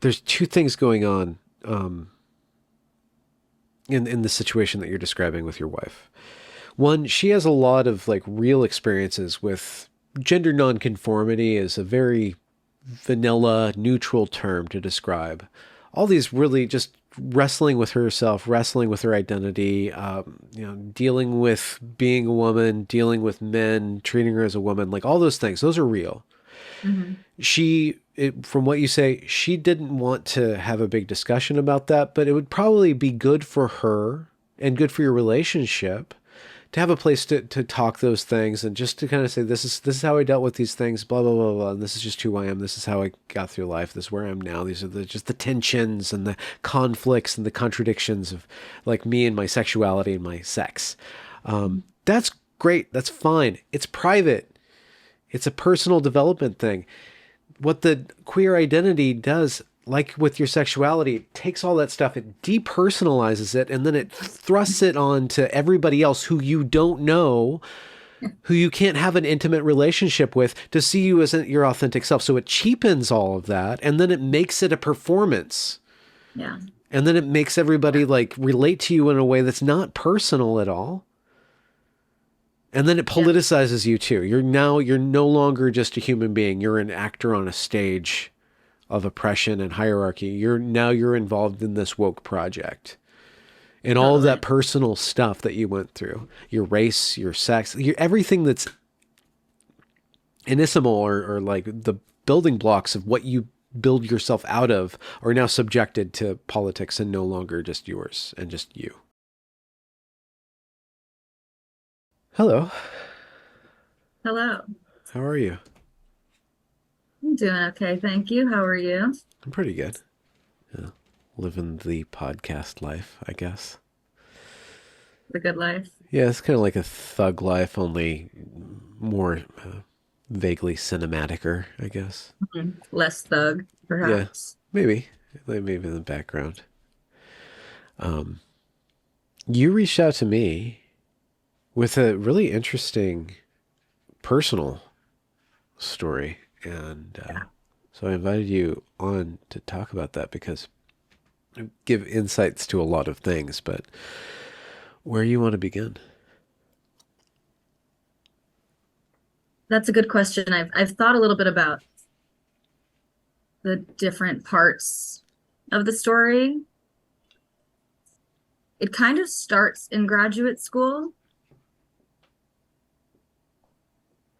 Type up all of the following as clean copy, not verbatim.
there's two things going on in the situation that you're describing with your wife. One, she has a lot of like real experiences with gender nonconformity is a very vanilla, neutral term to describe all these really just wrestling with herself, wrestling with her identity, dealing with being a woman, dealing with men, treating her as a woman, like all those things. Those are real. Hmm. From what you say, she didn't want to have a big discussion about that, but it would probably be good for her and good for your relationship to have a place to talk those things and just to kind of say this is how I dealt with these things, blah blah blah blah, and this is just who I am. This is how I got through life. This is where I am now. These are just the tensions and the conflicts and the contradictions of like me and my sexuality and my sex. That's great. That's fine. It's private. It's a personal development thing. What the queer identity does, like with your sexuality, it takes all that stuff, it depersonalizes it, and then it thrusts it on to everybody else who you don't know, who you can't have an intimate relationship with to see you as your authentic self. So it cheapens all of that, and then it makes it a performance. Yeah. And then it makes everybody like relate to you in a way that's not personal at all. And then it Yeah. politicizes you too. You're no longer just a human being. You're an actor on a stage of oppression and hierarchy. You're involved in this woke project. And all of that Totally. personal stuff that you went through, your race, your sex, everything that's initimal or like the building blocks of what you build yourself out of are now subjected to politics and no longer just yours and just you. Hello. Hello. How are you? I'm doing okay, thank you. How are you? I'm pretty good. Yeah. Living the podcast life, I guess. The good life. Yeah, it's kind of like a thug life, only more vaguely cinematicer, I guess. Mhm. Less thug, Yeah, perhaps. maybe. Maybe in the background. Um, you reached out to me with a really interesting personal story, and so I invited you on to talk about that because I give insights to a lot of things. But where you want to begin? That's a good question. I've thought a little bit about the different parts of the story. It kind of starts in graduate school.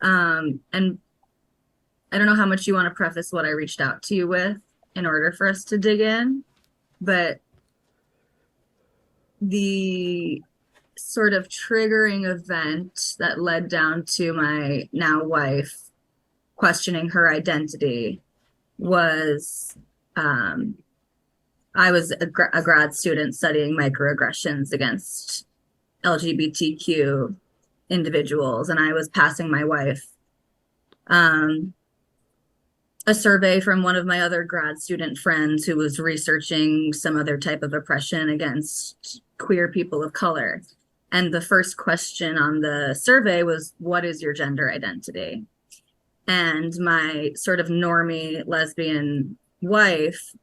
And I don't know how much you want to preface what I reached out to you with in order for us to dig in, but the sort of triggering event that led down to my now wife questioning her identity was um, I was a grad student studying microaggressions against LGBTQ individuals, and I was passing my wife um, a survey from one of my other grad student friends who was researching some other type of oppression against queer people of color. And the first question on the survey was, what is your gender identity? And my sort of normie lesbian wife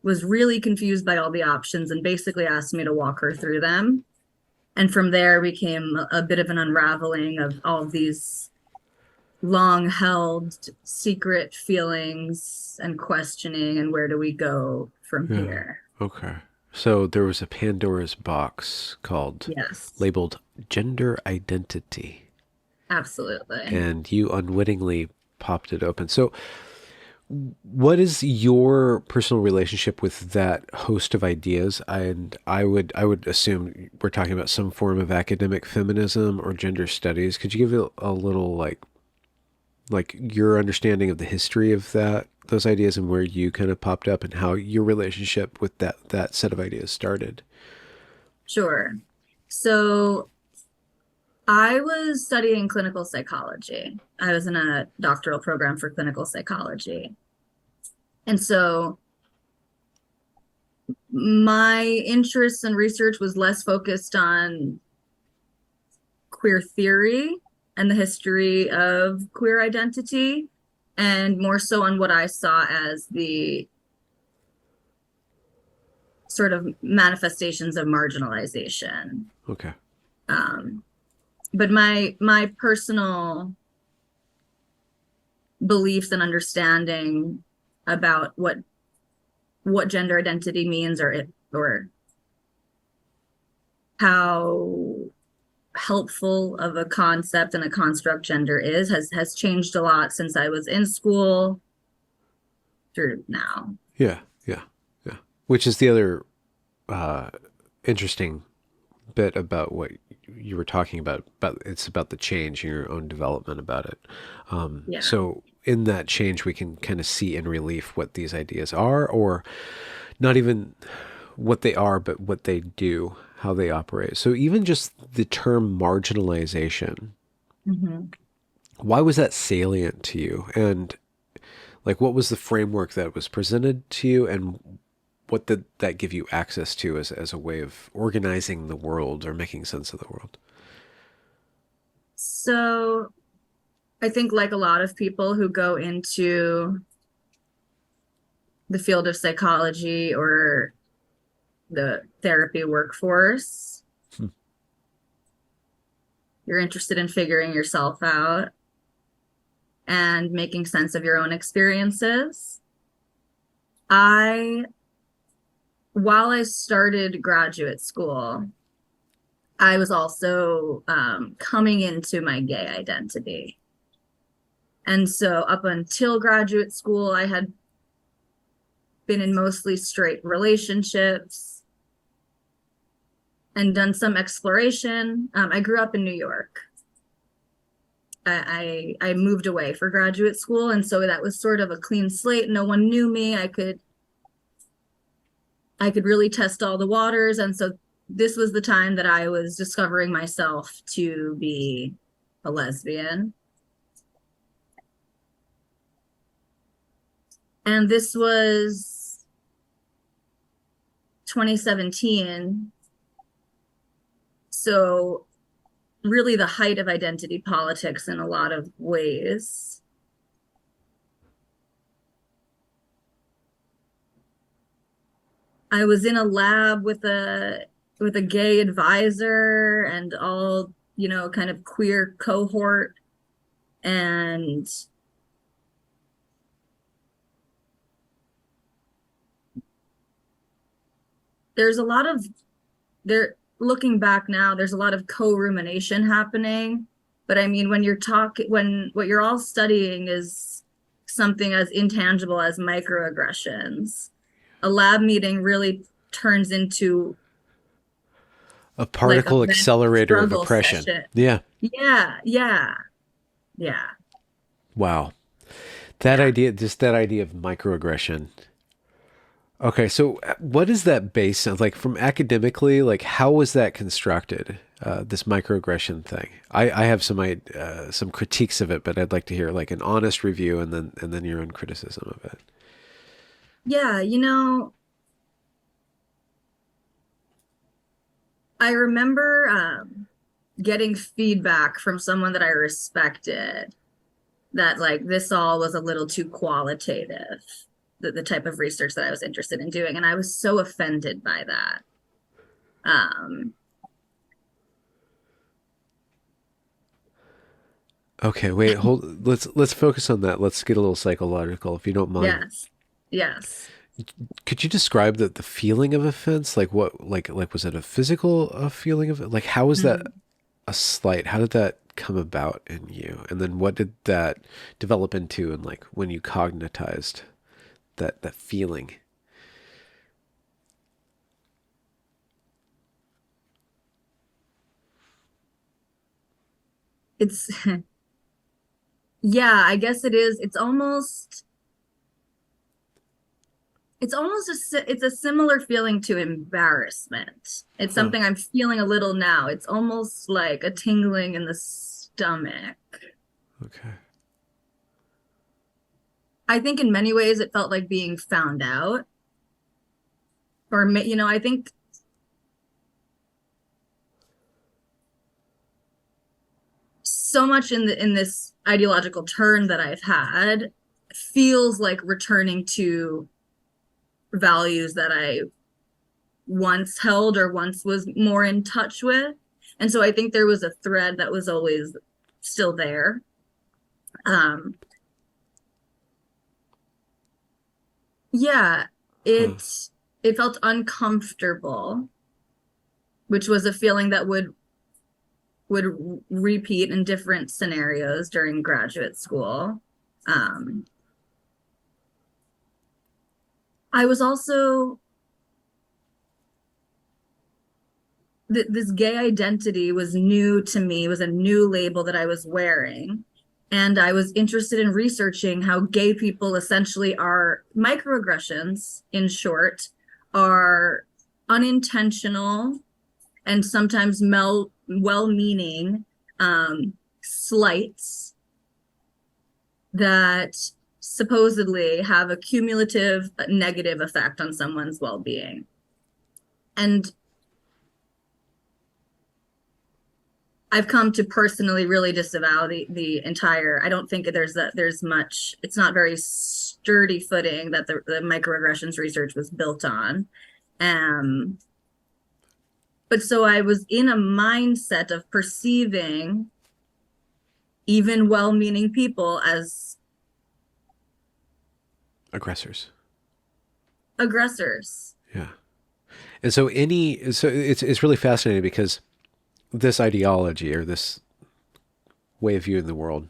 was really confused by all the options and basically asked me to walk her through them. And from there became a bit of an unraveling of all of these long held secret feelings and questioning, and where do we go from Yeah. here? Okay. So there was a Pandora's box called Yes, labeled gender identity, absolutely. and you unwittingly popped it open. So what is your personal relationship with that host of ideas? And I would assume we're talking about some form of academic feminism or gender studies. Could you give a little like your understanding of the history of those ideas and where you kind of popped up and how your relationship with that set of ideas started? Sure. So I was studying clinical psychology. I was in a doctoral program for clinical psychology. And so my interest and research was less focused on queer theory and the history of queer identity, and more so on what I saw as the sort of manifestations of marginalization. Okay. Um, but my personal beliefs and understanding about what gender identity means, or how helpful of a concept and a construct gender is, has changed a lot since I was in school through now. Yeah. Yeah. Yeah. Which is the other uh, interesting bit about what you were talking about. But it's about the change in your own development about it. Yeah. So in that change, we can kind of see in relief what these ideas are, or not even what they are, but what they do, how they operate. So even just the term marginalization, Mm-hmm. why was that salient to you? And like, what was the framework that was presented to you, and what did that give you access to as a way of organizing the world or making sense of the world? So I think, like a lot of people who go into the field of psychology or the therapy workforce, Hmm. you're interested in figuring yourself out and making sense of your own experiences. I, while I started graduate school, I was also coming into my gay identity. And so up until graduate school, I had been in mostly straight relationships and done some exploration. I grew up in New York. I moved away for graduate school, and so that was sort of a clean slate. No one knew me. I could really test all the waters, and so this was the time that I was discovering myself to be a lesbian. And this was 2017. So really the height of identity politics in a lot of ways. I was in a lab with a gay advisor and all, kind of queer cohort, and there's a lot of there looking back now, there's a lot of co-rumination happening. But I mean, when what you're all studying is something as intangible as microaggressions, a lab meeting really turns into A like a particle mental accelerator of struggle oppression. session. Yeah. Yeah, yeah, yeah, Wow. That yeah. idea, just that idea of microaggression. Okay, so what is that based on? Like from academically, like how was that constructed? This microaggression thing. I have some critiques of it, but I'd like to hear like an honest review and then your own criticism of it. Yeah, I remember getting feedback from someone that I respected that like this all was a little too qualitative, the type of research that I was interested in doing. And I was so offended by that. Um, Okay, wait, hold. Let's focus on that. Let's get a little psychological, if you don't mind. yes, yes. Could you describe the feeling of offense? Like what? Like was it a physical feeling of it? Like how was that Mm. a slight? How did that come about in you? And then what did that develop into? And like when you cognitized that feeling. It's, yeah, I guess it is. It's a similar feeling to embarrassment. It's Huh. something I'm feeling a little now. It's almost like a tingling in the stomach. Okay. I think in many ways it felt like being found out. Or, I think so much in this ideological turn that I've had feels like returning to values that I once held or once was more in touch with. And so I think there was a thread that was always still there. Um, yeah, Huh. it felt uncomfortable, which was a feeling that would repeat in different scenarios during graduate school. Um, I was also this gay identity was new to me, was a new label that I was wearing. And I was interested in researching how gay people essentially are microaggressions, in short, are unintentional and sometimes well meaning slights that supposedly have a cumulative negative effect on someone's well being. And I've come to personally really disavow the entire. I don't think there's much. It's not very sturdy footing that the microaggressions research was built on. Um, but so I was in a mindset of perceiving even well-meaning people as Aggressors. aggressors. Yeah. And so it's really fascinating because this ideology or this way of viewing the world,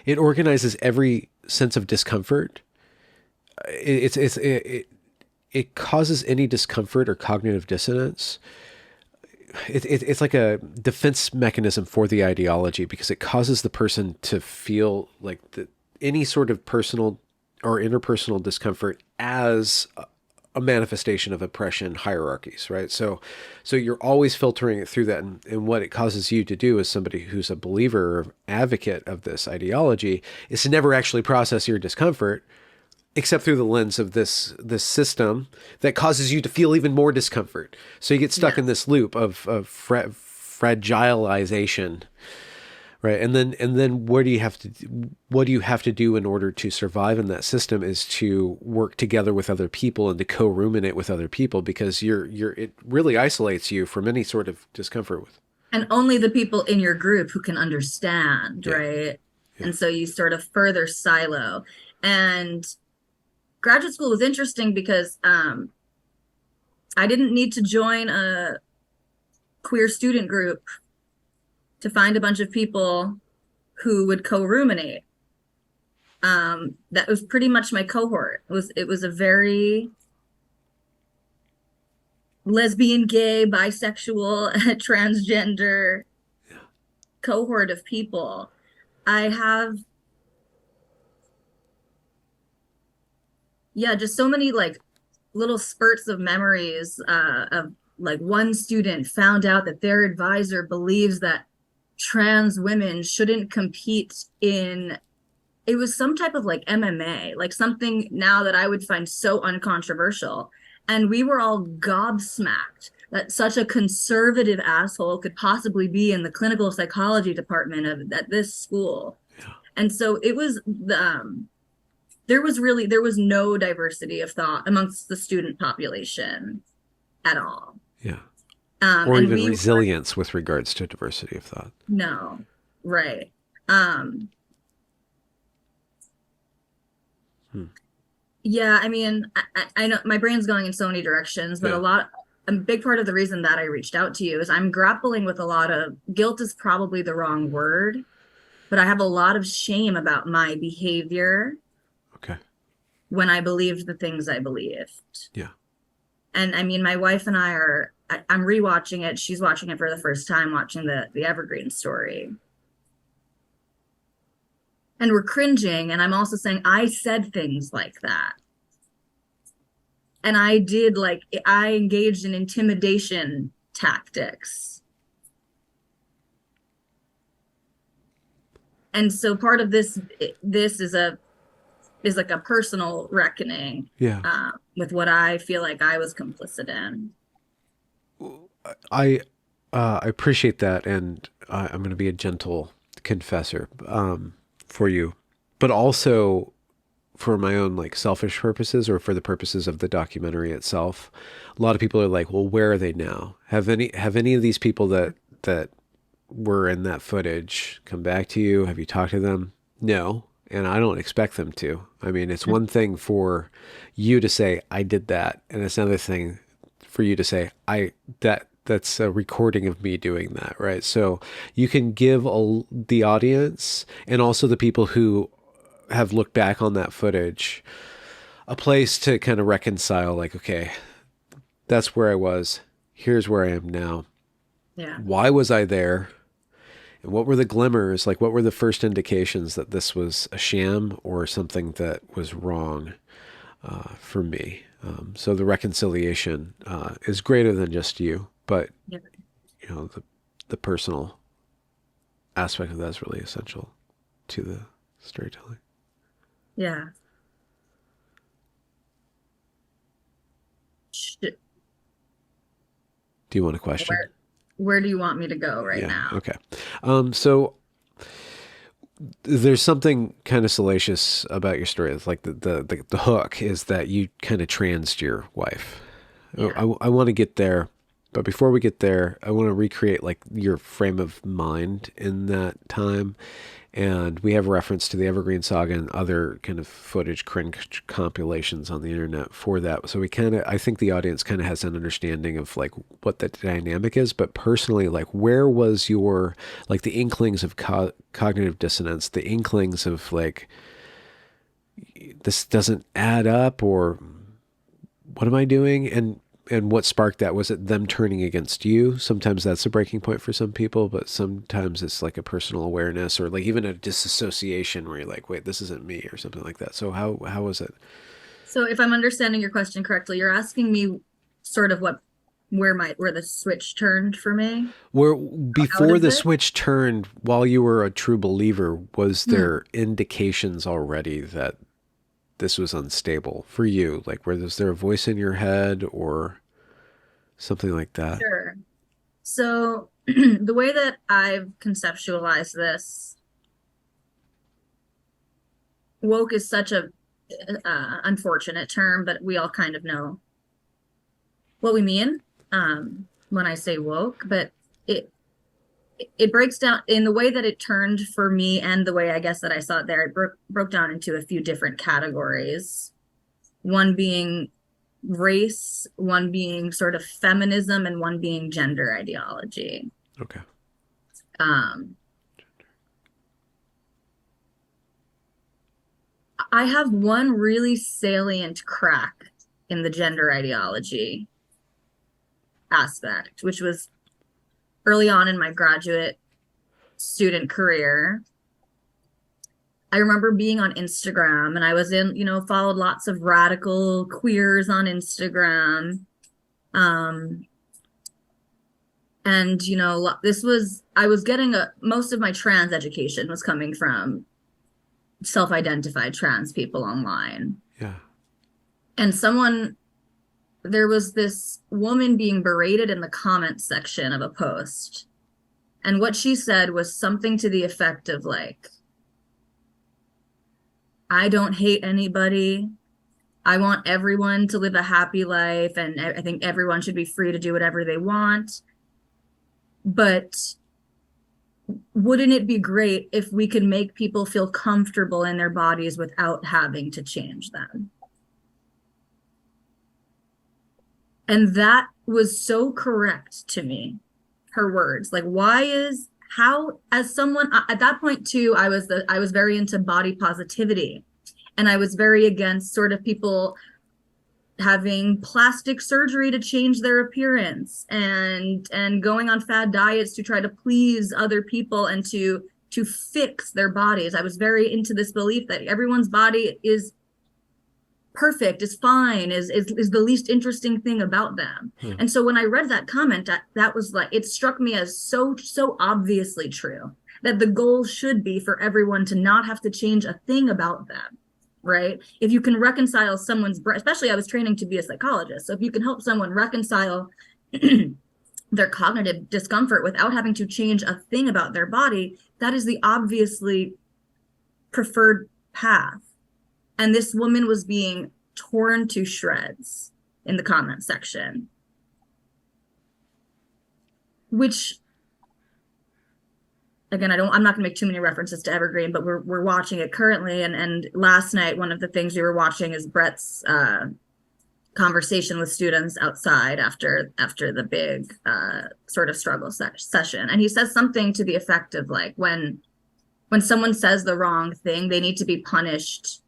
it organizes every sense of discomfort. It causes any discomfort or cognitive dissonance. It's like a defense mechanism for the ideology because it causes the person to feel like any sort of personal or interpersonal discomfort as a manifestation of oppression hierarchies, right? So you're always filtering it through that, and what it causes you to do as somebody who's a believer or advocate of this ideology is to never actually process your discomfort except through the lens of this system that causes you to feel even more discomfort. So you get stuck Yeah. in this loop of fragilization, right? And then what do you have to do in order to survive in that system is to work together with other people and to co-ruminate with other people because it really isolates you from any sort of discomfort with. And only the people in your group who can understand, Yeah. right? Yeah. And so you sort of further silo. And graduate school was interesting because I didn't need to join a queer student group to find a bunch of people who would co-ruminate. That was pretty much my cohort. It was a very lesbian, gay, bisexual, transgender cohort of people. I have, yeah, just so many like little spurts of memories of like one student found out that their advisor believes that trans women shouldn't compete in, it was some type of like MMA, like something now that I would find so uncontroversial. And we were all gobsmacked that such a conservative asshole could possibly be in the clinical psychology department of at this school. And so it was there was no diversity of thought amongst the student population at all. Yeah. Or And even we were resilience with regards to diversity of thought. no, right. Um, Hmm. yeah, I mean, I know my brain's going in so many directions, but Yeah. a big part of the reason that I reached out to you is I'm grappling with a lot of guilt is probably the wrong word, but I have a lot of shame about my behavior Okay. when I believed the things I believed. Yeah. And I mean, my wife and I'm rewatching it. She's watching it for the first time, watching the Evergreen story. And we're cringing. And I'm also saying, I said things like that. And I engaged in intimidation tactics. And so part of this is like a personal reckoning Yeah. with what I feel like I was complicit in. I I appreciate that, and I'm going to be a gentle confessor for you, but also for my own like selfish purposes or for the purposes of the documentary itself, a lot of people are like, well, where are they now? Have any of these people that were in that footage come back to you? Have you talked to them? No. And I don't expect them to. I mean, it's one thing for you to say, I did that. And it's another thing for you to say, that's a recording of me doing that. Right. So you can give the audience and also the people who have looked back on that footage a place to kind of reconcile, like, okay, that's where I was. Here's where I am now. Yeah. Why was I there? And what were the glimmers? Like, what were the first indications that this was a sham or something that was wrong for me? So the reconciliation is greater than just you, but Yeah. the personal aspect of that is really essential to the storytelling. Yeah. Sh- Do you want a question? Where where do you want me to go right Yeah. now? Okay. So there's something kind of salacious about your story. It's like the hook is that you kind of transed your wife. Yeah. I want to get there, but before we get there, I want to recreate like your frame of mind in that time. And we have a reference to the Evergreen Saga and other kind of footage cringe compilations on the internet for that. So we kind of, I think the audience kind of has an understanding of like what the dynamic is. But personally, like where was your, like the inklings of cognitive dissonance, the inklings of like, this doesn't add up, or what am I doing? And what sparked that? Was it them turning against you? Sometimes that's a breaking point for some people, but sometimes it's like a personal awareness or like even a disassociation where you're like, wait, this isn't me or something like that. So how was it? So if I'm understanding your question correctly, you're asking me sort of where the switch turned for me Where out before of the it. switch turned, while you were a true believer, was Hmm. there indications already that this was unstable for you? Like, was there a voice in your head or something like that? Sure. So the way that I've conceptualized this, woke is such a unfortunate term, but we all kind of know what we mean when I say woke. But it it breaks down in the way that it turned for me, and the way I guess that I saw it there. It broke down into a few different categories. One being race, one being sort of feminism, and one being gender ideology. Okay. Um, I have one really salient crack in the gender ideology aspect, which was early on in my graduate student career. I remember being on Instagram and I was followed lots of radical queers on Instagram. Um, and I was getting most of my trans education was coming from self-identified trans people online. Yeah. And there was this woman being berated in the comments section of a post. And what she said was something to the effect of like, I don't hate anybody. I want everyone to live a happy life. And I think everyone should be free to do whatever they want. But wouldn't it be great if we could make people feel comfortable in their bodies without having to change them? And that was so correct to me, her words. Like, how, as someone at that point too, I was very into body positivity, and I was very against sort of people having plastic surgery to change their appearance and going on fad diets to try to please other people and to fix their bodies. I was very into this belief that everyone's body is perfect, is fine, is the least interesting thing about them. Hmm. And so when I read that comment, that was like, it struck me as so obviously true, that the goal should be for everyone to not have to change a thing about them, right? If you can reconcile someone's, especially I was training to be a psychologist, so if you can help someone reconcile their cognitive discomfort without having to change a thing about their body, that is the obviously preferred path. And this woman was being torn to shreds in the comment section, which, again, I'm not going to make too many references to Evergreen, but we're watching it currently. And last night, one of the things we were watching is Brett's conversation with students outside after the big sort of struggle session. And he says something to the effect of like, when someone says the wrong thing, they need to be punished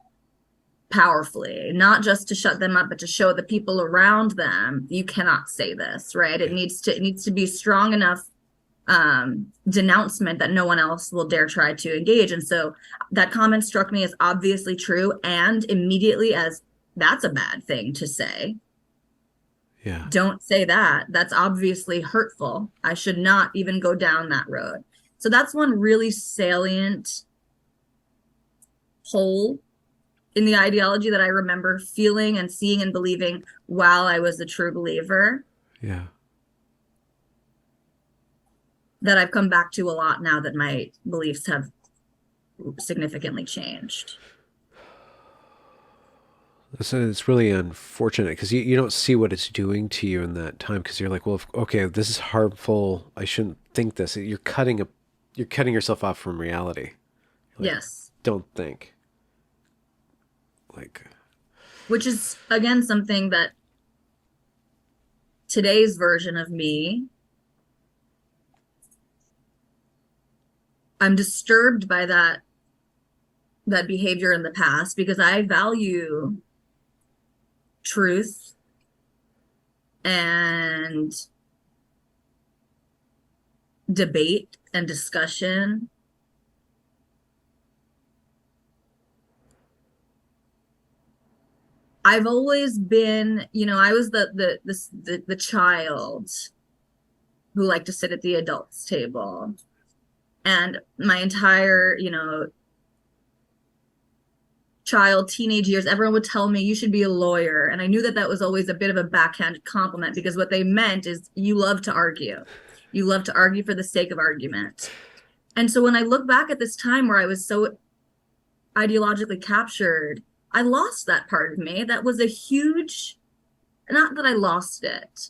powerfully, not just to shut them up, but to show the people around them, you cannot say this, right? It needs to be strong enough denouncement that no one else will dare try to engage. And so that comment struck me as obviously true, and immediately as, that's a bad thing to say. Yeah. Don't say that. That's obviously hurtful. I should not even go down that road. So that's one really salient hole in the ideology that I remember feeling and seeing and believing while I was a true believer. Yeah. That I've come back to a lot now that my beliefs have significantly changed. So it's really unfortunate because you don't see what it's doing to you in that time, because you're like, well, okay, this is harmful. I shouldn't think this. You're cutting yourself off from reality. Like, Yes. don't think. Like, which is, again, something that today's version of me, I'm disturbed by that behavior in the past, because I value truth and debate and discussion. I've always been, I was the child who liked to sit at the adults table. And my entire, teenage years, everyone would tell me you should be a lawyer. And I knew that was always a bit of a backhanded compliment, because what they meant is you love to argue. You love to argue for the sake of argument. And so when I look back at this time where I was so ideologically captured, I lost that part of me. That was a huge, not that I lost it.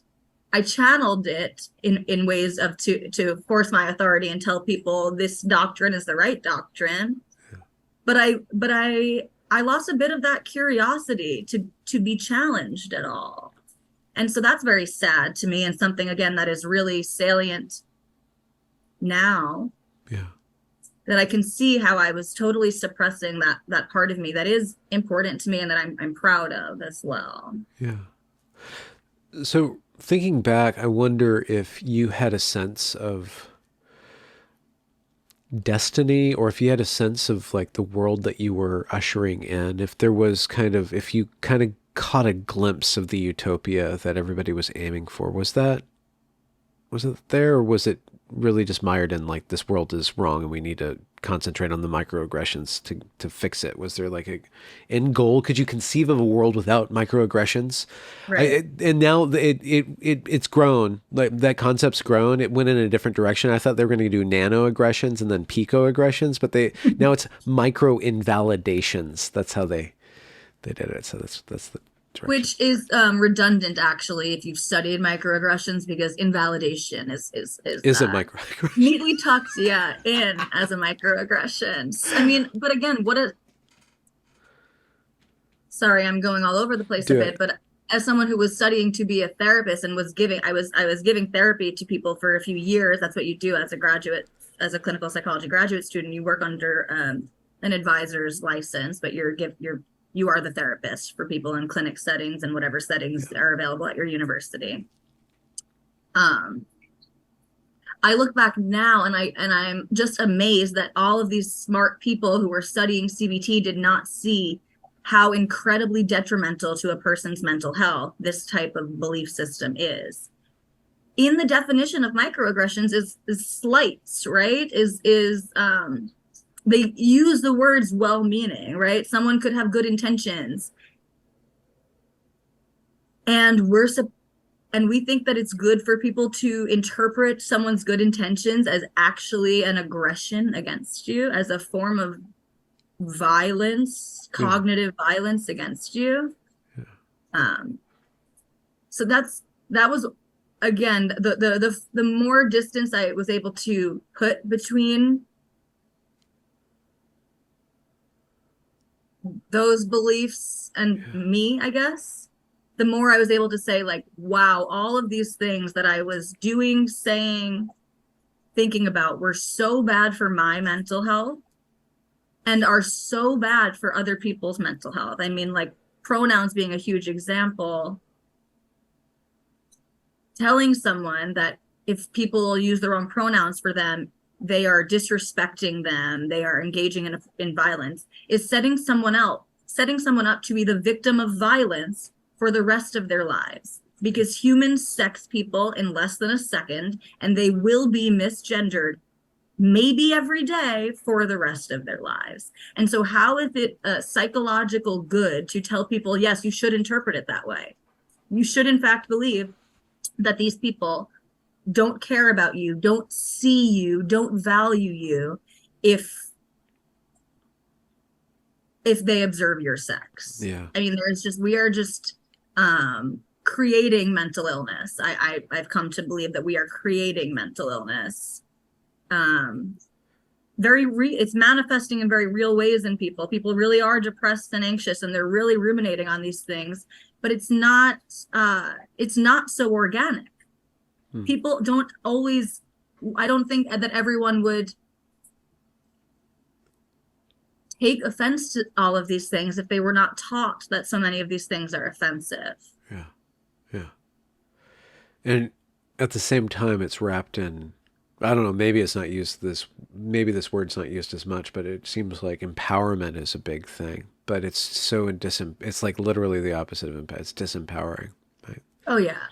I channeled it in ways of to force my authority and tell people this doctrine is the right doctrine. But I lost a bit of that curiosity to be challenged at all. And so that's very sad to me, and something, again, that is really salient now. yeah. That I can see how I was totally suppressing that part of me that is important to me and that I'm proud of as well. Yeah. So thinking back, I wonder if you had a sense of destiny, or if you had a sense of like the world that you were ushering in, if you kind of caught a glimpse of the utopia that everybody was aiming for. Was it there, or was it really just mired in like, this world is wrong and we need to concentrate on the microaggressions to fix it? Was there like a end goal? Could you conceive of a world without microaggressions? Right. And now it's grown. Like, that concept's grown. It went in a different direction. I thought they were going to do nano aggressions and then pico aggressions, but now it's micro invalidations. That's how they did it. So that's the direction. Which is redundant, actually, if you've studied microaggressions, because invalidation is a microaggression. Neatly tucked, in as a microaggression. I mean, but again, sorry, I'm going all over the place a bit, but as someone who was studying to be a therapist and I was giving therapy to people for a few years. That's what you do as a graduate, as a clinical psychology graduate student. You work under an advisor's license, but you are the therapist for people in clinic settings and whatever settings are available at your university. I look back now and I'm just amazed that all of these smart people who were studying CBT did not see how incredibly detrimental to a person's mental health this type of belief system is. In the definition of microaggressions is slights, right? They use the words well-meaning, right? Someone could have good intentions, and we think that it's good for people to interpret someone's good intentions as actually an aggression against you, as a form of violence, Yeah. cognitive violence against you. Um, so that was again the more distance I was able to put between those beliefs and Yeah. me, I guess, the more I was able to say, like, wow, all of these things that I was doing, saying, thinking about were so bad for my mental health and are so bad for other people's mental health. I mean, like pronouns being a huge example, telling someone that if people use the wrong pronouns for them, they are disrespecting them, they are engaging in violence, is setting someone up to be the victim of violence for the rest of their lives. Because humans sex people in less than a second, and they will be misgendered maybe every day for the rest of their lives. And so, how is it a psychological good to tell people, yes, you should interpret it that way? You should, in fact, believe that these people don't care about you, don't see you, don't value you if they observe your sex. Yeah. I mean, we are just creating mental illness. I've come to believe that we are creating mental illness. Um, it's manifesting in very real ways in people. People really are depressed and anxious, and they're really ruminating on these things. But it's not so organic. Hmm. People don't always. I don't think that everyone would take offense to all of these things if they were not taught that so many of these things are offensive. Yeah. Yeah. And at the same time, it's wrapped in, I don't know, maybe it's not used this, maybe this word's not used as much, but it seems like empowerment is a big thing. But it's so it's like literally the opposite of empower. It's disempowering. Right? Oh yeah.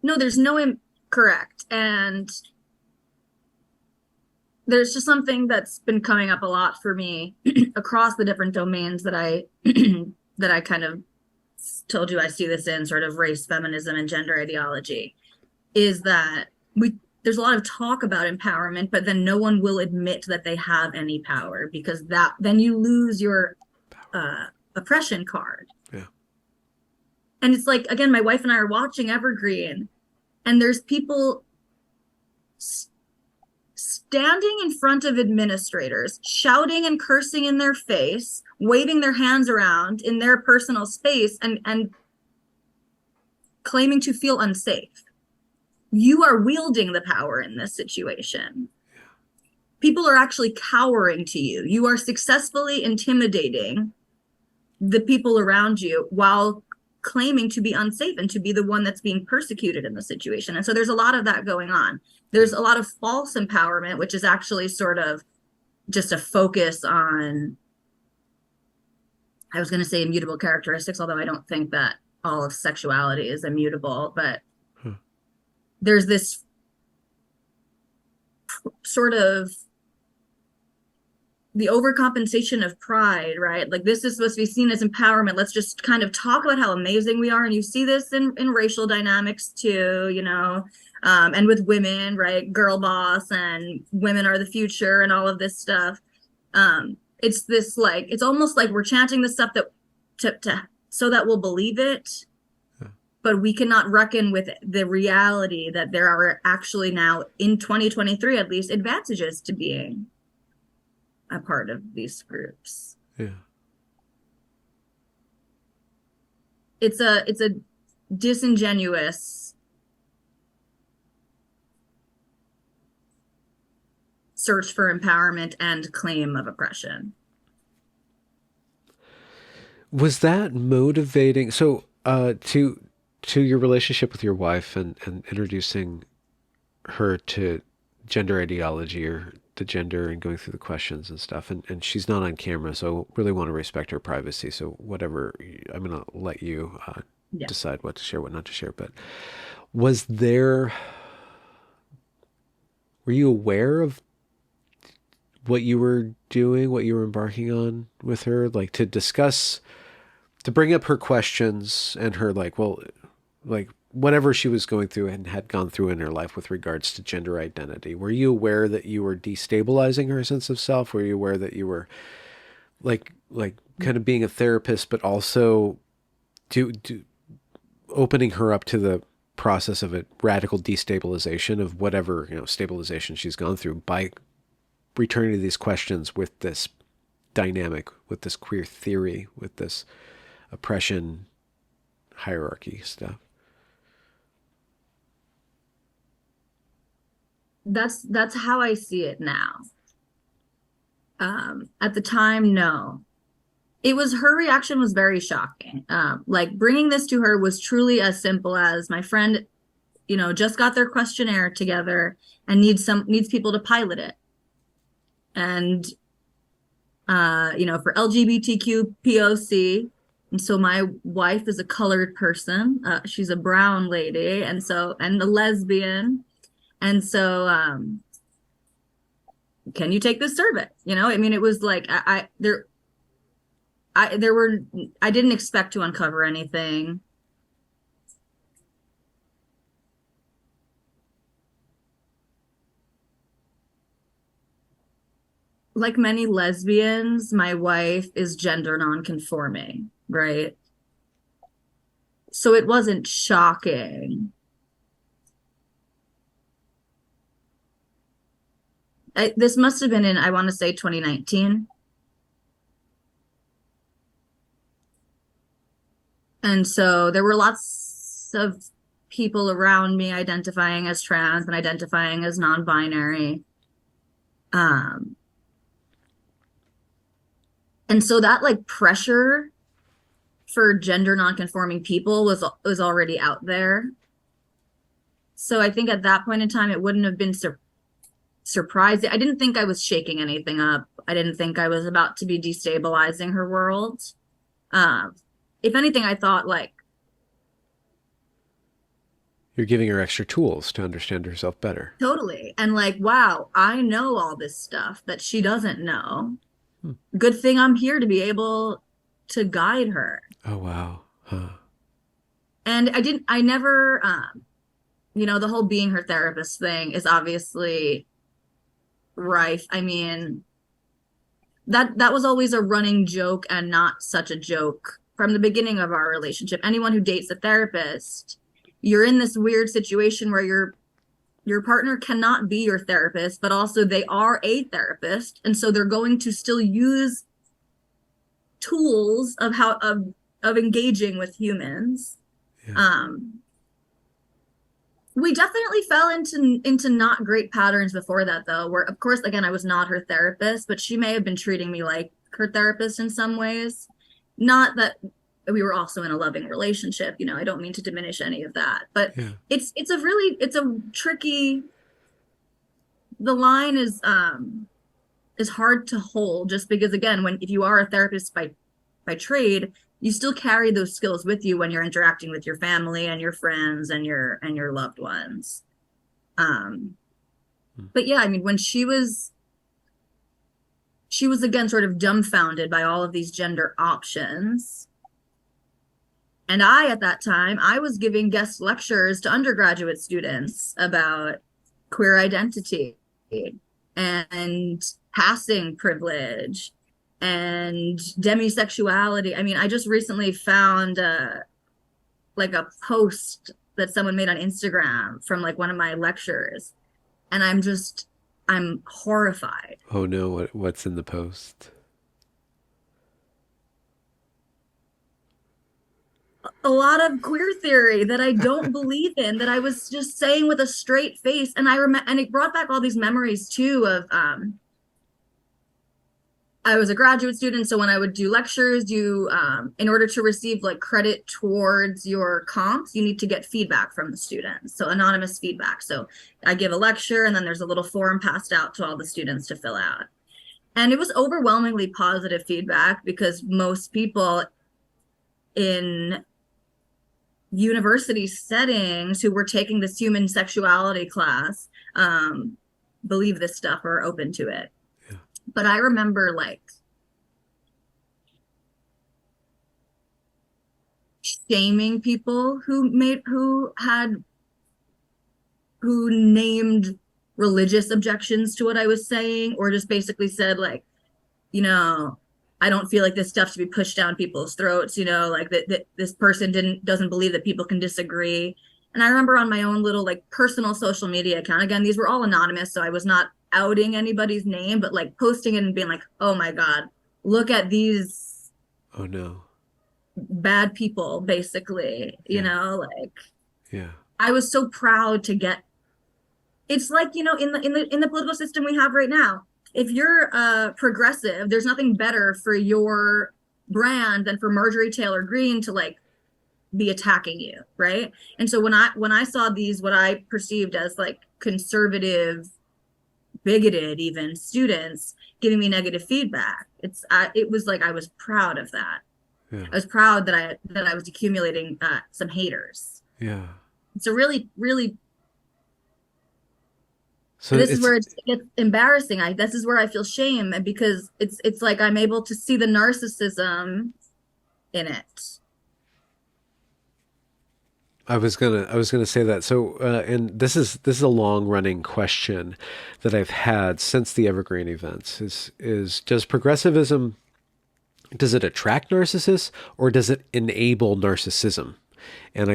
No, there's no correct. And there's just something that's been coming up a lot for me across the different domains that I that I kind of told you I see this in, sort of race, feminism, and gender ideology, is that we there's a lot of talk about empowerment, but then no one will admit that they have any power, because that then you lose your oppression card. Yeah. And it's like, again, my wife and I are watching Evergreen, and there's people standing in front of administrators, shouting and cursing in their face, waving their hands around in their personal space, and claiming to feel unsafe. You are wielding the power in this situation. People are actually cowering to you. You are successfully intimidating the people around you while claiming to be unsafe and to be the one that's being persecuted in the situation. And so there's a lot of that going on. There's a lot of false empowerment, which is actually sort of just a focus on, I was going to say immutable characteristics, although I don't think that all of sexuality is immutable, but Huh. there's this sort of the overcompensation of pride, right? Like, this is supposed to be seen as empowerment. Let's just kind of talk about how amazing we are. And you see this in racial dynamics too, and with women, right? Girl boss and women are the future and all of this stuff. It's this, like, it's almost like we're chanting this stuff that so that we'll believe it, but we cannot reckon with the reality that there are actually now, in 2023 at least, advantages to being a part of these groups. Yeah. It's a disingenuous search for empowerment and claim of oppression. Was that motivating? So, to your relationship with your wife and introducing her to gender ideology or the gender and going through the questions and stuff, and she's not on camera, so I really want to respect her privacy. So whatever, I'm gonna let you Yeah. decide what to share, what not to share. But was there? Were you aware of what you were doing, what you were embarking on with her, like to discuss, to bring up her questions and her like, well, like whatever she was going through and had gone through in her life with regards to gender identity. Were you aware that you were destabilizing her sense of self? Were you aware that you were like kind of being a therapist, but also to opening her up to the process of a radical destabilization of whatever, stabilization she's gone through by returning to these questions with this dynamic, with this queer theory, with this oppression hierarchy stuff? That's how I see it now. At the time, no. It was her reaction was very shocking. Like bringing this to her was truly as simple as my friend, just got their questionnaire together and needs people to pilot it. And for LGBTQ POC. And so my wife is a colored person. She's a brown lady, and a lesbian. And so can you take this survey? I mean, it was like I didn't expect to uncover anything. Like many lesbians, my wife is gender nonconforming, right? So it wasn't shocking. This must have been in, I want to say 2019. And so there were lots of people around me identifying as trans and identifying as non-binary. And so that like pressure for gender nonconforming people was already out there. So I think at that point in time, it wouldn't have been surprising. I didn't think I was shaking anything up. I didn't think I was about to be destabilizing her world. If anything, I thought like, You're giving her extra tools to understand herself better. totally. And like, wow, I know all this stuff that she doesn't know. Hmm. Good thing I'm here to be able to guide her. Oh, wow. Huh. And I never, the whole being her therapist thing is obviously rife. I mean, that was always a running joke and not such a joke from the beginning of our relationship. Anyone who dates a therapist, you're in this weird situation where your partner cannot be your therapist, but also they are a therapist, and so they're going to still use tools of engaging with humans. Yeah. We definitely fell into not great patterns before that, though, where of course again I was not her therapist, but she may have been treating me like her therapist in some ways. Not that we were also in a loving relationship, I don't mean to diminish any of that, but Yeah. it's a tricky, the line is hard to hold, just because again, if you are a therapist by trade, you still carry those skills with you when you're interacting with your family and your friends and your loved ones. But yeah, I mean, when she was again sort of dumbfounded by all of these gender options. And at that time, I was giving guest lectures to undergraduate students about queer identity and passing privilege and demisexuality. I mean, I just recently found like a post that someone made on Instagram from like one of my lectures, and I'm horrified. Oh no, what's in the post? A lot of queer theory that I don't believe in, that I was just saying with a straight face. And and it brought back all these memories too of I was a graduate student, so when I would do lectures, in order to receive like credit towards your comps, you need to get feedback from the students, so anonymous feedback. So I give a lecture, and then there's a little form passed out to all the students to fill out. And it was overwhelmingly positive feedback because most people in university settings who were taking this human sexuality class believe this stuff or are open to it. Yeah. But I remember like shaming people who named religious objections to what I was saying, or just basically said like, you know, I don't feel like this stuff should be pushed down people's throats, like that this person doesn't believe that people can disagree. And I remember on my own little like personal social media account, again, these were all anonymous, so I was not outing anybody's name, but like posting it and being like, oh my God, look at these Oh no. bad people, basically, Yeah. like Yeah. I was so proud to get. It's like, in the political system we have right now, if you're progressive, there's nothing better for your brand than for Marjorie Taylor Greene to like be attacking you, right? And so when I saw these, what I perceived as like conservative, bigoted even students giving me negative feedback, it was like I was proud of that. Yeah. I was proud that I was accumulating some haters. Yeah. So really, really, So this is it's where it gets embarrassing. This is where I feel shame, and because it's like I'm able to see the narcissism in it. I was gonna say that. So and this is a long running question that I've had since the Evergreen events is does progressivism, does it attract narcissists or does it enable narcissism? And Right.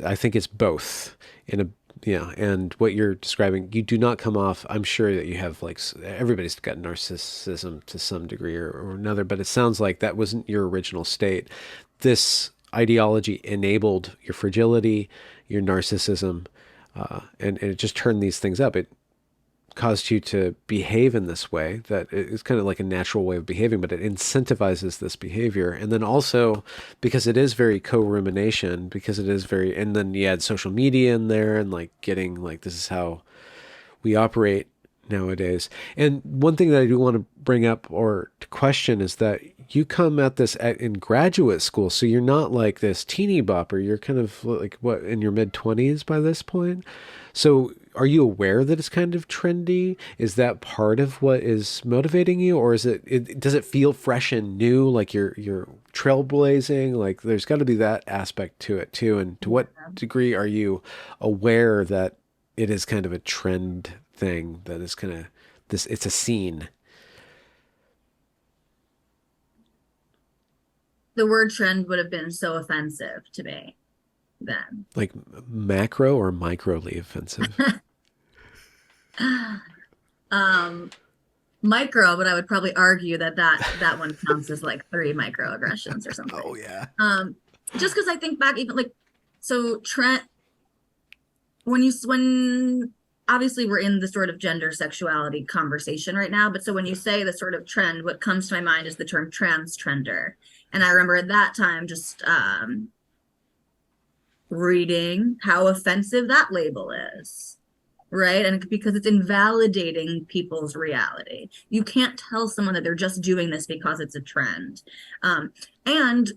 I think it's both in a yeah. And what you're describing, you do not come off. I'm sure that you have like everybody's got narcissism to some degree or another, but it sounds like that wasn't your original state. This ideology enabled your fragility, your narcissism, and it just turned these things up. It caused you to behave in this way that it's kind of like a natural way of behaving, but it incentivizes this behavior. And then also because it is very co-rumination, because it is very, and then you add social media in there and like getting like, this is how we operate nowadays. And one thing that I do want to bring up or to question is that you come at this in graduate school. So you're not like this teeny bopper. You're kind of like what, in your mid 20s by this point. So are you aware that it's kind of trendy? Is that part of what is motivating you, or is does it feel fresh and new, like you're trailblazing? Like there's got to be that aspect to it too. And to what degree are you aware that it is kind of a trend thing that is kind of this? It's a scene, The word trend would have been so offensive to me then. like macro or microly offensive. um Micro, but I would probably argue that one counts as like three microaggressions or Oh something. yeah. Um, just because I think back even like, so Trent, when obviously we're in the sort of gender sexuality conversation right now, but so when you say the sort of trend, what comes to my mind is the term trans trender. And I remember at that time just reading how offensive that label is, right? And because it's invalidating people's reality. You can't tell someone that they're just doing this because it's a trend. And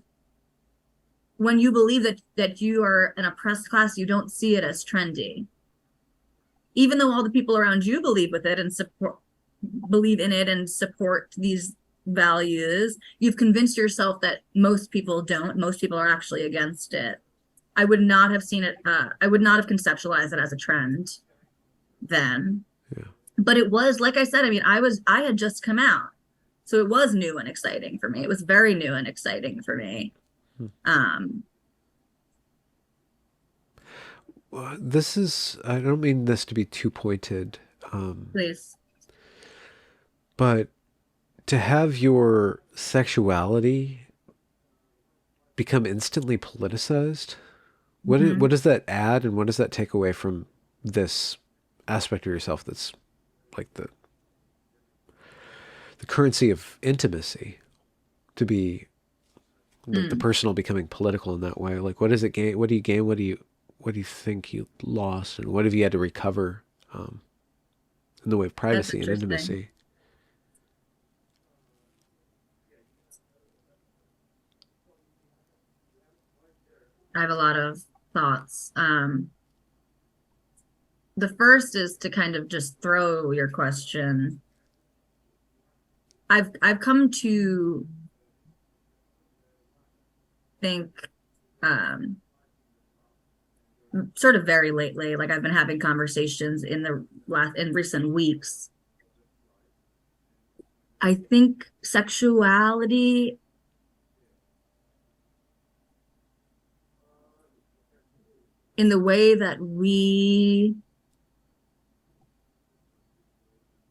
when you believe that you are an oppressed class, you don't see it as trendy. Even though all the people around you believe with it and believe in it and support these values, you've convinced yourself that most people don't. Most people are actually against it. I would not have seen it. I would not have conceptualized it as a trend then. Yeah. But it was, like I said, I mean, I had just come out. So it was new and exciting for me. It was very new and exciting for me. Um, This is, I don't mean this to be too pointed, Please. but to have your sexuality become instantly politicized, what Mhm. does that add and what does that take away from this aspect of yourself that's like the currency of intimacy, to be like the Mm. personal becoming political in that way? Like what does it gain? What do you gain? What do you think you lost, and what have you had to recover in the way of That's privacy and interesting. intimacy? I have a lot of thoughts. The first is to kind of just throw your question. I've come to think um, sort of very lately. Like I've been having conversations in recent weeks. I think sexuality in the way that we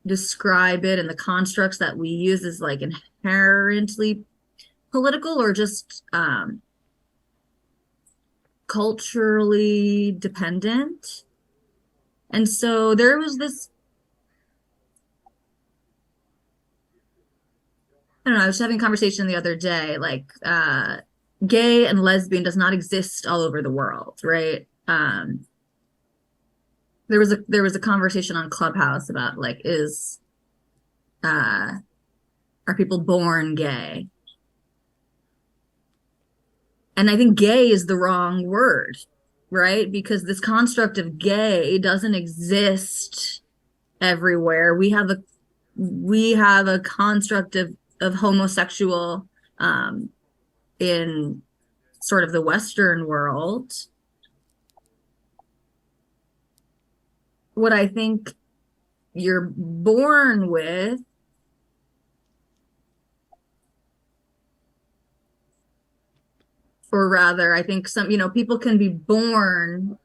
describe it and the constructs that we use is like inherently political or just culturally dependent. And so there was this, I don't know, I was having a conversation the other day, like gay and lesbian does not exist all over the world, right? There was a conversation on Clubhouse about like uh are people born gay? And I think gay is the wrong word, right? Because this construct of gay doesn't exist everywhere. We have a construct of homosexual in sort of the Western world. What I think you're born with, or rather, I think people can be born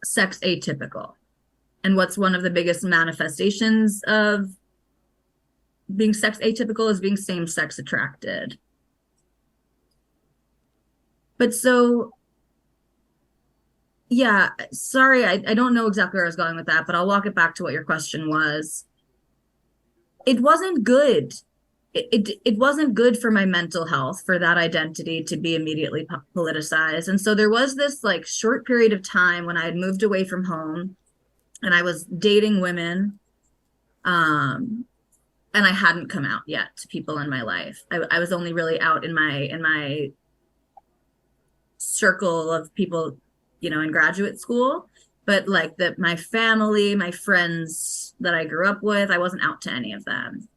sex atypical. And what's one of the biggest manifestations of being sex atypical is being same sex attracted. But so, yeah, sorry, I don't know exactly where I was going with that, but I'll walk it back to what your question was. It wasn't good. It wasn't good for my mental health for that identity to be immediately politicized. And so there was this like short period of time when I had moved away from home and I was dating women. And I hadn't come out yet to people in my life. I was only really out in my circle of people, in graduate school. But like my family, my friends that I grew up with, I wasn't out to any of them.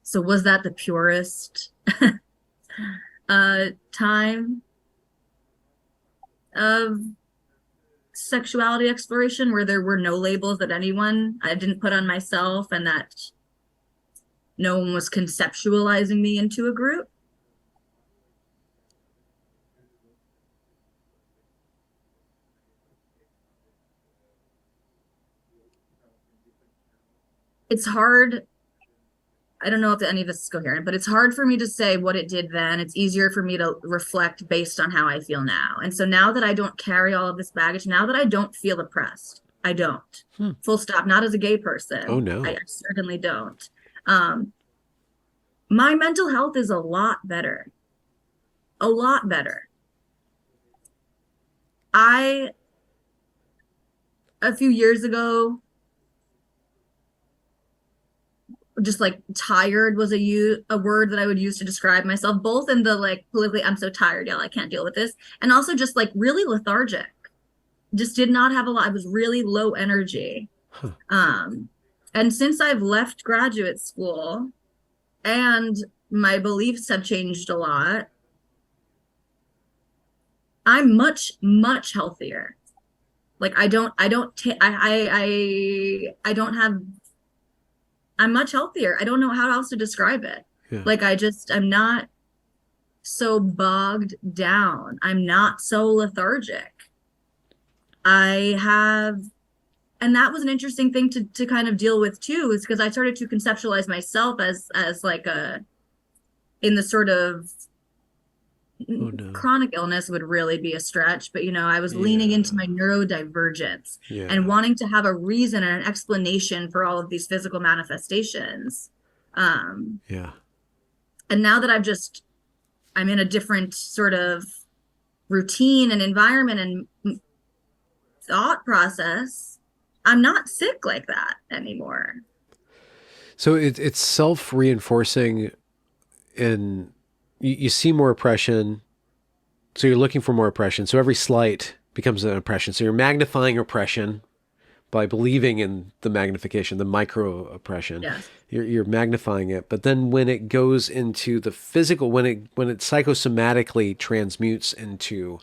So was that the purest time of sexuality exploration where there were no labels that I didn't put on myself and that no one was conceptualizing me into a group? It's hard. I don't know if any of this is coherent, but it's hard for me to say what it did then. It's easier for me to reflect based on how I feel now. And so now that I don't carry all of this baggage, now that I don't feel oppressed, I don't. Full stop. Not as a gay Oh, person. no. I certainly don't. My mental health is a lot better. A lot better. A few years ago, just like tired was a word that I would use to describe myself, both in the like politically, I'm so tired, y'all, I can't deal with this, and also just like really lethargic. Just did not have a lot. I was really low energy. Huh. And since I've left graduate school and my beliefs have changed a lot, I'm much, much healthier. Like I don't have I'm much healthier. I don't know how else to describe it. Yeah. Like I'm not so bogged down. I'm not so lethargic. And that was an interesting thing to kind of deal with too, is because I started to conceptualize myself as like in the sort of Oh, no. chronic illness would really be a stretch, but I was leaning into my neurodivergence and wanting to have a reason and an explanation for all of these physical manifestations. Yeah. And now that I'm in a different sort of routine and environment and thought process, I'm not sick like that anymore. So it's self-reinforcing, and you see more oppression, so you're looking for more oppression. So every slight becomes an oppression. So you're magnifying oppression by believing in the magnification, the micro oppression. Yes. You're magnifying it. But then when it goes into the physical, when it psychosomatically transmutes into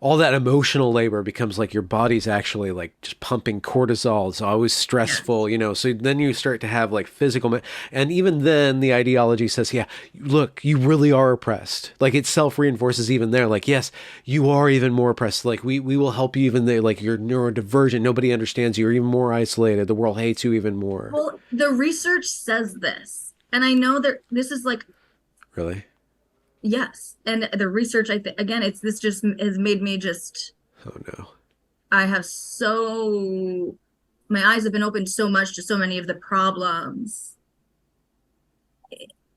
all that emotional labor, becomes like your body's actually like just pumping cortisol. It's always Yes. stressful, so then you start to have like physical, and even then the ideology says, yeah, look, you really are oppressed. Like it self reinforces even there. Like, yes, you are even more oppressed. Like we will help you even there. Like you're neurodivergent. Nobody understands you. You're even more isolated. The world hates you even more. Well, the research says this, and I know that this is like, Really? yes, and the research, I think, again, it's this just has made me just, Oh no. I have so, my eyes have been opened so much to so many of the problems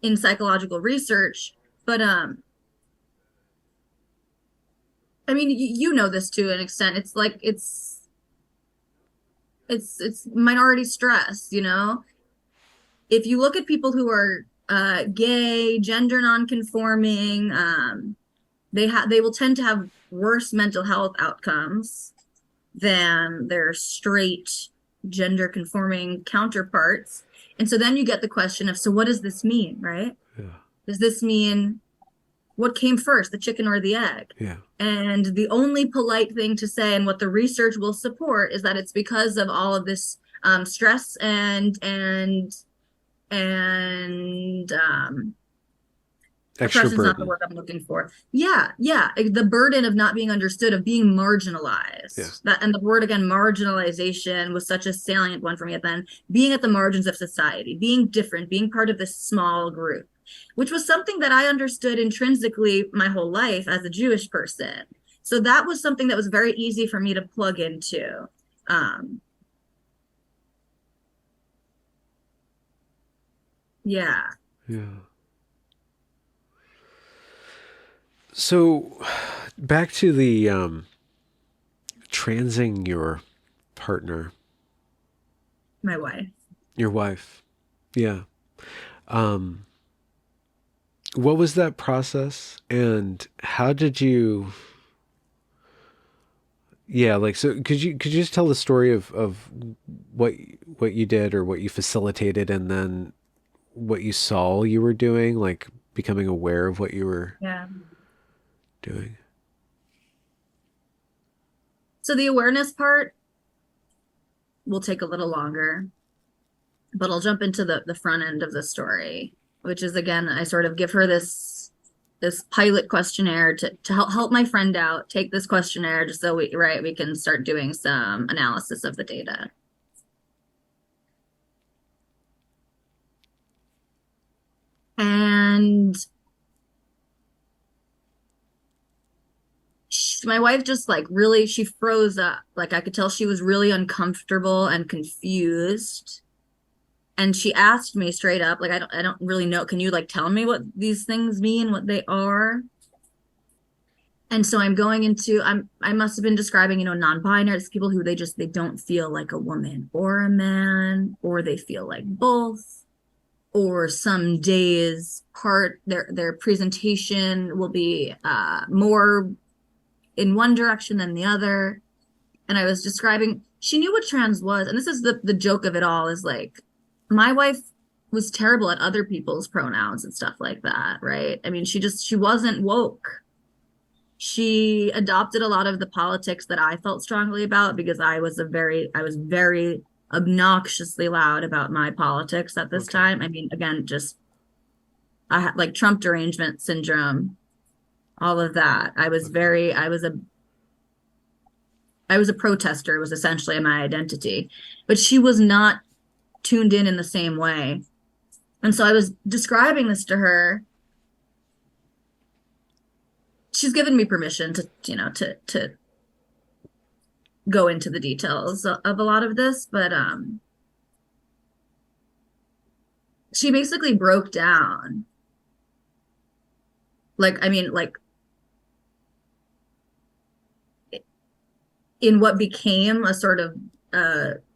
in psychological research. But I mean, you know this to an extent. It's like it's minority stress, you know? If you look at people who are gay, gender nonconforming, they will tend to have worse mental health outcomes than their straight gender conforming counterparts. And so then you get the question of, so what does this mean, right? Yeah. Does this mean what came first, the chicken or the egg? Yeah. And the only polite thing to say, and what the research will support, is that it's because of all of this stress and Extra oppression's not the burden. word I'm looking for. Yeah, yeah. The burden of not being understood, of being Yeah. marginalized. That, and the word again, marginalization was such a salient one for me at then. Being at the margins of society, being different, being part of this small group, which was something that I understood intrinsically my whole life as a Jewish person. So that was something that was very easy for me to plug into. Um, yeah, Yeah. So back to the transing your partner, my wife. your wife. Yeah. Um, what was that process and how did you, yeah, like, so could you just tell the story of what what you did or what you facilitated and then what you saw you were doing, like becoming aware of what you were Yeah. doing? So the awareness part will take a little longer, but I'll jump into the front end of the story, which is again, I sort of give her this pilot questionnaire to help my friend out, take this questionnaire just so we can start doing some analysis of the data. And my wife just like really, she froze up. Like I could tell she was really uncomfortable and confused. And she asked me straight up, like, I don't really know. Can you like tell me what these things mean, what they are? And so I'm going into, I must have been describing, non-binary. It's people who they don't feel like a woman or a man, or they feel like both, or some days their presentation will be more in one direction than the other. And I was describing, she knew what trans was. And this is the joke of it all, is like, my wife was terrible at other people's pronouns and stuff like that, right? I mean, she wasn't woke. She adopted a lot of the politics that I felt strongly about because I was very obnoxiously loud about my politics at this Okay. time. I mean, again, just I had like Trump derangement syndrome, all of that. Okay. I was a protester, was essentially my identity. But she was not tuned in the same way. And so I was describing this to her. She's given me permission to go into the details of a lot of this, but she basically broke down. Like, I mean, like in what became a sort of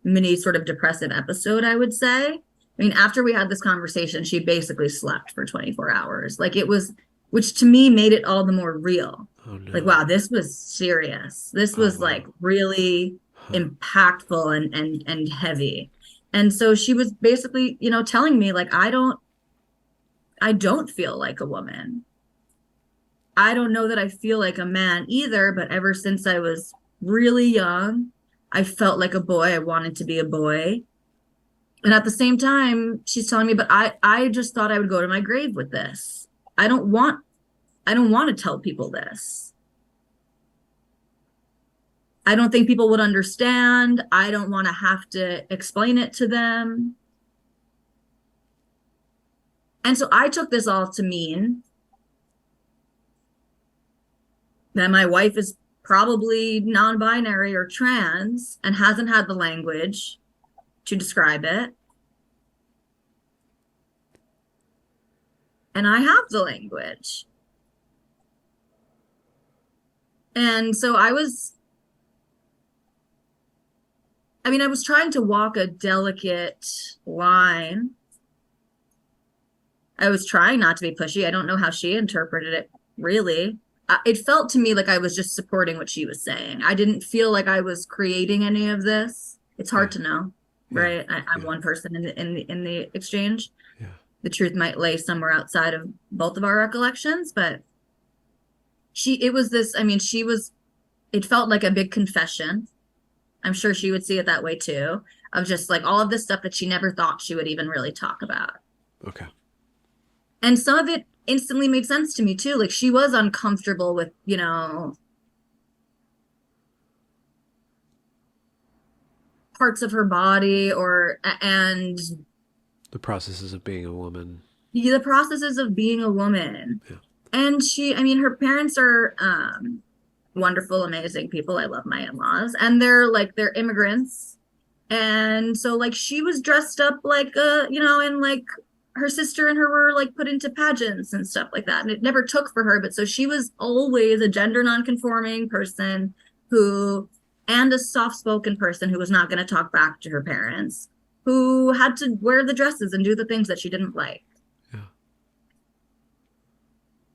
mini sort of depressive episode, I would say. I mean, after we had this conversation, she basically slept for 24 hours. Like it was, which to me made it all the more real. Oh Like, wow, no. this was serious. This Oh was wow. like really, impactful and heavy. And so she was basically, telling me like I don't feel like a woman. I don't know that I feel like a man either, but ever since I was really young, I felt like a boy. I wanted to be a boy. And at the same time, she's telling me, but I just thought I would go to my grave with this. I don't want I don't want to tell people this. I don't think people would understand. I don't want to have to explain it to them. And so I took this all to mean that my wife is probably non-binary or trans and hasn't had the language to describe it. And I have the language. And so I was trying to walk a delicate line. I was trying not to be pushy. I don't know how she interpreted it, really. It felt to me like I was just supporting what she was saying. I didn't feel like I was creating any of this. It's Yeah. hard to know, Yeah. right? I'm Yeah. one person in the exchange. Yeah. The truth might lay somewhere outside of both of our recollections, but it was this, it felt like a big confession. I'm sure she would see it that way too, of just like all of this stuff that she never thought she would even really talk about. Okay. And some of it instantly made sense to me too. Like she was uncomfortable with, parts of her body and The processes of being a woman. the processes of being a woman. Yeah. And her parents are wonderful, amazing people. I love my in-laws. And they're immigrants. And so like she was dressed up like and like her sister and her were like put into pageants and stuff like that. And it never took for her. But so she was always a gender nonconforming person and a soft-spoken person who was not going to talk back to her parents, who had to wear the dresses and do the things that she didn't like. Yeah.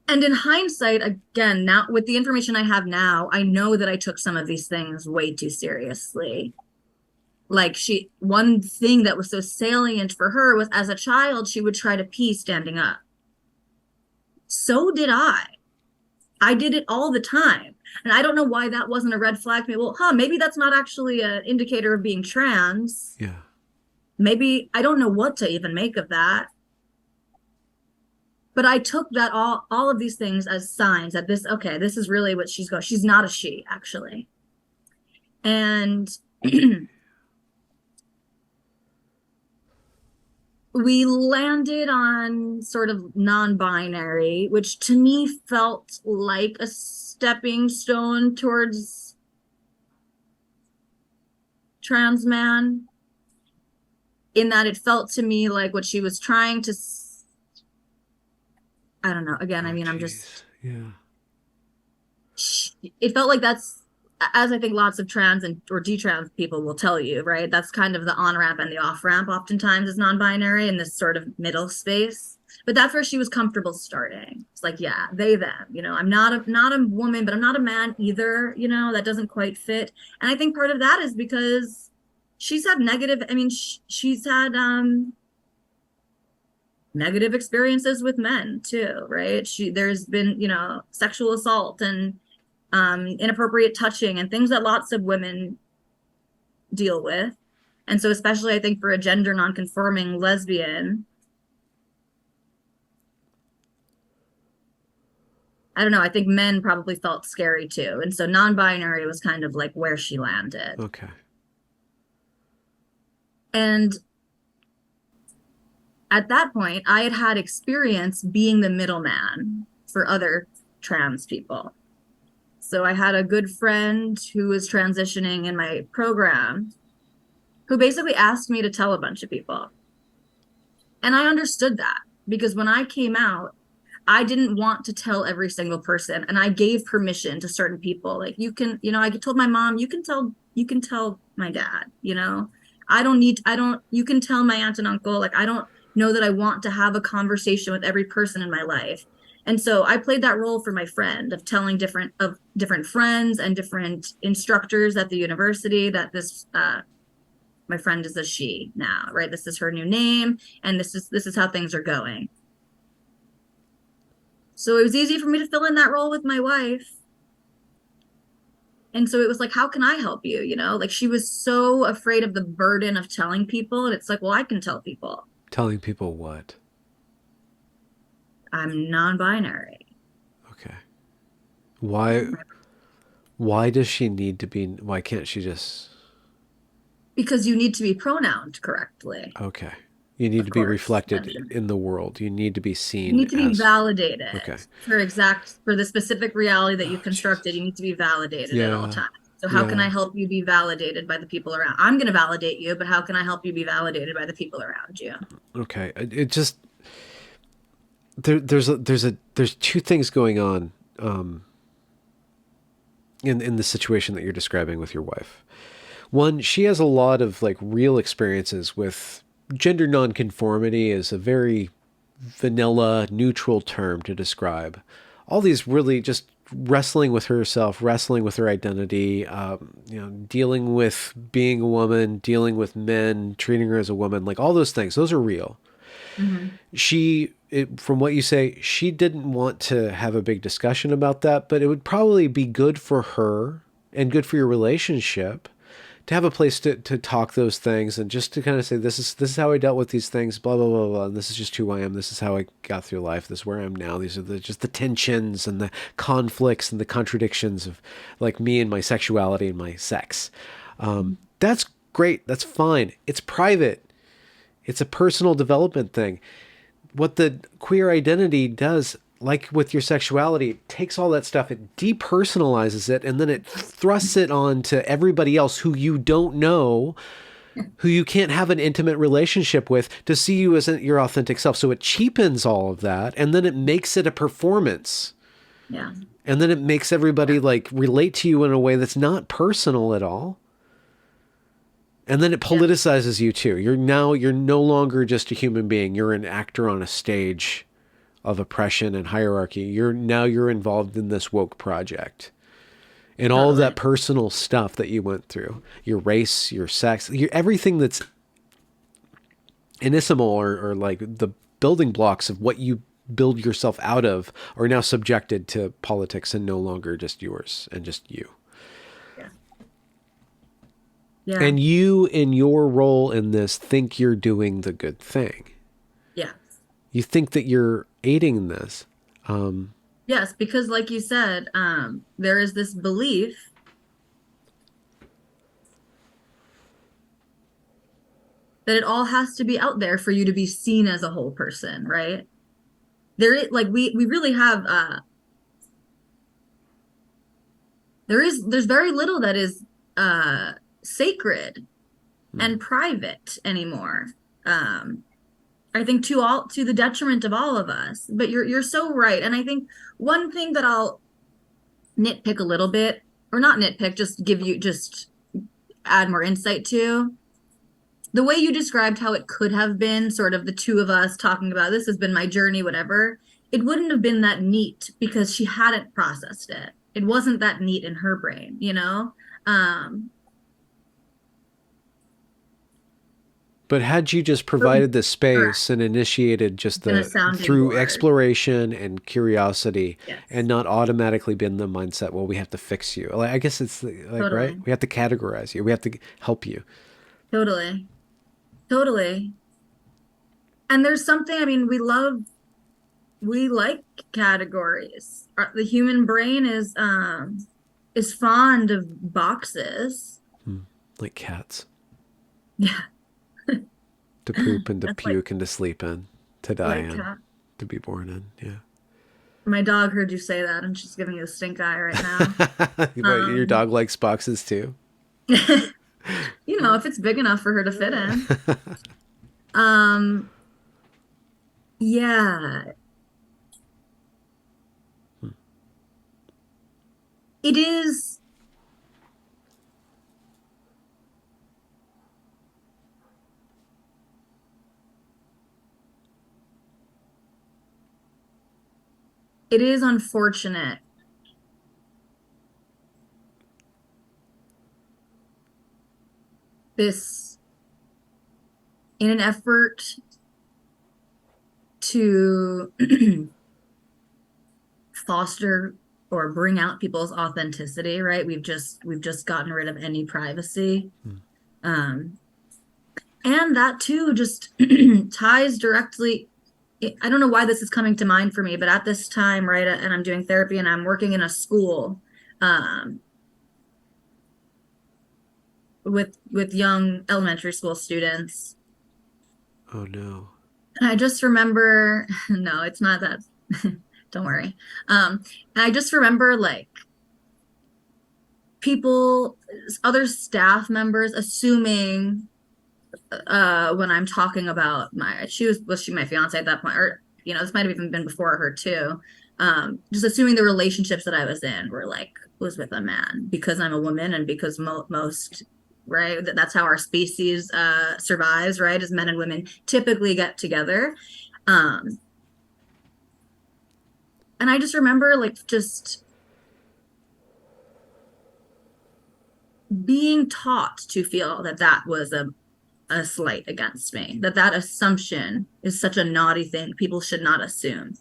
And in hindsight, again, now with the information I have now, I know that I took some of these things way too seriously. Like one thing that was so salient for her was as a child, she would try to pee standing up. So did I. I did it all the time. And I don't know why that wasn't a red flag. Maybe that's not actually an indicator of being trans. Yeah. Maybe I don't know what to even make of that. But I took that all of these things as signs that this is really what she's going. She's not a she, actually. And we landed on sort of non-binary, which to me felt like a stepping stone towards trans man, in that it felt to me like what she was trying to, I don't know. Again, I'm just, yeah. it felt like that's, as I think lots of trans or detrans people will tell you, right? That's kind of the on-ramp and the off-ramp oftentimes is non-binary in this sort of middle space. But that's where she was comfortable starting. It's like, yeah, they, them, I'm not a woman, but I'm not a man either, that doesn't quite fit. And I think part of that is because she's had she's had negative experiences with men too, right? There's been, sexual assault and inappropriate touching and things that lots of women deal with. And so especially I think for a gender nonconforming lesbian, I don't know, I think men probably felt scary too. And so non-binary was kind of like where she landed. Okay. And at that point, I had experience being the middleman for other trans people. So I had a good friend who was transitioning in my program who basically asked me to tell a bunch of people. And I understood that because when I came out, I didn't want to tell every single person. And I gave permission to certain people. Like you can, I told my mom, you can tell my dad, you can tell my aunt and uncle, like, I don't know that I want to have a conversation with every person in my life. And so I played that role for my friend of telling different friends and different instructors at the university that this my friend is a she now, right? This is her new name, and this is how things are going. So it was easy for me to fill in that role with my wife. And so it was like, how can I help you? Like she was so afraid of the burden of telling people. And it's like, well, I can tell people Telling people what? I'm non-binary. Okay. Why why does she need to be, why can't she just, Because you need to be pronounced correctly, okay. You need of to be course. reflected in the world. You need to be You seen need to be as, validated okay. for the specific reality that Oh, you've constructed. Jesus. You need to be validated at all Yeah. times. So how can Yeah. I help you be validated by the people around? I'm going to validate you, but how can I help you be validated by the people around you? Okay. It just, there's two things going on in the situation that you're describing with your wife. One, she has a lot of like real experiences with gender nonconformity is a very vanilla, neutral term to describe all these really just wrestling with herself, wrestling with her identity, dealing with being a woman, dealing with men, treating her as a woman, like all those things. Those are real. Mm-hmm. From what you say, she didn't want to have a big discussion about that, but it would probably be good for her and good for your relationship to have a place to talk those things and just to kind of say, this is how I dealt with these things, blah, blah, blah, blah. And this is just who I am. This is how I got through life. This is where I am now. These are just the tensions and the conflicts and the contradictions of like me and my sexuality and my sex. That's great. That's fine. It's private. It's a personal development thing. What the queer identity does, like with your sexuality, it takes all that stuff, it depersonalizes it, and then it thrusts it on to everybody else who you don't know, who you can't have an intimate relationship with, to see you as your authentic self. So it cheapens all of that, and then it makes it a performance. Yeah. And then it makes everybody Yeah. like relate to you in a way that's not personal at all. And then it Yeah. politicizes you too. You're no longer just a human being. You're an actor on a stage of oppression and hierarchy. You're involved in this woke project. And all of that Totally. personal stuff that you went through, your race, your sex, everything that's initimal or like the building blocks of what you build yourself out of are now subjected to politics and no longer just yours and just you. Yeah. Yeah. And you, in your role in this, think you're doing the good thing. Yeah. You think that you're aiding this. Yes, because like you said, there is this belief that it all has to be out there for you to be seen as a whole person, right? Like we really have there's very little that is sacred and private anymore. Um, I think to the detriment of all of us. But you're so right. And I think one thing that I'll nitpick a little bit, or not nitpick, just add more insight to. The way you described how it could have been sort of the two of us talking about this has been my journey, whatever, it wouldn't have been that neat because she hadn't processed it. It wasn't that neat in her brain, you know? Um, But had you just so, provided the correct. space and initiated just Been a the sounding through board. exploration and curiosity and Yes, not automatically been the mindset, well, we have to fix you. Like, I guess it's like, right? totally. We have to categorize you. We have to help you. Totally. Totally. And there's something, I mean, we like categories. The human brain is fond of boxes. Like cats. Yeah. To poop and to That's like puke and to sleep in, to die like in, to be born in. Yeah. my dog heard you say that and she's giving you a stink eye right now. What, your Um, dog likes boxes too? if it's big enough for her to fit in. Um, yeah, it is. it is unfortunate this in an effort to foster or bring out people's authenticity, right? We've just gotten rid of any privacy. Um, and that too just ties directly. I don't know why this is coming to mind for me, but at this time, right, and I'm doing therapy and I'm working in a school um, with young elementary school students. Oh no. And I just remember, no, it's not that. Don't worry. And I just remember like people, other staff members assuming when I'm talking about was she my fiance at that point, or this might have even been before her too. Just assuming the relationships that I was in were like was with a man because I'm a woman and because most right that's how our species survives, right, as men and women typically get together. Um, and I just remember like just being taught to feel that that was a slight against me, that that assumption is such a naughty thing people should not assume.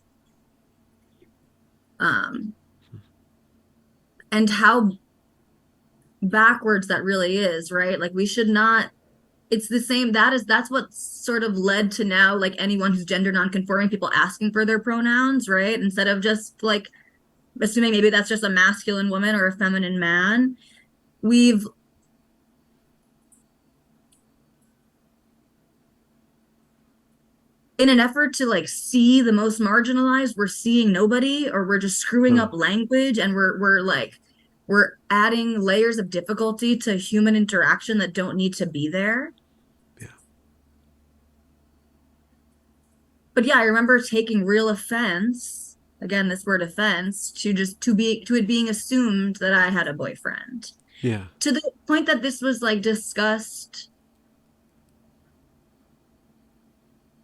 um and how backwards that really is, right? Like we should not, it's the same, that's what sort of led to now like anyone who's gender nonconforming, people asking for their pronouns, right, instead of just like assuming maybe that's just a masculine woman or a feminine man. We've, in an effort to like see the most marginalized, we're seeing nobody, or we're just screwing Huh. up language, and we're like we're adding layers of difficulty to human interaction that don't need to be there. Yeah. But yeah, I remember taking real offense, again this word offense, to it being assumed that I had a boyfriend, Yeah. to the point that this was like discussed,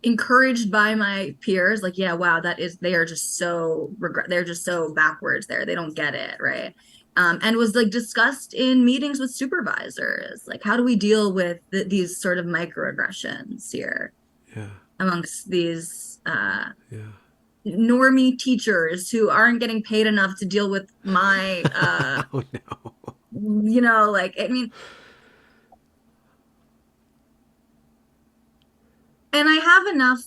encouraged by my peers, like, yeah, wow, that is, they are just so they're just so backwards there, they don't get it, right. And was like discussed in meetings with supervisors, like how do we deal with these sort of microaggressions here Yeah. amongst these Yeah. normie teachers who aren't getting paid enough to deal with my Oh no. like, I mean, and I have enough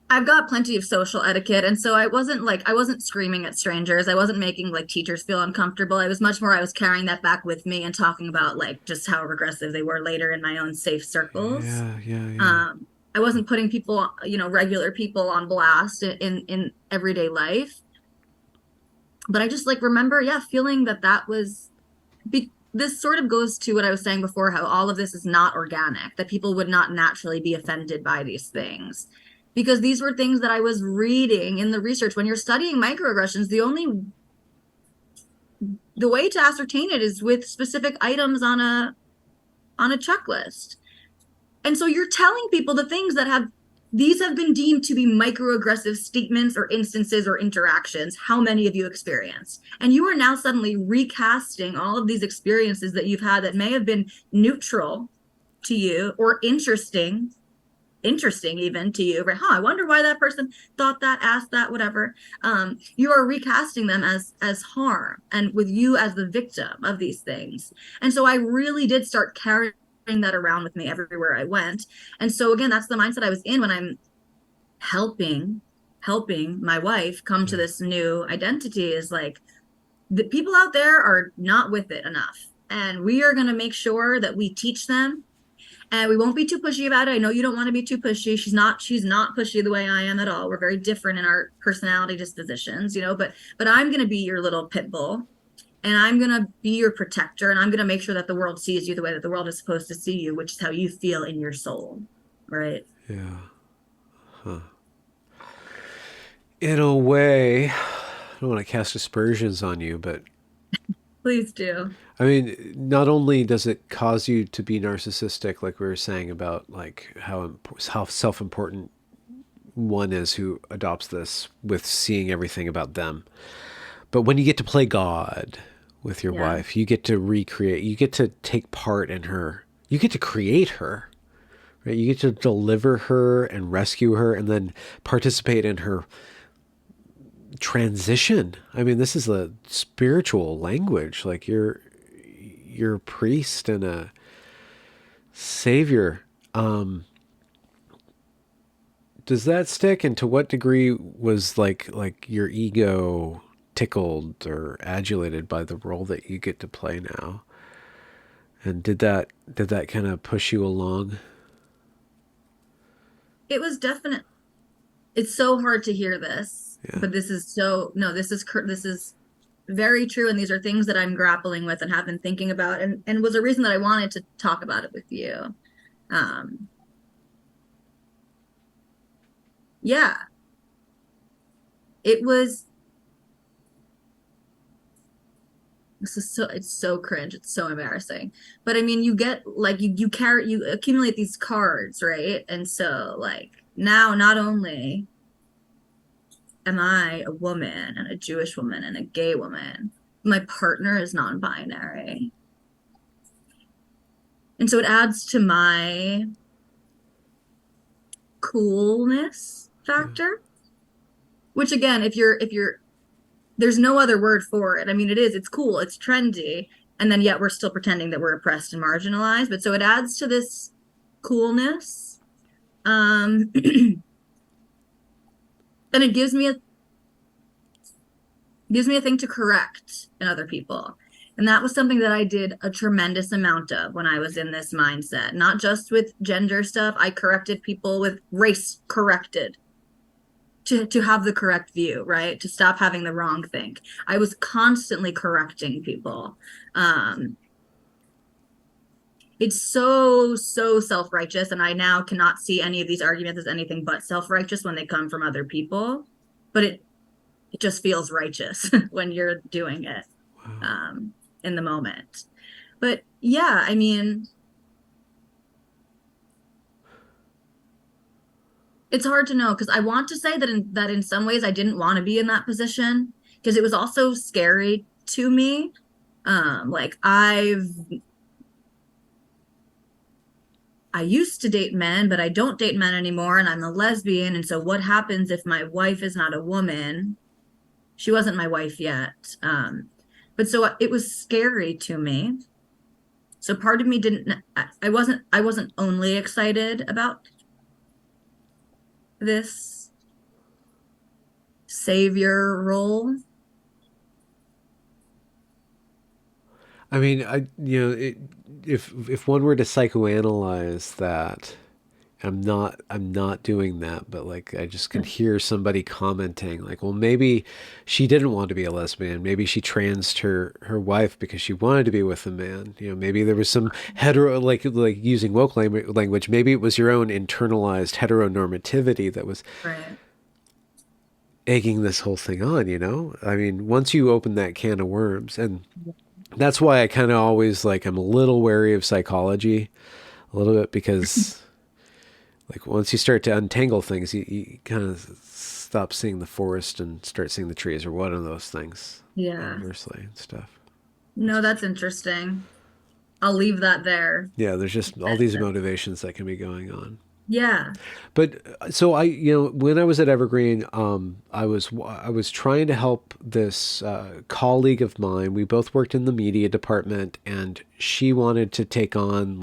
I've got plenty of social etiquette. And so I wasn't screaming at strangers. I wasn't making like teachers feel uncomfortable. I was much more, I was carrying that back with me and talking about like just how regressive they were later in my own safe circles. Yeah. Yeah. Yeah. Um, I wasn't putting people, regular people on blast in everyday life. But I just like remember, yeah, feeling that that was this sort of goes to what I was saying before, how all of this is not organic, that people would not naturally be offended by these things. Because these were things that I was reading in the research. When you're studying microaggressions, the way to ascertain it is with specific items on a checklist. And so you're telling people the things that have these have been deemed to be microaggressive statements or instances or interactions. How many of you experienced? And you are now suddenly recasting all of these experiences that you've had that may have been neutral to you or interesting even to you, right? I wonder why that person thought that, asked that, whatever. You are recasting them as harm, and with you as the victim of these things. And so I really did start carrying that around with me everywhere I went. And so again, that's the mindset I was in when I'm helping my wife come to Yeah. this new identity, is like the people out there are not with it enough, and we are going to make sure that we teach them, and we won't be too pushy about it. I know you don't want to be too pushy. She's not pushy the way I am at all. We're very different in our personality dispositions, but I'm going to be your little pit bull, and I'm going to be your protector, and I'm going to make sure that the world sees you the way that the world is supposed to see you, which is how you feel in your soul, right? Yeah. Huh. In a way, I don't want to cast aspersions on you, but Please do. I mean, not only does it cause you to be narcissistic, like we were saying about like how self important one is who adopts this with seeing everything about them. But when you get to play God with your Yeah. wife, you get to recreate, you get to take part in her, you get to create her, right? You get to deliver her and rescue her and then participate in her transition. I mean, this is a spiritual language. Like you're a priest and a savior. Does that stick? And to what degree was like your ego tickled or adulated by the role that you get to play now? And did that kind of push you along? It was definite. It's so hard to hear this, Yeah. but this is so, no, this is very true. And these are things that I'm grappling with and have been thinking about, and was a reason that I wanted to talk about it with you. Um, yeah, it was, this is so, it's so cringe. It's so embarrassing. But I mean, you get like, you accumulate these cards, right? And so like now, not only am I a woman and a Jewish woman and a gay woman, my partner is non-binary. And so it adds to my coolness factor, which again, if you're there's no other word for it. I mean, it's cool, it's trendy, and then yet we're still pretending that we're oppressed and marginalized. But so it adds to this coolness. And it gives me a thing to correct in other people. And that was something that I did a tremendous amount of when I was in this mindset, not just with gender stuff. I corrected people with race corrected to have the correct view, right? To stop having the wrong think. I was constantly correcting people. It's so self-righteous, and I now cannot see any of these arguments as anything but self-righteous when they come from other people. But it just feels righteous when you're doing it in the moment. But yeah, I mean, it's hard to know because I want to say that in some ways I didn't want to be in that position because it was also scary to me. Like I used to date men, but I don't date men anymore, and I'm a lesbian. And so what happens if my wife is not a woman? She wasn't my wife yet. But so it was scary to me. So part of me didn't, I wasn't only excited about this savior role. I mean, if one were to psychoanalyze that, I'm not doing that, but like I just can hear somebody commenting like, well, maybe she didn't want to be a lesbian. Maybe she transed her wife because she wanted to be with a man. Maybe there was some hetero like using woke language. Maybe it was your own internalized heteronormativity that was Right. egging this whole thing on. I mean, once you open that can of worms, and that's why I kind of always like I'm a little wary of psychology a little bit because like once you start to untangle things, you kind of stop seeing the forest and start seeing the trees, or one of those things, Yeah. inversely and stuff. No, that's interesting. I'll leave that there. Yeah, there's just all these motivations that can be going on. Yeah. But so when I was at Evergreen, I was trying to help this colleague of mine. We both worked in the media department, and she wanted to take on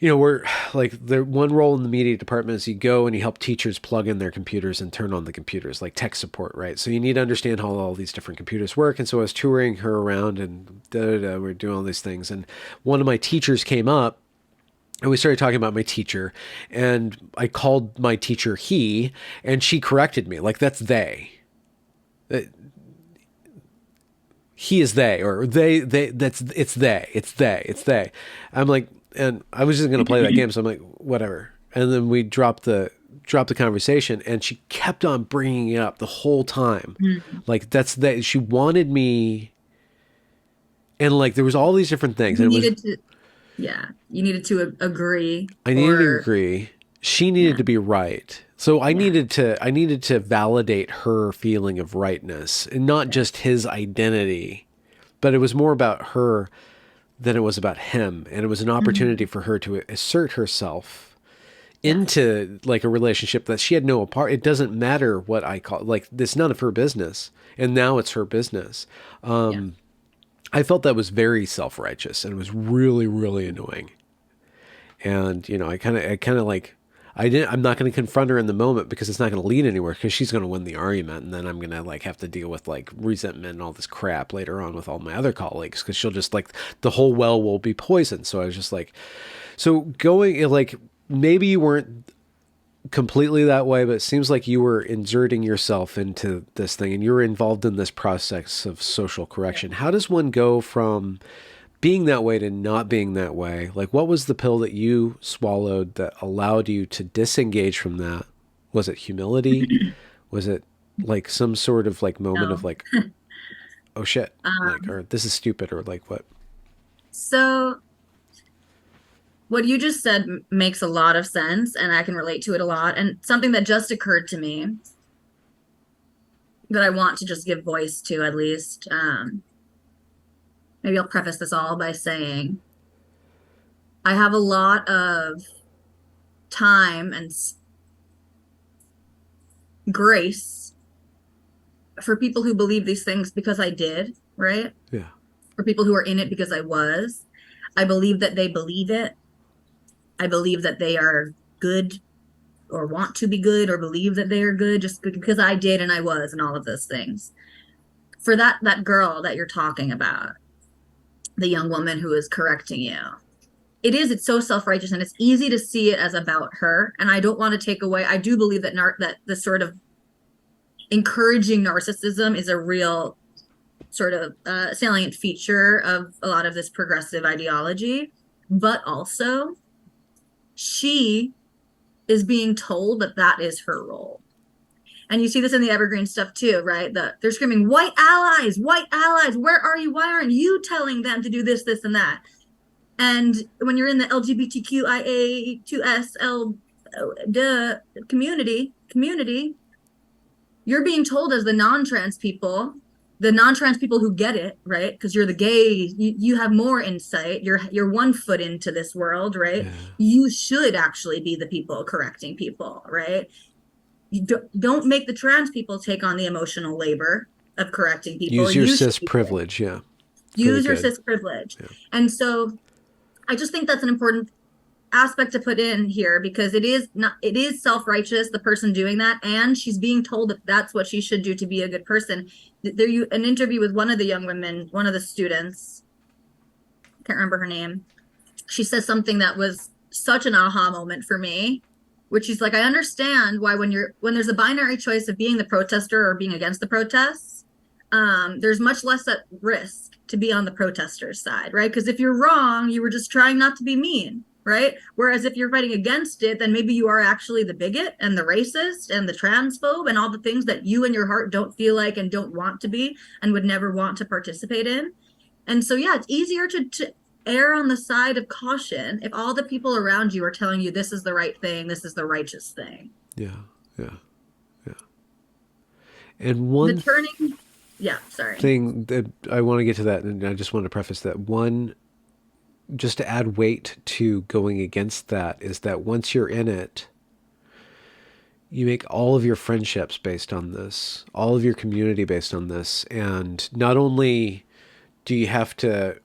we're like the one role in the media department is you go and you help teachers plug in their computers and turn on the computers, like tech support, right? So you need to understand how all these different computers work. And so I was touring her around and we're doing all these things. And one of my teachers came up and we started talking about my teacher, and I called my teacher he, and she corrected me. Like, that's they. He is they, or it's they. I'm like, and I was just going to play that game. So I'm like, whatever. And then we dropped the conversation, and she kept on bringing it up the whole time. Mm. Like, she wanted me. And like, there was all these different things. You And it was, needed to, yeah, you needed to agree I needed to or, agree. She needed yeah. to be right. So Yeah. I needed to validate her feeling of rightness and not just his identity, but it was more about her than it was about him. And it was an opportunity Mhm. for her to assert herself Yes. into like a relationship that she had no part. It doesn't matter what I call, like, it's none of her business. And now it's her business. Yeah. I felt that was very self-righteous and it was really, really annoying. And, you know, I kind of like, I'm not going to confront her in the moment because it's not going to lead anywhere because she's going to win the argument. And then I'm going to like have to deal with like resentment and all this crap later on with all my other colleagues because she'll just like, the whole well will be poisoned. So I was just like, so going like, maybe you weren't completely that way, but it seems like you were inserting yourself into this thing and you were involved in this process of social Yeah. correction. How does one go from being that way to not being that way? Like, what was the pill that you swallowed that allowed you to disengage from that? Was it humility? Was it like some sort of like moment of No. like, oh shit, like, Um, or this is stupid, or like what? so what you just said makes a lot of sense, and I can relate to it a lot. And something that just occurred to me that I want to just give voice to at least. Maybe I'll preface this all by saying I have a lot of time and grace for people who believe these things because I did, right? Yeah. For people who are in it because I was. I believe that they believe it. I believe that they are good or want to be good or believe that they are good just because I did and I was and all of those things. For that girl that you're talking about, the young woman who is correcting you, it's so self-righteous and it's easy to see it as about her. And I don't want to take away, I do believe that that the sort of encouraging narcissism is a real sort of salient feature of a lot of this progressive ideology. But also, she is being told that that is her role. And you see this in the evergreen stuff too, right? They're screaming, white allies, where are you? Why aren't you telling them to do this, this, and that? And when you're in the LGBTQIA2SL community, you're being told as the non-trans people who get it, right? Because you're the gay, you have more insight. You're 1 foot into this world, right? Yeah. You should actually be the people correcting people, right? You don't make the trans people take on the emotional labor of correcting people. Use your You should cis be privilege. Yeah. Very use your good. cis privilege. Yeah. And so I just think that's an important aspect to put in here because it is self-righteous, the person doing that, and she's being told that that's what she should do to be a good person. An interview with one of the young women, one of the students, can't remember her name. She says something that was such an aha moment for me, which she's like, I understand why when there's a binary choice of being the protester or being against the protests, there's much less at risk to be on the protesters' side, right? Because if you're wrong, you were just trying not to be mean, right? Whereas if you're fighting against it, then maybe you are actually the bigot and the racist and the transphobe and all the things that you in your heart don't feel like and don't want to be and would never want to participate in. And so, yeah, it's easier to err on the side of caution if all the people around you are telling you this is the right thing, this is the righteous thing. Yeah. Yeah. Yeah. And The turning, yeah, sorry. thing that I want to get to that, and I just want to preface that one, just to add weight to going against that, is that once you're in it, you make all of your friendships based on this, all of your community based on this. And not only do you have to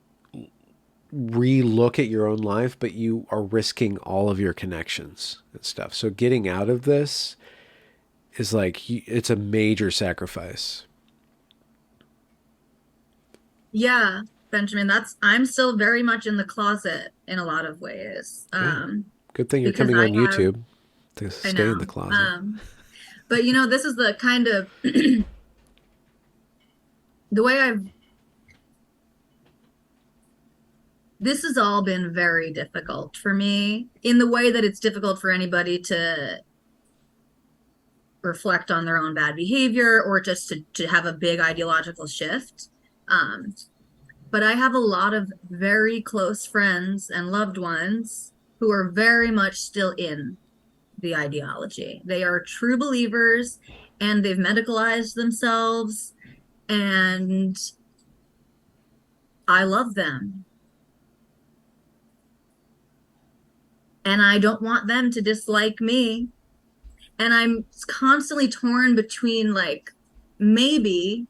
re-look at your own life, but you are risking all of your connections and stuff. So getting out of this is like, it's a major sacrifice. Yeah, Benjamin, I'm still very much in the closet in a lot of ways. Yeah. Good thing you're Because coming I on have, YouTube to I stay in the know. closet. But this is the kind of the way this has all been very difficult for me in the way that it's difficult for anybody to reflect on their own bad behavior or just to have a big ideological shift. Um, but I have a lot of very close friends and loved ones who are very much still in the ideology. They are true believers and they've medicalized themselves, and I love them. And I don't want them to dislike me. And I'm constantly torn between like maybe,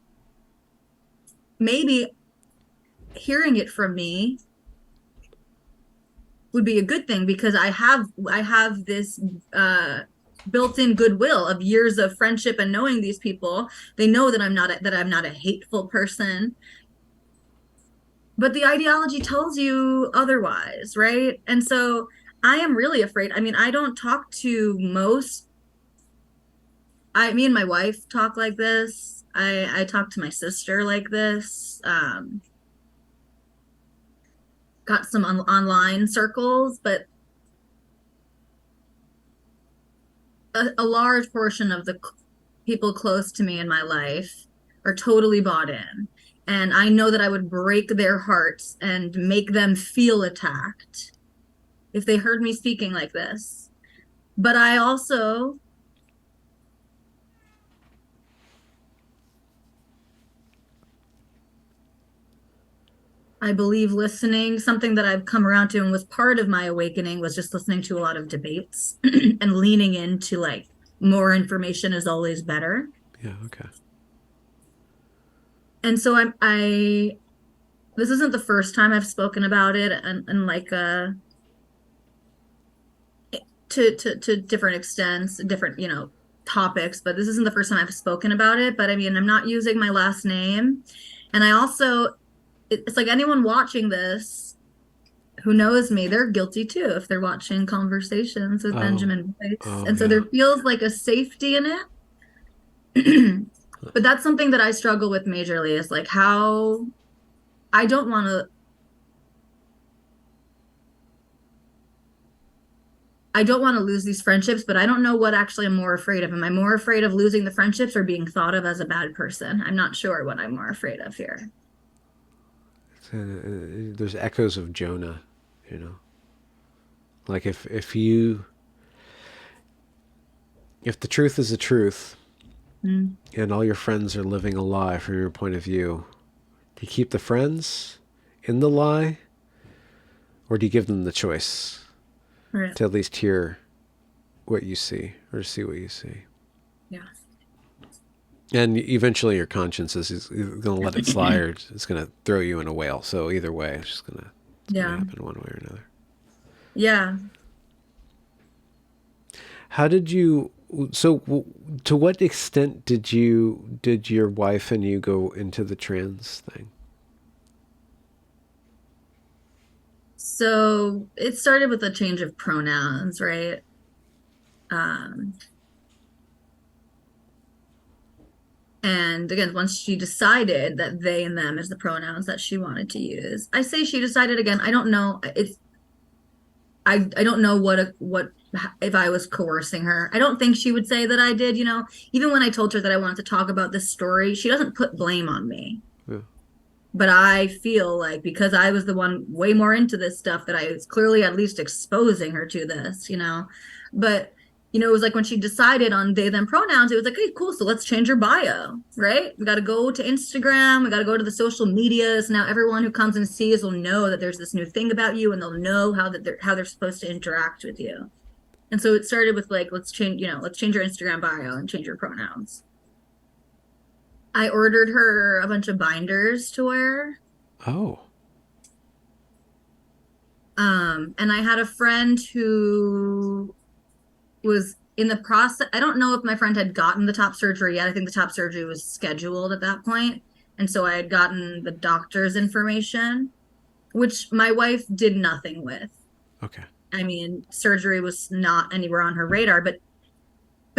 maybe hearing it from me would be a good thing because I have this uh built-in goodwill of years of friendship and knowing these people. They know that I'm not a hateful person, but the ideology tells you otherwise, right? And so I am really afraid. I mean, I don't talk to most me and my wife talk like this. I talk to my sister like this. Got some online circles, but a large portion of the people close to me in my life are totally bought in. And I know that I would break their hearts and make them feel attacked if they heard me speaking like this. But I believe listening, something that I've come around to and was part of my awakening was just listening to a lot of debates and leaning into like more information is always better. Yeah. Okay. And so this isn't the first time I've spoken about it and like to different extents, different, topics, but this isn't the first time I've spoken about it. But I mean, I'm not using my last name. And I also, it's like anyone watching this who knows me, they're guilty too if they're watching conversations with Oh. Benjamin Boyce. Oh And so yeah. there feels like a safety in it. But that's something that I struggle with majorly is like how I don't want to I don't want to lose these friendships, but I don't know what actually I'm more afraid of. Am I more afraid of losing the friendships or being thought of as a bad person? I'm not sure what I'm more afraid of here. There's echoes of Jonah, you know. Like if the truth is the truth Mm, and all your friends are living a lie from your point of view, do you keep the friends in the lie or do you give them the choice right. to at least hear what you see or see what you see? Yeah. And eventually your conscience is going to let it slide or it's going to throw you in a whale. So either way, it's going to Yeah. happen one way or another. Yeah. How did you to what extent did your wife and you go into the trans thing? So it started with a change of pronouns, right? Um, and again, once she decided that they and them is the pronouns that she wanted to use, I say she decided again. I don't know. I don't know what if I was coercing her. I don't think she would say that I did, Even when I told her that I wanted to talk about this story, she doesn't put blame on me. Yeah. But I feel like because I was the one way more into this stuff that I was clearly at least exposing her to this. But it was like when she decided on they them pronouns, it was like, hey, cool, so let's change your bio, right? We got to go to Instagram, we got to go to the social medias. Now everyone who comes and sees will know that there's this new thing about you and they'll know how they're supposed to interact with you. And so it started with like, let's change your Instagram bio and change your pronouns. I ordered her a bunch of binders to wear. Oh. And I had a friend who was in the process. I don't know if my friend had gotten the top surgery yet. I think the top surgery was scheduled at that point. And so I had gotten the doctor's information, which my wife did nothing with. Okay. I mean, surgery was not anywhere on her radar, but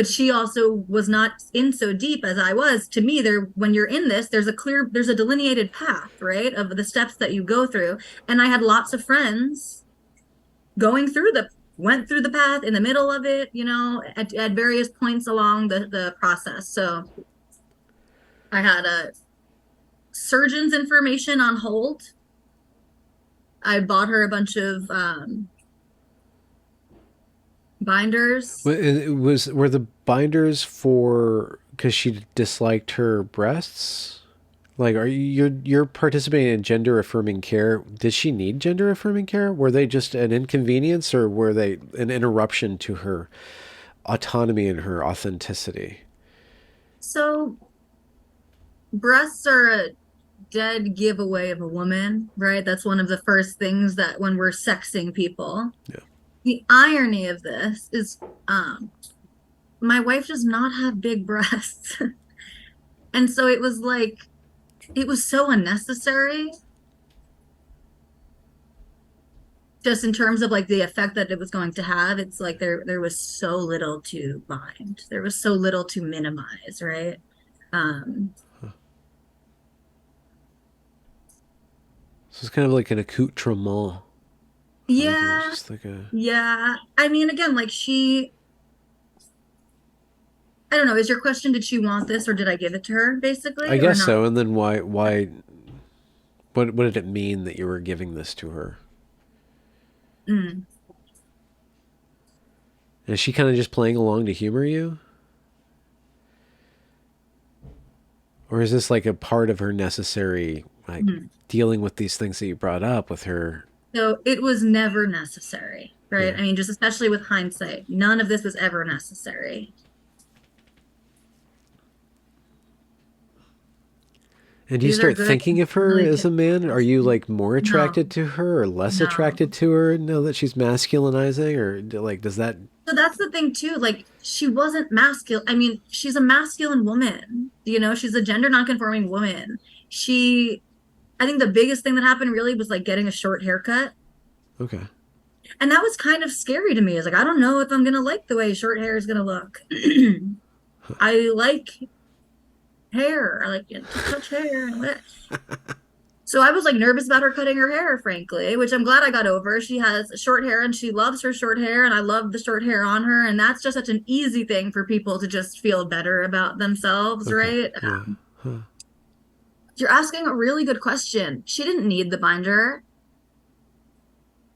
she also was not in so deep as I was. To me, when you're in this, there's a delineated path, right, of the steps that you go through. And I had lots of friends going through the went through the path in the middle of it, at various points along the process. So I had a surgeon's information on hold. I bought her a bunch of Binders. Were the binders for because she disliked her breasts? Like, are you're participating in gender affirming care? Did she need gender affirming care? Were they just an inconvenience, or were they an interruption to her autonomy and her authenticity? So breasts are a dead giveaway of a woman, right? That's one of the first things that when we're sexing people. Yeah. The irony of this is um my wife does not have big breasts. And so it was like it was so unnecessary just in terms of like the effect that it was going to have. It's like there was so little to bind. There was so little to minimize, right? Um So it's kind of like an accoutrement. Like it was yeah, just like a. yeah. I mean again, like I don't know, is your question did she want this or did I give it to her I basically or guess not? so. And then why what did it mean that you were giving this to her? Mm. And is she kind of just playing along to humor you? Or is this like a part of her necessary, like, Mm. dealing with these things that you brought up with her? So it was never necessary, right? Yeah. I mean, just especially with hindsight, none of this was ever necessary. And do you These are start good, thinking of her really as a difficult man? Are you questions. like more No, attracted to her or less attracted no. to her now that she's masculinizing? Or like, does that. So that's the thing too. Like she wasn't masculine. I mean, she's a masculine woman. She's a gender nonconforming woman. She, I think the biggest thing that happened really was like getting a short haircut. Okay. And that was kind of scary to me. It's like, I don't know if I'm gonna like the way short hair is gonna look. I like hair. I like to touch hair. So I was like nervous about her cutting her hair, frankly, which I'm glad I got over. She has short hair and she loves her short hair, and I love the short hair on her. And that's just such an easy thing for people to just feel better about themselves, Okay. right? Yeah. Huh. You're asking a really good question. She didn't need the binder.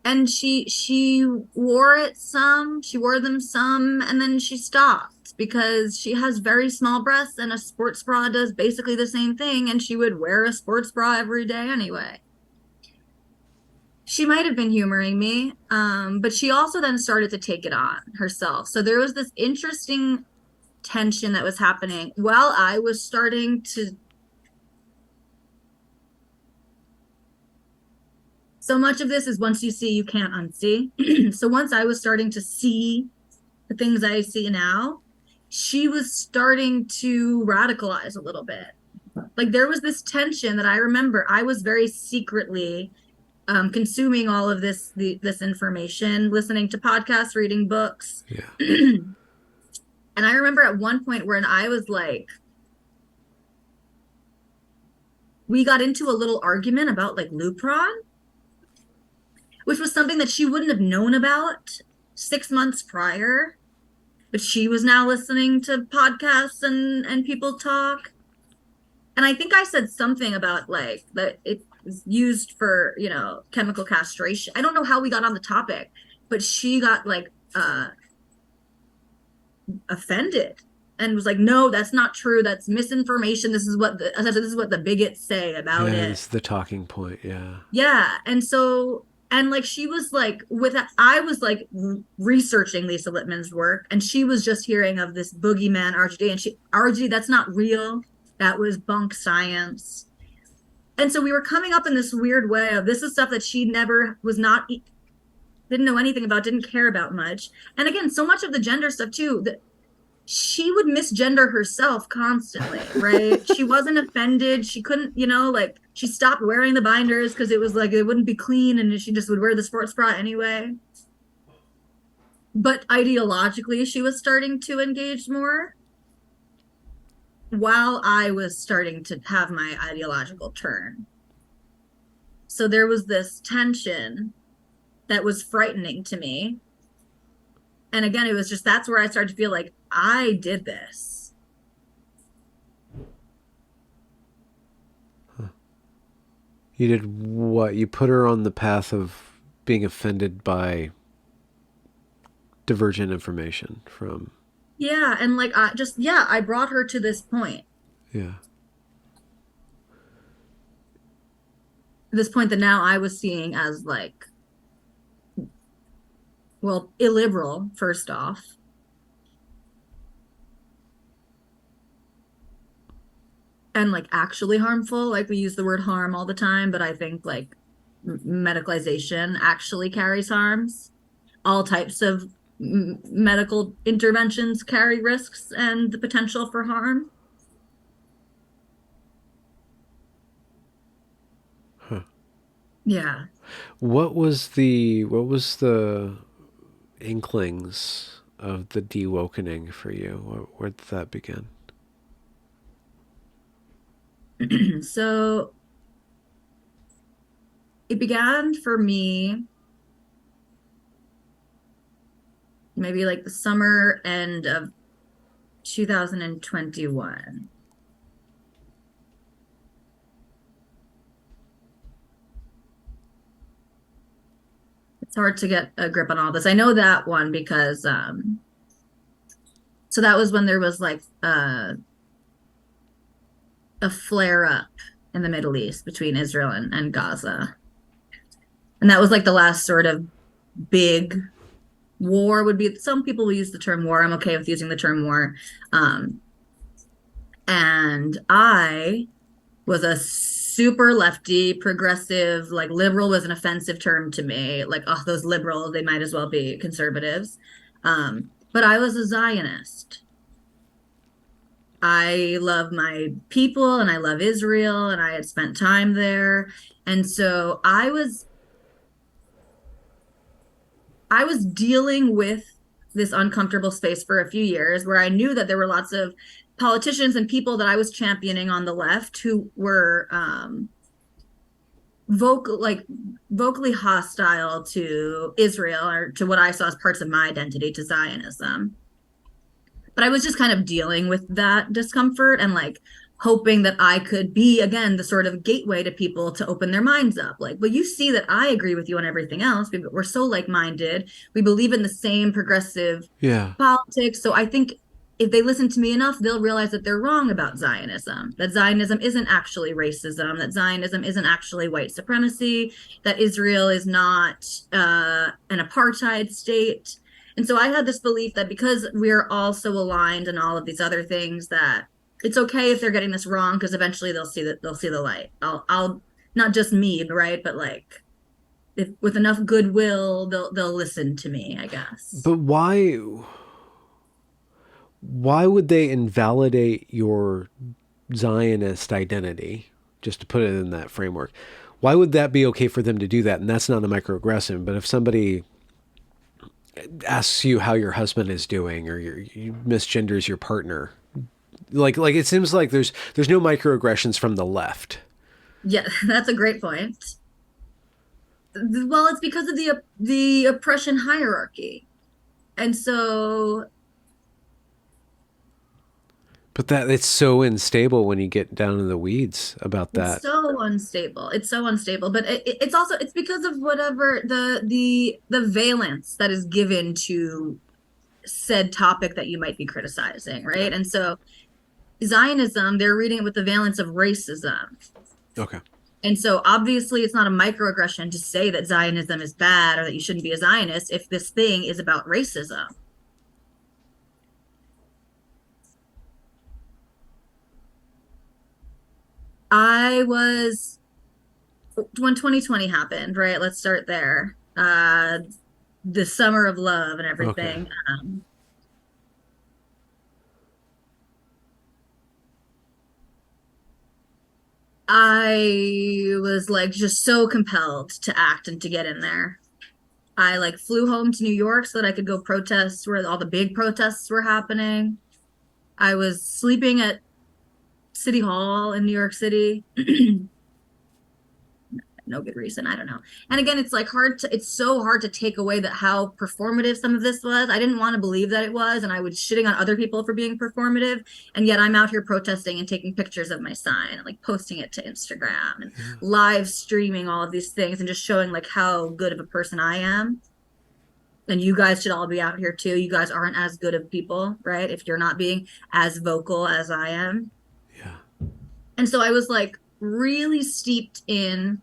And she wore it some, she wore them some, and then she stopped because she has very small breasts and a sports bra does basically the same thing, and she would wear a sports bra every day anyway. She might have been humoring me, but she also then started to take it on herself. So there was this interesting tension that was happening while I was starting to. So much of this is once you see, you can't unsee. So once I was starting to see the things I see now, she was starting to radicalize a little bit. Like there was this tension that I remember. I was very secretly consuming all of this information, listening to podcasts, reading books. Yeah. And I remember at one point when I was like, we got into a little argument about like Lupron, which was something that she wouldn't have known about 6 months prior, but she was now listening to podcasts and people talk. And I think I said something about like that it was used for, chemical castration. I don't know how we got on the topic, but she got like offended and was like, "No, that's not true. That's misinformation. This is what the bigots say about Yeah. it." This is the talking point. Yeah. Yeah, and like she was like I was like researching Lisa Littman's work, and she was just hearing of this boogeyman RGD, and she RGD that's not real. That was bunk science. And so we were coming up in this weird way of this is stuff that she never was not didn't know anything about, didn't care about much. And again, so much of the gender stuff too, that she would misgender herself constantly, right? She wasn't offended. She couldn't, like she stopped wearing the binders because it was like it wouldn't be clean and she just would wear the sports bra anyway. But ideologically, she was starting to engage more while I was starting to have my ideological turn. So there was this tension that was frightening to me. And again, it was just that's where I started to feel like I did this. You did what? You put her on the path of being offended by divergent information from. Yeah, and like I brought her to this point. Yeah. This point that now I was seeing as like, well, illiberal, first off. And like actually harmful. Like we use the word harm all the time, but I think like medicalization actually carries harms. All types of medical interventions carry risks and the potential for harm. Huh. Yeah. What was the inklings of the de-wokening for you? Where did that begin? So it began for me maybe like the summer end of 2021. It's hard to get a grip on all this. I know that one because so that was when there was like a flare up in the Middle East between Israel and Gaza. And that was like the last sort of big war would be, some people will use the term war. I'm okay with using the term war. Um, and I was a super lefty, progressive, like liberal was an offensive term to me. Like, oh, those liberals, they might as well be conservatives. But I was a Zionist. I love my people and I love Israel and I had spent time there. And so I was dealing with this uncomfortable space for a few years where I knew that there were lots of politicians and people that I was championing on the left who were vocally hostile to Israel or to what I saw as parts of my identity, to Zionism. But I was just kind of dealing with that discomfort and like hoping that I could be again the sort of gateway to people to open their minds up. Like, well, you see that I agree with you on everything else. We're so like-minded. We believe in the same progressive Yeah. politics. So I think if they listen to me enough, they'll realize that they're wrong about Zionism, that Zionism isn't actually racism, that Zionism isn't actually white supremacy, that Israel is not an apartheid state. And so I had this belief that because we're all so aligned in all of these other things, that it's okay if they're getting this wrong because eventually they'll see the light. I'll not just me, right? But like if with enough goodwill, they'll listen to me, I guess. But why would they invalidate your Zionist identity? Just to put it in that framework. Why would that be okay for them to do that? And that's not a microaggression, but if somebody asks you how your husband is doing or you misgenders your partner, like it seems like there's no microaggressions from the left. Yeah, that's a great point. Well, it's because of the oppression hierarchy. And so But that it's so unstable when you get down in the weeds about it's that. so unstable. It's so unstable, but it's also it's because of whatever the valence that is given to said topic that you might be criticizing, right? And so Zionism, they're reading it with the valence of racism. Okay. And so obviously it's not a microaggression to say that Zionism is bad or that you shouldn't be a Zionist if this thing is about racism. I was when 2020 happened, right? Let's start there. The summer of love and Okay. everything. I was like just so compelled to act and to get in there. I like flew home to New York so that I could go protest where all the big protests were happening. I was sleeping at City Hall in New York City. No good reason. I don't know. And again, it's like it's so hard to take away that how performative some of this was. I didn't want to believe that it was, and I was shitting on other people for being performative. And yet I'm out here protesting and taking pictures of my sign and like posting it to Instagram and Yeah. live streaming all of these things and just showing like how good of a person I am. And you guys should all be out here too. You guys aren't as good of people, right? If you're not being as vocal as I am. Yeah. And so I was like really steeped in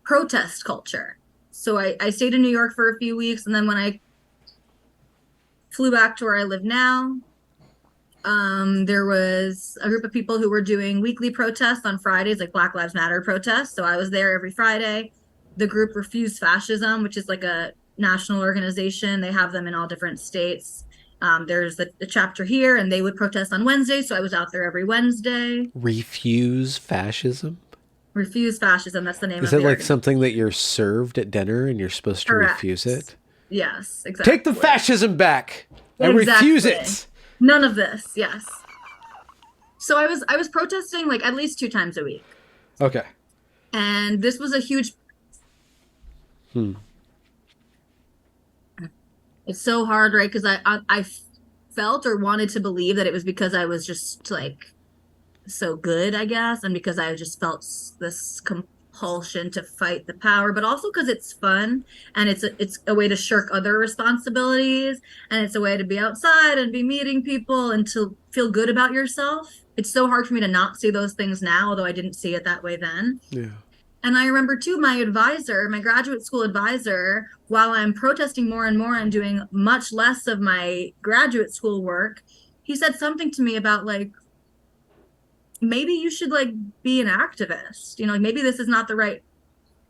protest culture. So I stayed in New York for a few weeks. And then when I flew back to where I live now, there was a group of people who were doing weekly protests on Fridays, like Black Lives Matter protests. So I was there every Friday. The group Refuse Fascism, which is like a national organization. They have them in all different states. There's the chapter here, and they would protest on Wednesday. So I was out there every Wednesday. Refuse fascism? Refuse Fascism, that's the name Is of that the like organization. something that you're served at dinner and you're supposed to refuse Correct. it? Yes, Take the exactly. fascism back! I refuse Exactly. it! None of this. Yes. So I was protesting like at least 2 times a week. Okay. And this was a huge, Hmm. it's so hard, right? Because I felt or wanted to believe that it was because I was just like so good, I guess, and because I just felt this compulsion to fight the power, but also because it's fun and it's a way to shirk other responsibilities, and it's a way to be outside and be meeting people and to feel good about yourself. It's so hard for me to not see those things now, although I didn't see it that way then. Yeah. And I remember too, my advisor, my graduate school advisor, while I'm protesting more and more and doing much less of my graduate school work, he said something to me about like, maybe you should like be an activist. Like maybe this is not the right,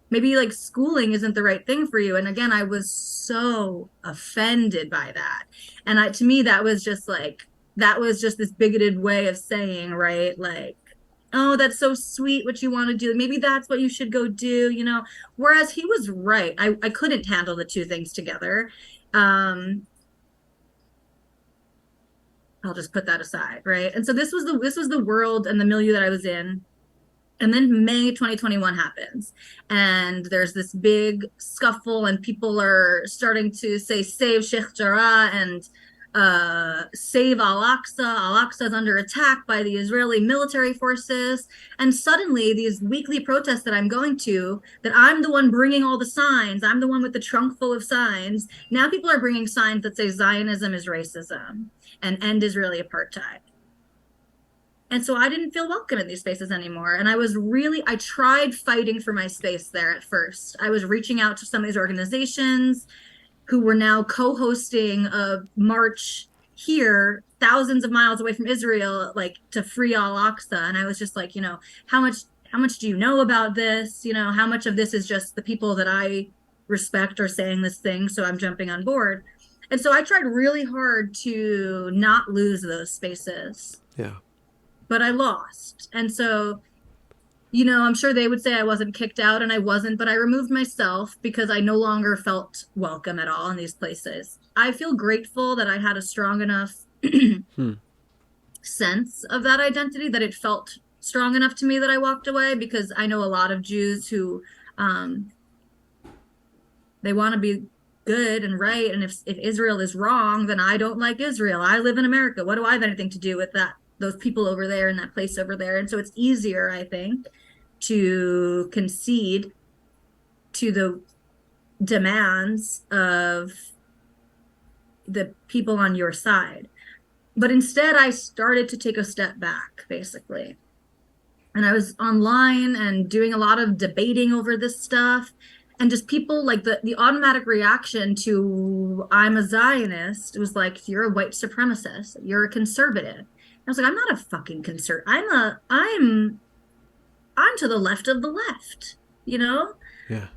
maybe like schooling isn't the right thing for you. And again, I was so offended by that. And to me, that was just like, that was just this bigoted way of saying, right? Like, oh, that's so sweet what you want to do. Maybe that's what you should go do. Whereas he was right. I couldn't handle the two things together. Um, I'll just put that aside, right? And so this was the world and the milieu that I was in. And then May 2021 happens, and there's this big scuffle, and people are starting to say, save Sheikh Jarrah and save Al Aqsa. Al Aqsa is under attack by the Israeli military forces. And suddenly, these weekly protests that I'm going to, that I'm the one bringing all the signs, I'm the one with the trunk full of signs. Now people are bringing signs that say Zionism is racism and end Israeli apartheid. And so I didn't feel welcome in these spaces anymore. And I tried fighting for my space there at first. I was reaching out to some of these organizations who were now co-hosting a march here, thousands of miles away from Israel, like to free Al-Aqsa. And I was just like, how much do you know about this? How much of this is just the people that I respect are saying this thing, so I'm jumping on board. And so I tried really hard to not lose those spaces, Yeah. but I lost. And so, I'm sure they would say I wasn't kicked out, and I wasn't, but I removed myself because I no longer felt welcome at all in these places. I feel grateful that I had a strong enough Hmm. sense of that identity, that it felt strong enough to me that I walked away, because I know a lot of Jews who um, they want to be good and right. And if Israel is wrong, then I don't like Israel. I live in America. What do I have anything to do with that? Those people over there in that place over there. And so it's easier, I think, to concede to the demands of the people on your side. But instead, I started to take a step back, basically. And I was online and doing a lot of debating over this stuff. And just people like the automatic reaction to I'm a Zionist was like, you're a white supremacist, you're a conservative. I was like, I'm not a fucking conservative. I'm to the left of the left, you know? Yeah.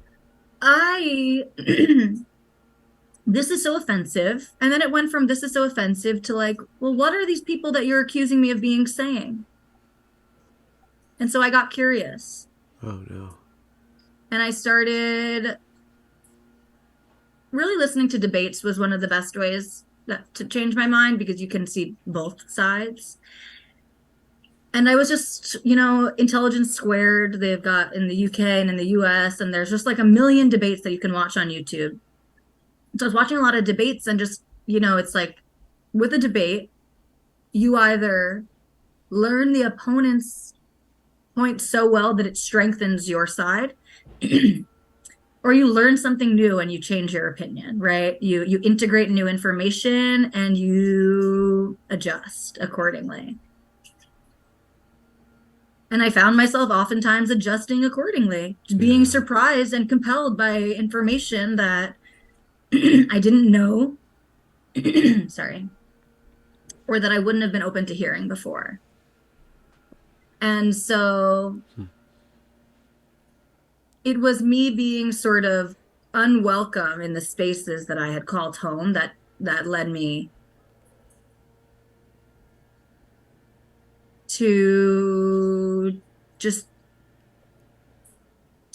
I This is so offensive. And then it went from this is so offensive to like, well, what are these people that you're accusing me of being saying? And so I got curious, Oh no. and I started really listening to debates. Was one of the best ways to change my mind, because you can see both sides. And I was just, Intelligence Squared, they've got in the UK and in the US, and there's just like a million debates that you can watch on YouTube. So I was watching a lot of debates, and just, it's like with a debate, you either learn the opponent's point so well that it strengthens your side, or you learn something new and you change your opinion, right? You integrate new information and you adjust accordingly. And I found myself oftentimes adjusting accordingly, being Yeah. surprised and compelled by information that I didn't know, sorry, or that I wouldn't have been open to hearing before. And so it was me being sort of unwelcome in the spaces that I had called home that led me to just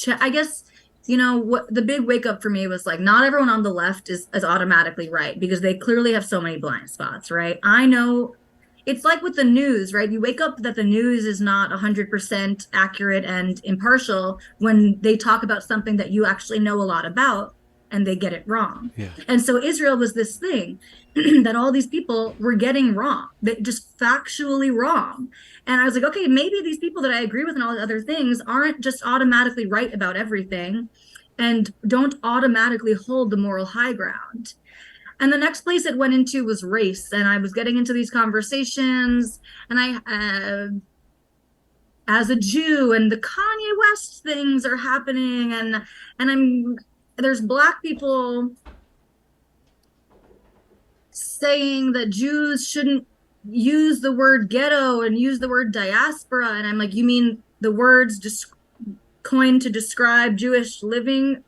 I guess, what the big wake up for me was like, not everyone on the left is automatically right because they clearly have so many blind spots, right? I know it's like with the news, right? You wake up that the news is not 100% accurate and impartial when they talk about something that you actually know a lot about and they get it wrong. Yeah. And so Israel was this thing that all these people were getting wrong, that just factually wrong. And I was like, okay, maybe these people that I agree with and all the other things aren't just automatically right about everything and don't automatically hold the moral high ground. And the next place it went into was race. And I was getting into these conversations, and as a Jew, and the Kanye West things are happening, and there's Black people saying that Jews shouldn't use the word ghetto and use the word diaspora. And I'm like, you mean the words just coined to describe Jewish living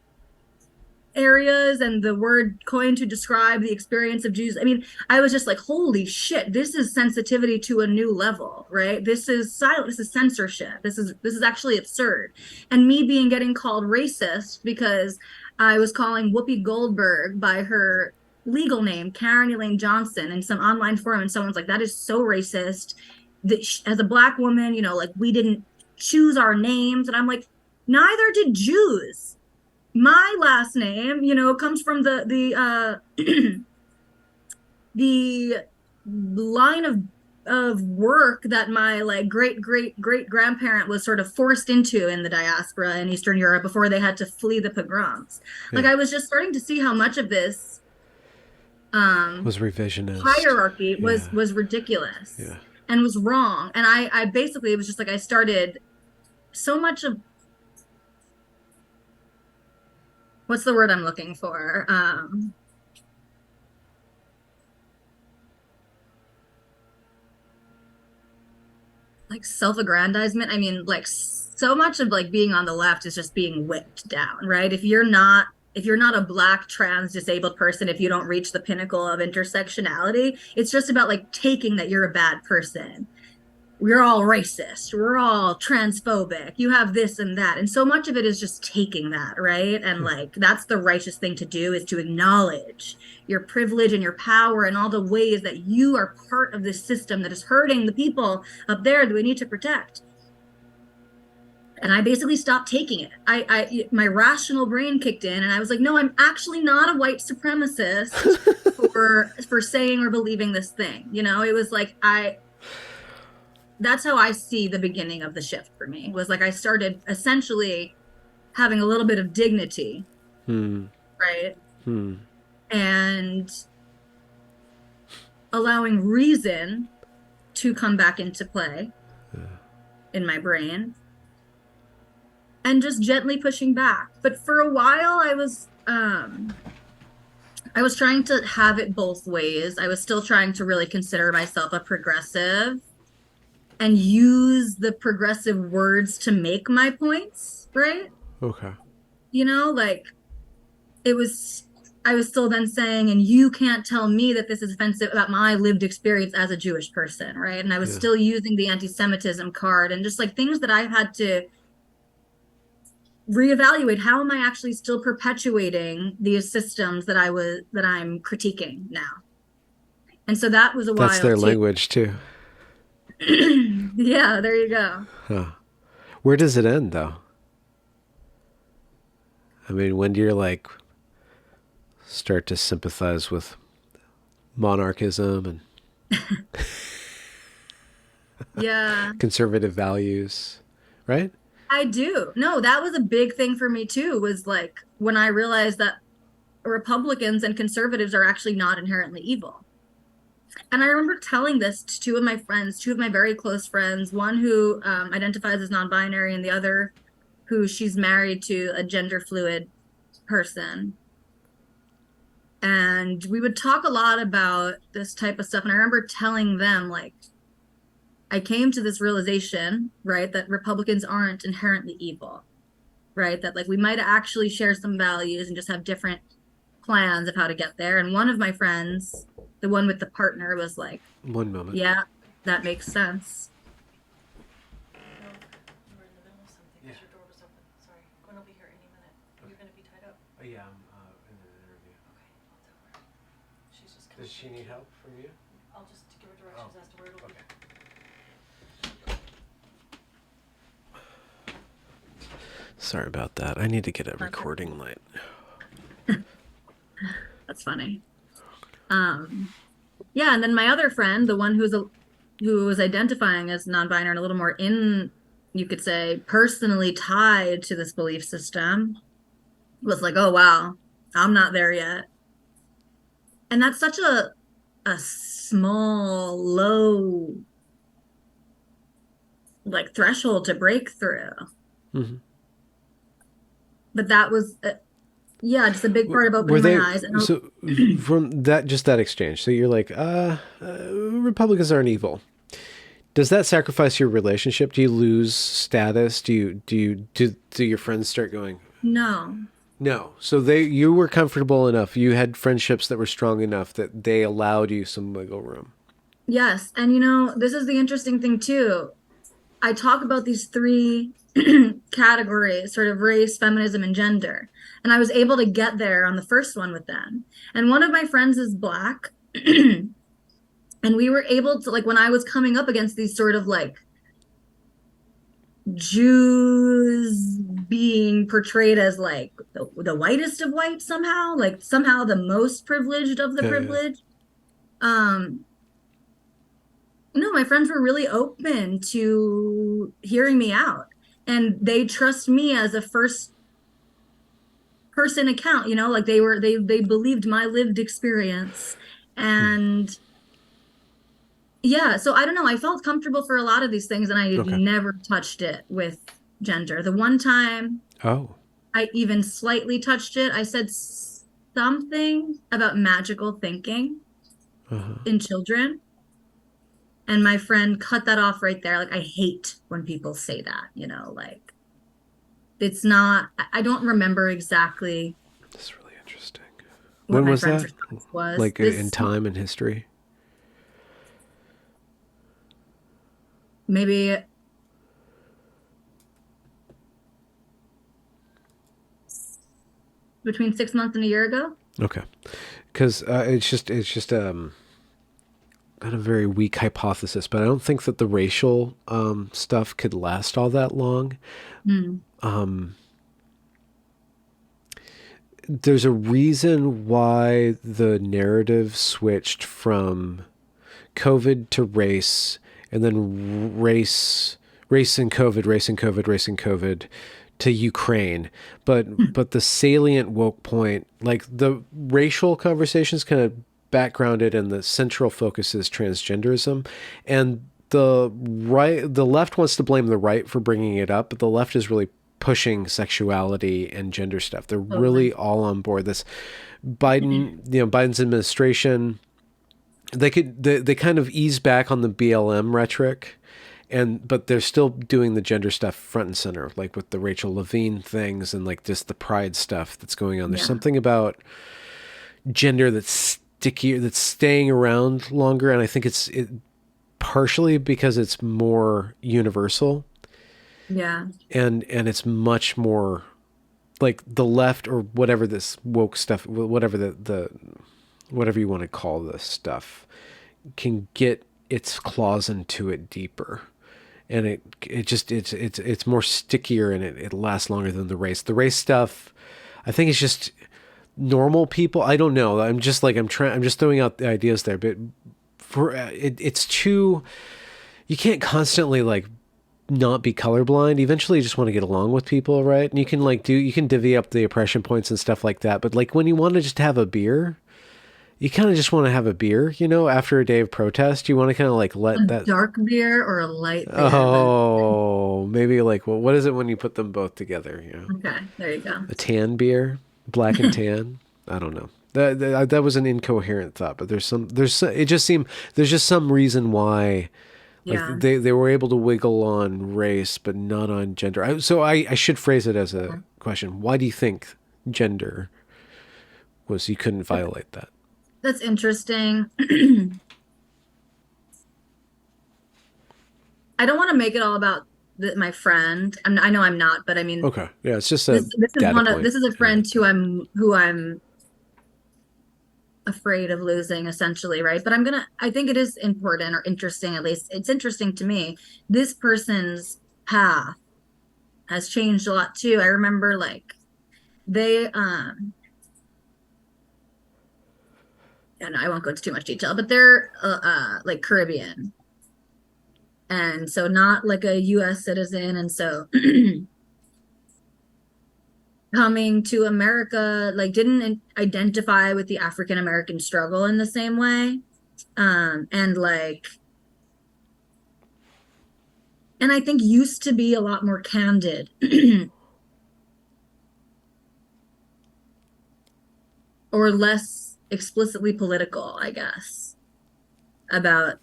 areas and the word coined to describe the experience of Jews? I mean, I was just like, holy shit, this is sensitivity to a new level, right? This is silent, this is censorship. This is actually absurd. And me getting called racist because I was calling Whoopi Goldberg by her legal name, Karen Elaine Johnson, in some online forum, and someone's like, that is so racist. That as a Black woman, like, we didn't choose our names. And I'm like, neither did Jews. My last name, comes from the line of work that my like great great great grandparent was sort of forced into in the diaspora in Eastern Europe before they had to flee the pogroms. Like, Yeah. I was just starting to see how much of this Was revisionist. hierarchy was Yeah. was ridiculous Yeah. and was wrong. And I basically, it was just like I started so much of, what's the word I'm looking for? Like self-aggrandizement. I mean, like, so much of like being on the left is just being whipped down, right? If you're not a Black trans disabled person, if you don't reach the pinnacle of intersectionality, it's just about like taking that you're a bad person. We're all racist, we're all transphobic, you have this and that. And so much of it is just taking that, right? And like, that's the righteous thing to do, is to acknowledge your privilege and your power and all the ways that you are part of this system that is hurting the people up there that we need to protect. And I basically stopped taking it. My rational brain kicked in, and I was like, no, I'm actually not a white supremacist for saying or believing this thing. It was like, that's how I see the beginning of the shift for me, was like I started essentially having a little bit of dignity, Hmm. right? Hmm. And allowing reason to come back into play in my brain, and just gently pushing back. But for a while I was trying to have it both ways. I was still trying to really consider myself a progressive and use the progressive words to make my points, right? Okay. Like, it was, I was still then saying, and you can't tell me that this is offensive about my lived experience as a Jewish person, right? And I was Yeah. still using the anti-Semitism card and just like things that I've had to reevaluate. How am I actually still perpetuating these systems that I'm critiquing now? And so that was a That's while their too. language too. Yeah, there you go. Huh. Where does it end though? I mean, when do you like start to sympathize with monarchism and Yeah, conservative values, right? I do. No, that was a big thing for me too, was like when I realized that Republicans and conservatives are actually not inherently evil. And I remember telling this to two of my friends, two of my very close friends, one who identifies as non-binary and the other who she's married to a gender fluid person. And we would talk a lot about this type of stuff. And I remember telling them, like, I came to this realization, right, that Republicans aren't inherently evil, right? That, like, we might actually share some values and just have different plans of how to get there. And one of my friends, the one with the partner, was like, One moment. yeah, that makes sense. No, you were in the middle of something because your door was open. Sorry. Gwen will be here any minute. You're going to be tied up. Yeah, I'm in an interview. Okay, I'll tell her. She's just coming. Does she need help from you? I'll just give her directions as to where it'll Okay. be. Sorry about that. I need to get a recording light. That's funny. Yeah, and then my other friend, the one who was identifying as non-binary and a little more you could say, personally tied to this belief system, was like, oh wow, I'm not there yet. And that's such a small, low like threshold to break through. Mm-hmm. But that was yeah, just a big part of opening my eyes. And so from that exchange, so you're like, Republicans aren't evil. Does that sacrifice your relationship? Do you lose status? Do your friends start going, no. no? So you were comfortable enough. You had friendships that were strong enough that they allowed you some wiggle room. Yes. And this is the interesting thing too. I talk about these three categories, sort of race, feminism, and gender. And I was able to get there on the first one with them. And one of my friends is Black. And we were able to, like, when I was coming up against these sort of like Jews being portrayed as like the whitest of white somehow, like somehow the most privileged of the privileged. No, my friends were really open to hearing me out, and they trust me as a first person account, like they believed my lived experience. And yeah, so I don't know, I felt comfortable for a lot of these things, and I had never touched it with gender. The one time I even slightly touched it, I said something about magical thinking in children. And my friend cut that off right there. Like, I hate when people say that, like, it's not, I don't remember exactly. That's really interesting. When was that? Like in time and history? Maybe between 6 months and a year ago. Okay. Because it's just not a very weak hypothesis, but I don't think that the racial stuff could last all that long. There's a reason why the narrative switched from COVID to race, and then race and COVID to Ukraine. But the salient woke point, like the racial conversations kind of backgrounded, and the central focus is transgenderism, and the left wants to blame the right for bringing it up, but the left is really pushing sexuality and gender stuff. They're really all on board. This Biden's administration, they kind of ease back on the BLM rhetoric, but they're still doing the gender stuff front and center, like with the Rachel Levine things and like just the pride stuff that's going on. There's something about gender that's stickier, that's staying around longer, and I think it's partially because it's more universal. Yeah. And it's much more like the left, or whatever this woke stuff, whatever the whatever you want to call this stuff, can get its claws into it deeper. And it's more stickier, and it lasts longer than the race. The race stuff, I think it's just normal people. I don't know. I'm just throwing out the ideas there, but it's too, you can't constantly like not be colorblind. Eventually you just want to get along with people, right? And you can you can divvy up the oppression points and stuff like that. But like when you want to just have a beer, you kind of just want to have a beer, after a day of protest. You want to kind of like A let that. dark beer or a light beer? Oh, maybe like, well, what is it when you put them both together? Okay, there you go. A tan beer, black and tan. I don't know. That was an incoherent thought, but it just seemed there's just some reason why like Yeah. they were able to wiggle on race but not on gender. I should phrase it as a question. Why do you think gender was you couldn't violate that? That's interesting. I don't want to make it all about my friend. I know I'm not, but I mean, Okay. Yeah, it's just a this is data point. this is a friend who I'm afraid of losing, essentially, right? But I think it is important or interesting, at least it's interesting to me. This person's path has changed a lot too. I remember like they and I won't go into too much detail, but they're like Caribbean. And so not like a US citizen. And so coming to America, like didn't identify with the African American struggle in the same way. And like, and I think used to be a lot more candid or less explicitly political, I guess, about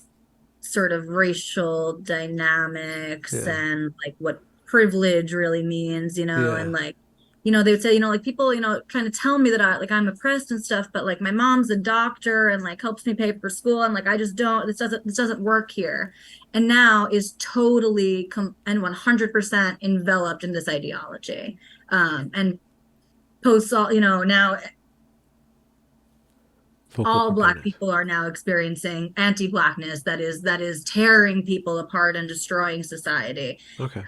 sort of racial dynamics Yeah. and like what privilege really means, Yeah. and like, they would say, like people, trying to tell me that I'm oppressed and stuff, but like my mom's a doctor and like helps me pay for school. And like, I just don't, this doesn't work here. And now is totally and 100% enveloped in this ideology. And posts all, now Vocal all Black component. people are now experiencing anti-Blackness that is tearing people apart and destroying society. Okay.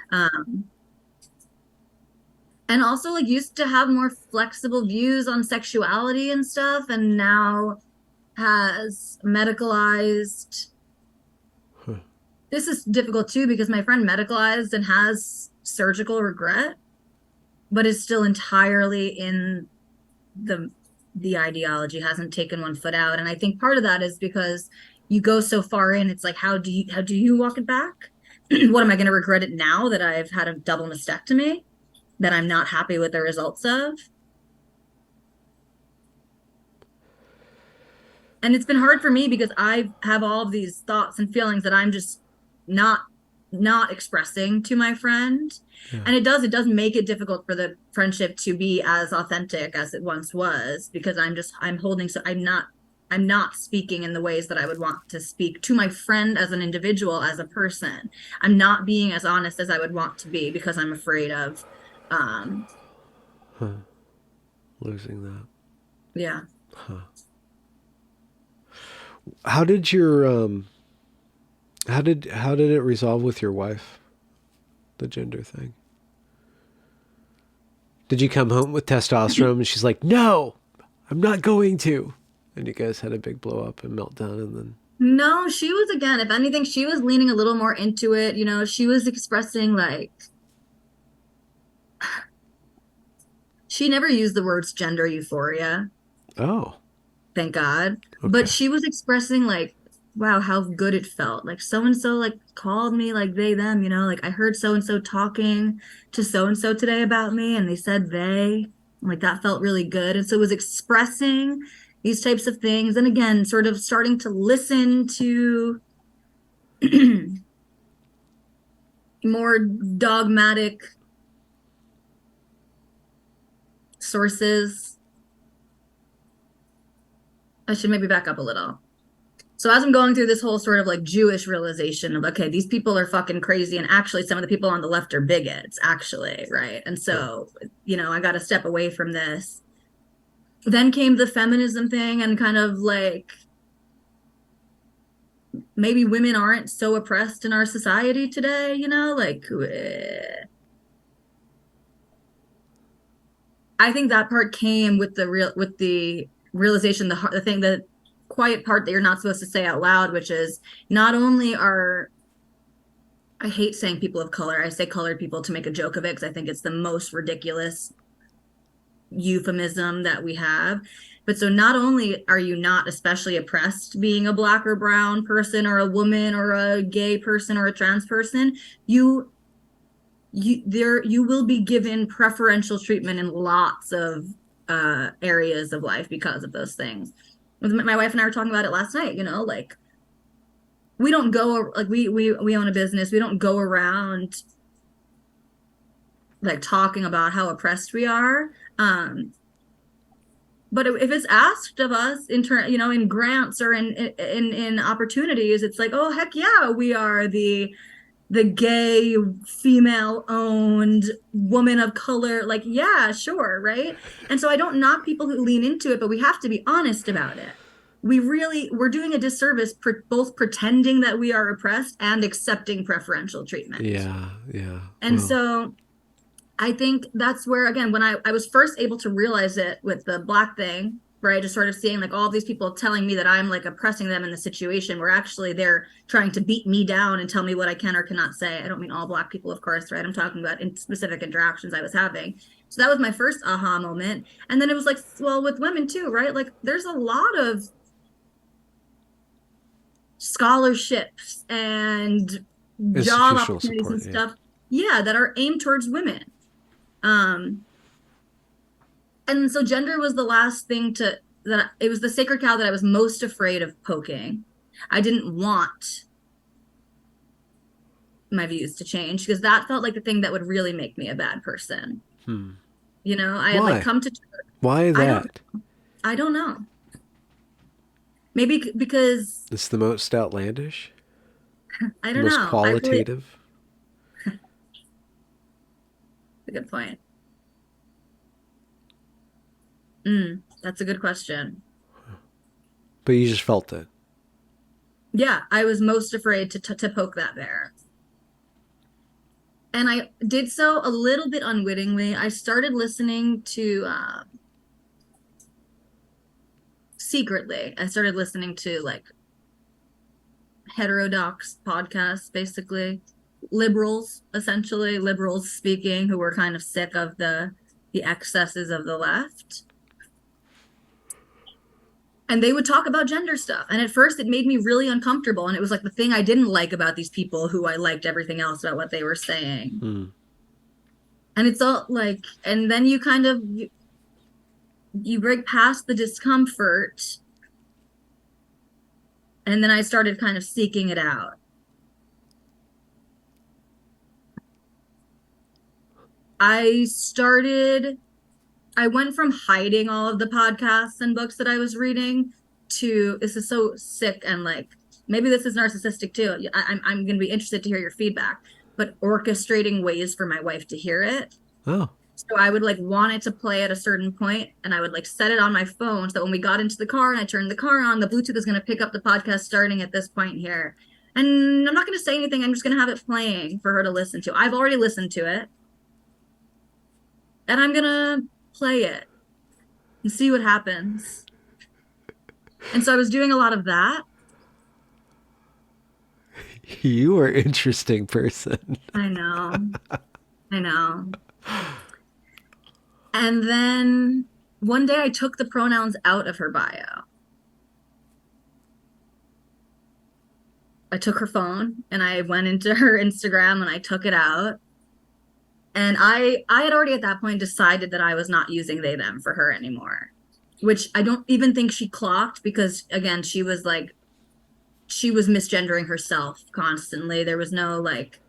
And also like used to have more flexible views on sexuality and stuff, and now has medicalized. Huh. This is difficult too because my friend medicalized and has surgical regret, but is still entirely in the ideology, hasn't taken one foot out. And I think part of that is because you go so far in, it's like, how do you walk it back? What am I going to regret it now that I've had a double mastectomy that I'm not happy with the results of? And it's been hard for me because I have all of these thoughts and feelings that I'm just not expressing to my friend. Yeah. And it does make it difficult for the friendship to be as authentic as it once was, because I'm not speaking in the ways that I would want to speak to my friend as an individual, as a person. I'm not being as honest as I would want to be because I'm afraid of Losing that. yeah. How did your how did it resolve with your wife? The gender thing. Did you come home with testosterone and she's like, "No, I'm not going to." And you guys had a big blow up and meltdown and then No, she was, again, if anything, she was leaning a little more into it. She was expressing like she never used the words gender euphoria, oh, thank God. okay. But she was expressing like, wow, how good it felt. Like so and so like called me like they, them, like I heard so and so talking to so and so today about me and they said they, like that felt really good. And so it was expressing these types of things. And again, sort of starting to listen to more dogmatic sources. I should maybe back up a little. So as I'm going through this whole sort of like Jewish realization of, okay, these people are fucking crazy. And actually some of the people on the left are bigots, actually. Right. And so, I got to step away from this. Then came the feminism thing and kind of like, maybe women aren't so oppressed in our society today, like, I think that part came with the realization, the thing, the quiet part that you're not supposed to say out loud, which is not only are I hate saying people of color. I say colored people to make a joke of it because I think it's the most ridiculous euphemism that we have. But so not only are you not especially oppressed being a black or brown person or a woman or a gay person or a trans person, you you will be given preferential treatment in lots of areas of life because of those things. My wife and I were talking about it last night, like we don't go like we own a business. We don't go around like talking about how oppressed we are. But if it's asked of us in grants or in opportunities, it's like, oh heck yeah, we are the gay female owned woman of color. Like, yeah, sure, right? And so I don't knock people who lean into it, but we have to be honest about it. We're doing a disservice both pretending that we are oppressed and accepting preferential treatment. Yeah, yeah. And Well, so I think that's where, again, when I was first able to realize it with the black thing, right? Just sort of seeing like all these people telling me that I'm like oppressing them in the situation where actually they're trying to beat me down and tell me what I can or cannot say. I don't mean all black people, of course, right? I'm talking about in specific interactions I was having. So that was my first aha moment. And then it was like, well, with women too, right? Like there's a lot of scholarships and job institutional opportunities and support. Yeah. stuff, yeah, that are aimed towards women. Um, and so gender was the last thing that it was the sacred cow that I was most afraid of poking. I didn't want my views to change because that felt like the thing that would really make me a bad person. Hmm. I had like Why? come to Why I don't that? I don't know. Maybe because It's the most outlandish, I the don't most know. I really qualitative. a good point. That's a good question. But you just felt it. Yeah, I was most afraid to poke that bear. And I did so a little bit unwittingly. I started listening to secretly. I started listening to like heterodox podcasts, basically liberals, essentially liberals speaking, who were kind of sick of the excesses of the left. And they would talk about gender stuff. And at first it made me really uncomfortable. And it was like the thing I didn't like about these people who I liked everything else about what they were saying. Hmm. And it's all like, and then you kind of you break past the discomfort. And then I started kind of seeking it out. I started I went from hiding all of the podcasts and books that I was reading to this is so sick and like maybe this is narcissistic too. I'm going to be interested to hear your feedback, but orchestrating ways for my wife to hear it. Oh. So I would like want it to play at a certain point and I would like set it on my phone so that when we got into the car and I turned the car on, the Bluetooth is going to pick up the podcast starting at this point here. And I'm not going to say anything. I'm just going to have it playing for her to listen to. I've already listened to it and I'm going to play it and see what happens. And so I was doing a lot of that. You are an interesting person. I know. I know. And then one day I took the pronouns out of her bio. I took her phone and I went into her Instagram and I took it out. And I had already at that point decided that I was not using they them for her anymore, which I don't even think she clocked because again, she was misgendering herself constantly. There was no like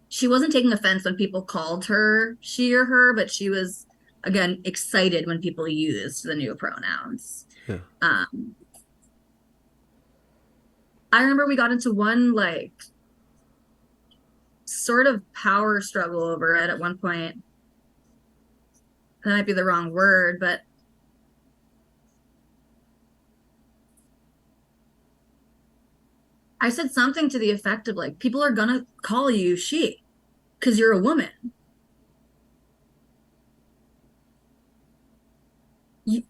she wasn't taking offense when people called her she or her, but she was again excited when people used the new pronouns. Yeah. I remember we got into one like sort of power struggle over it at one point. That might be the wrong word, but I said something to the effect of like, people are gonna call you she because you're a woman. You,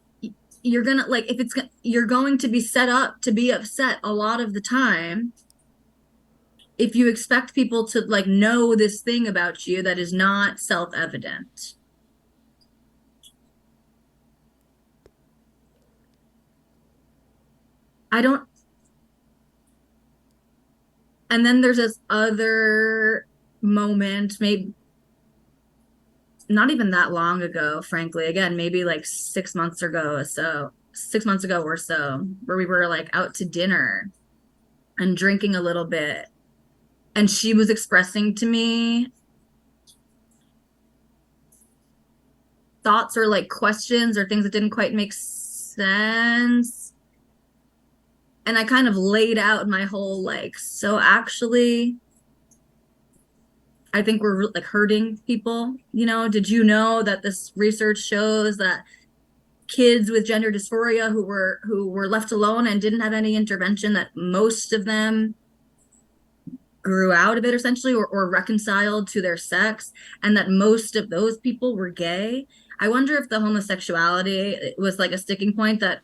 you're gonna like if it's you're going to be set up to be upset a lot of the time if you expect people to like know this thing about you that is not self-evident. I don't. And then there's this other moment, maybe not even that long ago, frankly, again, maybe like 6 months ago or so, 6 months ago or so, where we were like out to dinner and drinking a little bit. And she was expressing to me thoughts or like questions or things that didn't quite make sense. And I kind of laid out my whole like, so actually, I think we're like hurting people. You know, did you know that this research shows that kids with gender dysphoria who were left alone and didn't have any intervention, that most of them grew out of it essentially, or reconciled to their sex, and that most of those people were gay? I wonder if the homosexuality was like a sticking point that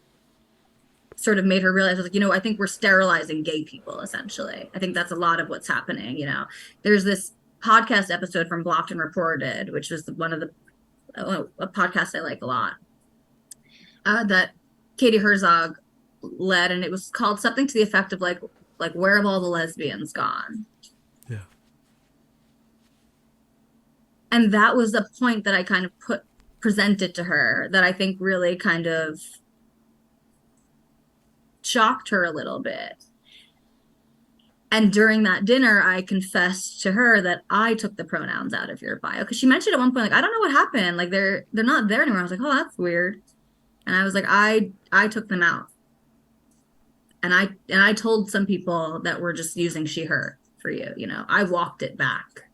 sort of made her realize, like, I think we're sterilizing gay people essentially. I think that's a lot of what's happening. There's this podcast episode from Blocked and Reported, which was one of the a podcast I like a lot, that Katie Herzog led, and it was called something to the effect of like where have all the lesbians gone? Yeah. And that was the point that I kind of presented to her, that I think really kind of shocked her a little bit. And during that dinner, I confessed to her that I took the pronouns out of your bio, because she mentioned at one point, like, I don't know what happened, like they're not there anymore. I was like, oh, that's weird. And I was like, I took them out. And I told some people that were just using she her for you. I walked it back.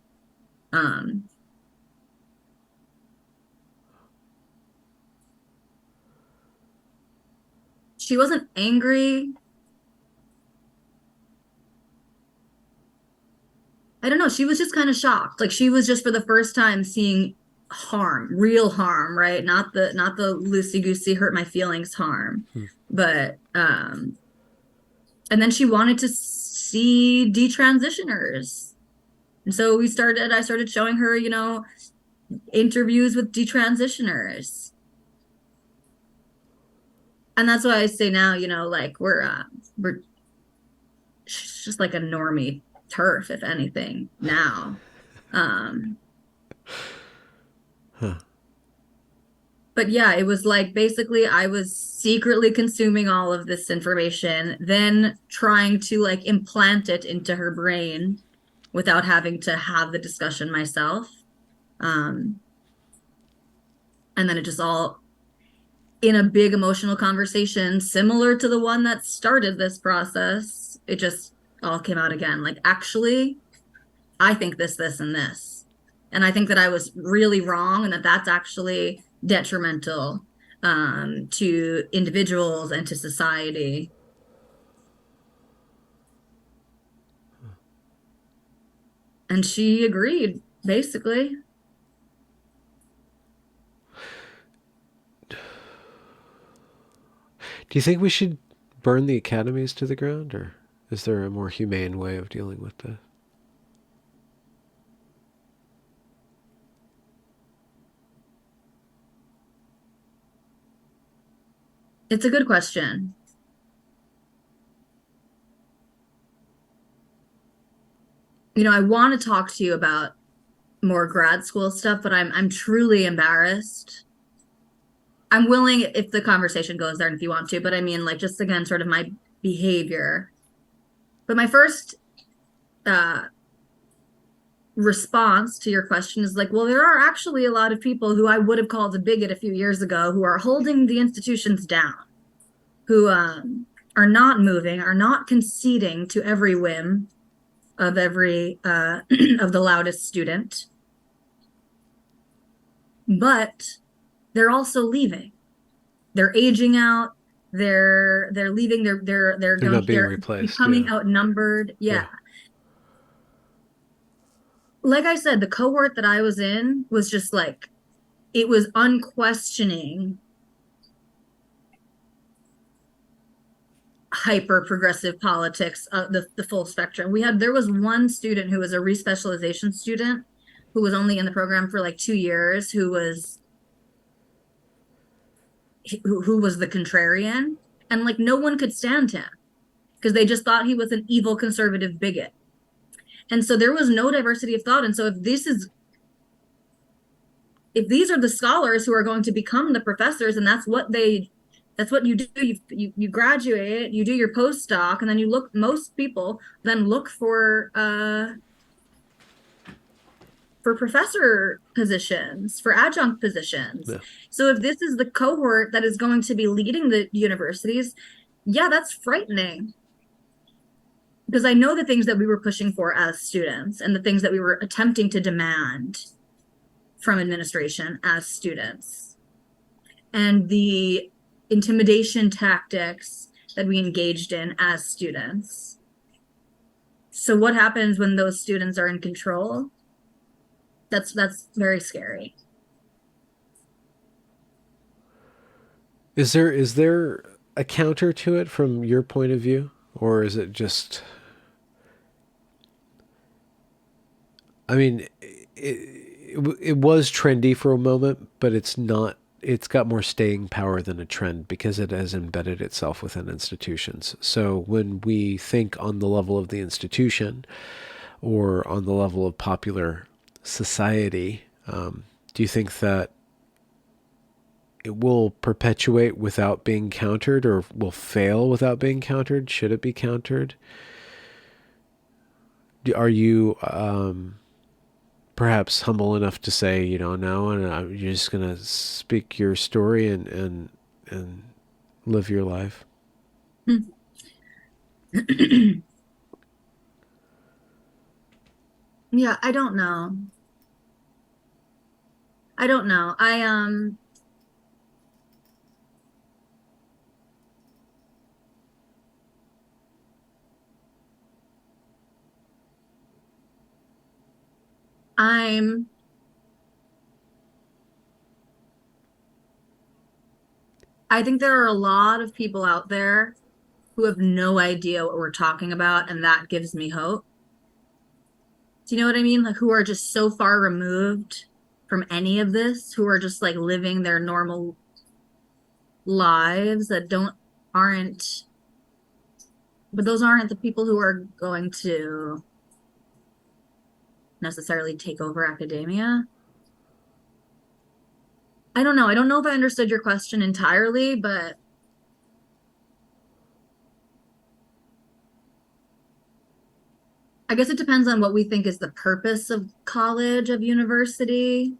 She wasn't angry. I don't know. She was just kind of shocked. Like, she was just for the first time seeing harm, real harm, right? Not the loosey goosey hurt my feelings harm. But and then she wanted to see detransitioners. And so I started showing her, interviews with detransitioners. And that's why I say now, like we're just like a normie turf, if anything, now. Huh. But yeah, it was like basically I was secretly consuming all of this information, then trying to like implant it into her brain without having to have the discussion myself. And then it just all, in a big emotional conversation similar to the one that started this process, it just all came out again. Like, actually, I think this, and this. And I think that I was really wrong, and that that's actually detrimental to individuals and to society. And she agreed, basically. Do you think we should burn the academies to the ground, or is there a more humane way of dealing with this? It's a good question. I want to talk to you about more grad school stuff, but I'm truly embarrassed. I'm willing if the conversation goes there and if you want to, but I mean, like, just again, sort of my behavior. But my first response to your question is like, well, there are actually a lot of people who I would have called a bigot a few years ago who are holding the institutions down, who are not moving, are not conceding to every whim of every of the loudest student, but they're also leaving. They're aging out. They're leaving. They're not being they're replaced. becoming Yeah. outnumbered. Yeah. Like I said, the cohort that I was in was just like, it was unquestioning hyper progressive politics, the full spectrum. There was one student who was a respecialization student who was only in the program for like 2 years, who was the contrarian, and like no one could stand him because they just thought he was an evil conservative bigot. And so there was no diversity of thought. And so if these are the scholars who are going to become the professors, and that's what you do, you graduate, you do your postdoc, and then most people then look for professor positions, for adjunct positions. Yeah. So if this is the cohort that is going to be leading the universities, yeah, that's frightening. Because I know the things that we were pushing for as students and the things that we were attempting to demand from administration as students, and the intimidation tactics that we engaged in as students. So what happens when those students are in control? That's very scary. Is there a counter to it from your point of view, or is it just? I mean, it was trendy for a moment, but it's not. It's got more staying power than a trend because it has embedded itself within institutions. So when we think on the level of the institution or on the level of popular society, do you think that it will perpetuate without being countered, or will fail without being countered? Should it be countered? Are you perhaps humble enough to say, no, and you're just gonna speak your story and live your life? Yeah, I don't know. I don't know. I'm I think there are a lot of people out there who have no idea what we're talking about, and that gives me hope. Do you know what I mean? Like, who are just so far removed from any of this, who are just like living their normal lives that aren't, but those aren't the people who are going to necessarily take over academia. I don't know. I don't know if I understood your question entirely, but I guess it depends on what we think is the purpose of college, of university.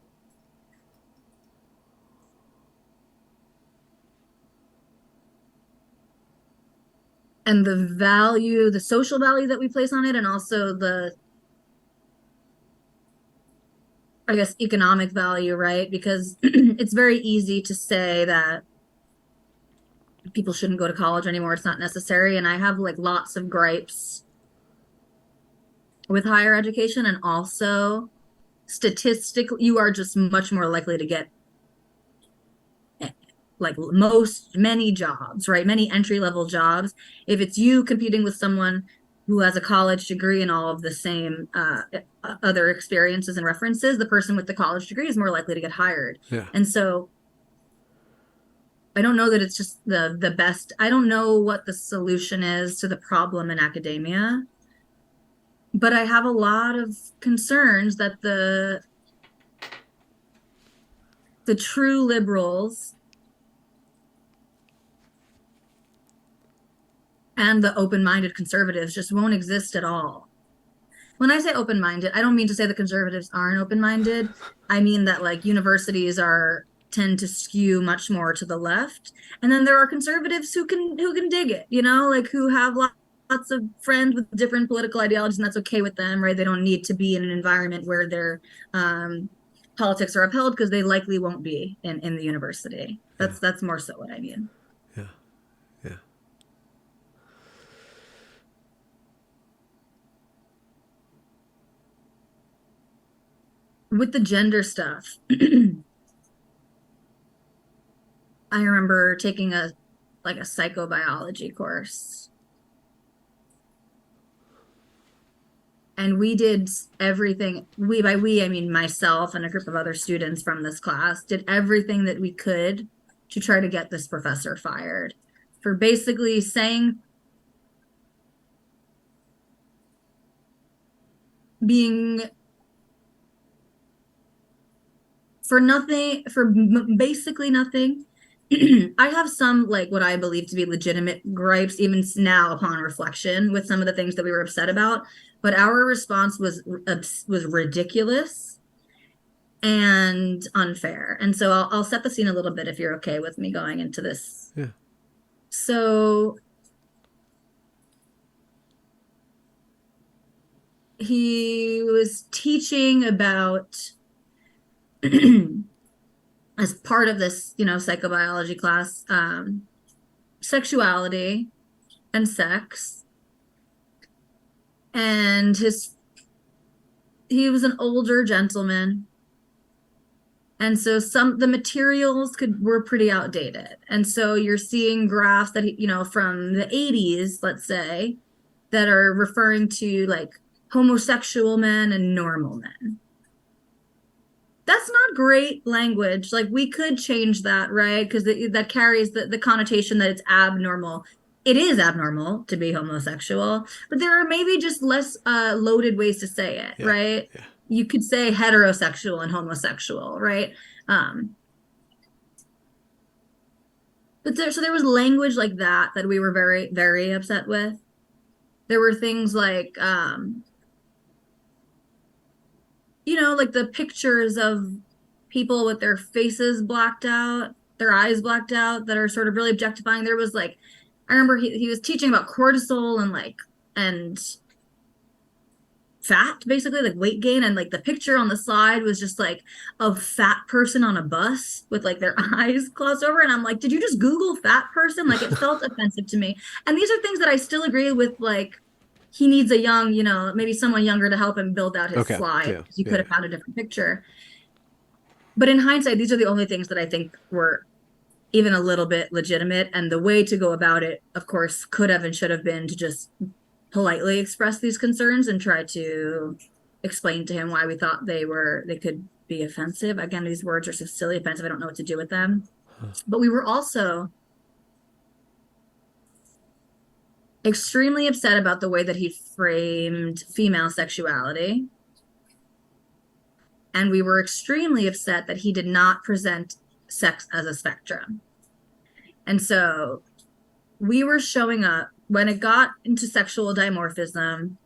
And the social value that we place on it, and also I guess, economic value, right? Because it's very easy to say that people shouldn't go to college anymore. It's not necessary. And I have like lots of gripes with higher education. And also, statistically, you are just much more likely to get like many jobs, right? Many entry-level jobs. If it's you competing with someone who has a college degree and all of the same other experiences and references, the person with the college degree is more likely to get hired. Yeah. And so I don't know that it's just the best. I don't know what the solution is to the problem in academia, but I have a lot of concerns that the true liberals and the open-minded conservatives just won't exist at all. When I say open-minded, I don't mean to say the conservatives aren't open-minded. I mean that like universities tend to skew much more to the left, and then there are conservatives who can dig it, like who have lots of friends with different political ideologies, and that's okay with them, right? They don't need to be in an environment where their politics are upheld, because they likely won't be in the university. That's more so what I mean. Yeah. Yeah. With the gender stuff, I remember taking a like a psychobiology course. And we did everything, by we, I mean myself and a group of other students from this class, did everything that we could to try to get this professor fired for basically saying, being for nothing, for basically nothing. I have some, like, what I believe to be legitimate gripes, even now upon reflection, with some of the things that we were upset about. But our response was ridiculous and unfair. And so I'll set the scene a little bit if you're okay with me going into this. Yeah. So he was teaching about as part of this, psychobiology class, sexuality and sex. And he was an older gentleman. And so the materials were pretty outdated. And so you're seeing graphs that, from the 80s, let's say, that are referring to like homosexual men and normal men. That's not great language. Like, we could change that, right? Because that carries the connotation that it's abnormal. It is abnormal to be homosexual, but there are maybe just less loaded ways to say it, Yeah. right? Yeah. You could say heterosexual and homosexual, right? But so there was language like that we were very, very upset with. There were things like, like the pictures of people with their faces blacked out, their eyes blacked out, that are sort of really objectifying. There was like, I remember he was teaching about cortisol and fat, basically, like weight gain, and like the picture on the slide was just like a fat person on a bus with like their eyes closed over, and I'm like, did you just Google fat person? Like, it felt offensive to me. And these are things that I still agree with, like, he needs a young, maybe someone younger to help him build out his slide, Yeah. because you could have found a different picture. But in hindsight, these are the only things that I think were even a little bit legitimate. And the way to go about it, of course, could have and should have been to just politely express these concerns and try to explain to him why we thought they could be offensive. Again, these words are so silly offensive, I don't know what to do with them. But we were also extremely upset about the way that he framed female sexuality. And we were extremely upset that he did not present sex as a spectrum. And so we were showing up, when it got into sexual dimorphism,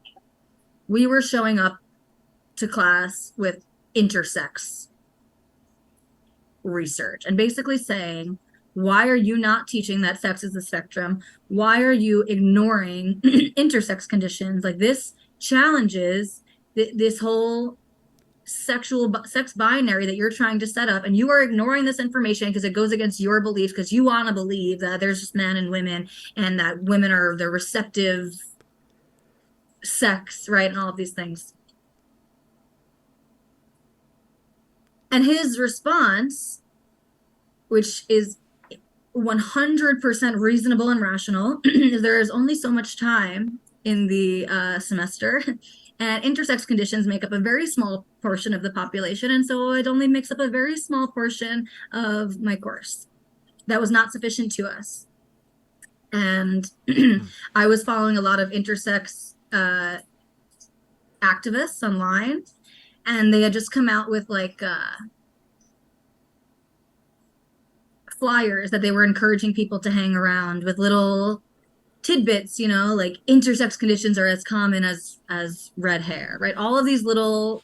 we were showing up to class with intersex research and basically saying, why are you not teaching that sex is a spectrum? Why are you ignoring intersex conditions? Like, this challenges this whole sex binary that you're trying to set up, and you are ignoring this information because it goes against your beliefs, because you want to believe that there's just men and women, and that women are the receptive sex, right? And all of these things. And his response, which is 100% reasonable and rational, is there is only so much time in the semester, and intersex conditions make up a very small portion of the population, and so it only makes up a very small portion of my course. That was not sufficient to us. And I was following a lot of intersex activists online, and they had just come out with like flyers that they were encouraging people to hang around with little tidbits, like intersex conditions are as common as red hair, right? All of these little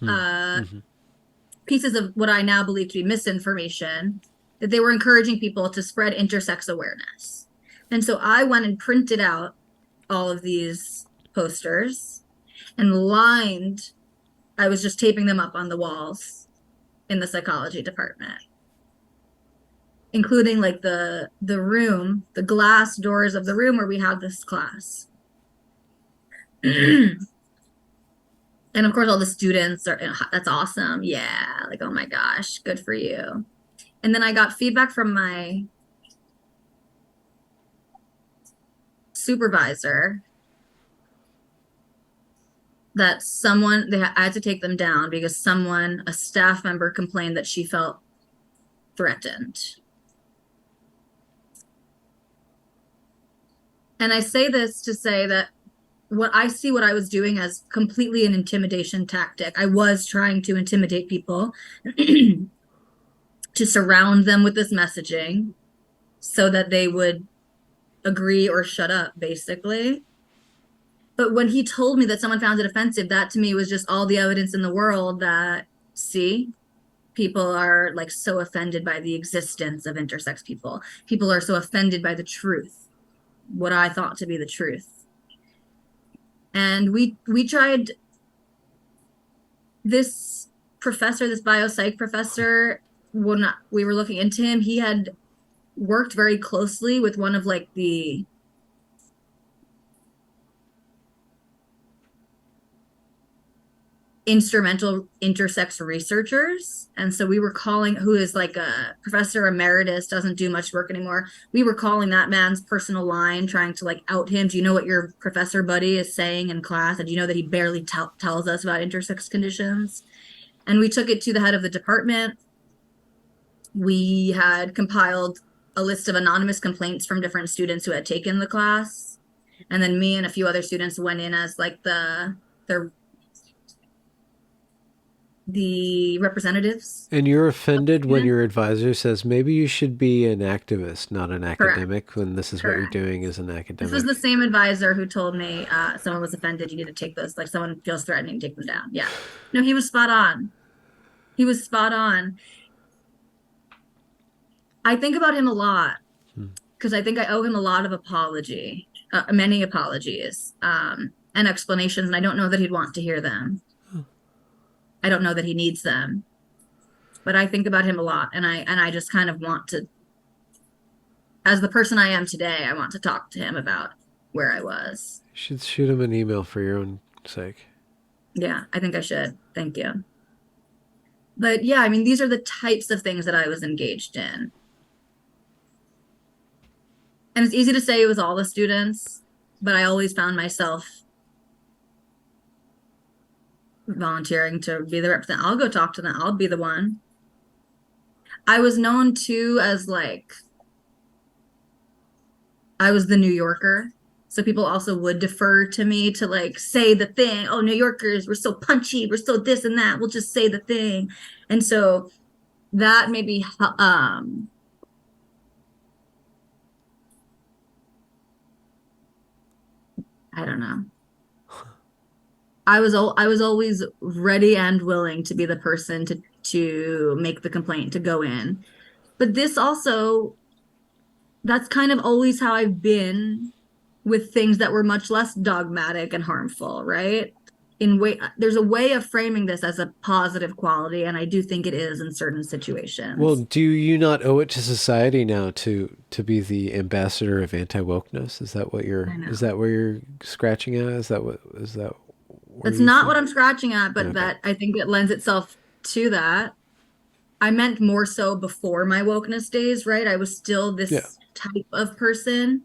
pieces of what I now believe to be misinformation, that they were encouraging people to spread intersex awareness. And so I went and printed out all of these posters and I was just taping them up on the walls in the psychology department, including like the glass doors of the room where we had this class. And of course, all the students are, that's awesome. Yeah. Like, oh my gosh, good for you. And then I got feedback from my supervisor that I had to take them down because a staff member complained that she felt threatened. And I say this to say that what I was doing as completely an intimidation tactic. I was trying to intimidate people to surround them with this messaging so that they would agree or shut up, basically. But when he told me that someone found it offensive, that to me was just all the evidence in the world that, see, people are like so offended by the existence of intersex people. People are so offended by the truth, what I thought to be the truth. And we tried this professor, this biopsych professor, when we were looking into him, he had worked very closely with one of like the instrumental intersex researchers. And so we were calling, who is like a professor emeritus, doesn't do much work anymore. We were calling that man's personal line, trying to like out him. Do you know what your professor buddy is saying in class? And do you know that he barely tells us about intersex conditions? And we took it to the head of the department. We had compiled a list of anonymous complaints from different students who had taken the class. And then me and a few other students went in as like the representatives. And you're offended when your advisor says maybe you should be an activist, not an Correct. academic, when this is what you're Correct. doing as an academic. This was the same advisor who told me someone was offended, you need to take those, like someone feels threatening, take them down. Yeah. No, he was spot on. He was spot on. I think about him a lot because I think I owe him a lot of many apologies, and explanations, and I don't know that he'd want to hear them. I don't know that he needs them, but I think about him a lot, and I just kind of want to, as the person I am today, I want to talk to him about where I was. You should shoot him an email for your own sake. Yeah, I think I should. Thank you. But yeah, I mean, these are the types of things that I was engaged in. And it's easy to say it was all the students, but I always found myself volunteering to be the representative. I'll go talk to them. I'll be the one. I was known too as like, I was the New Yorker. So people also would defer to me to like say the thing. Oh, New Yorkers, we're so punchy. We're so this and that. We'll just say the thing. And so that maybe, I don't know. I was always ready and willing to be the person to make the complaint, to go in. But this also, that's kind of always how I've been with things that were much less dogmatic and harmful, right? There's a way of framing this as a positive quality, and I do think it is in certain situations. Well, do you not owe it to society now to be the ambassador of anti-wokeness? Is that what you're scratching at? That's not what I'm scratching at, but that I think it lends itself to that. I meant more so before my wokeness days, right? I was still this type of person.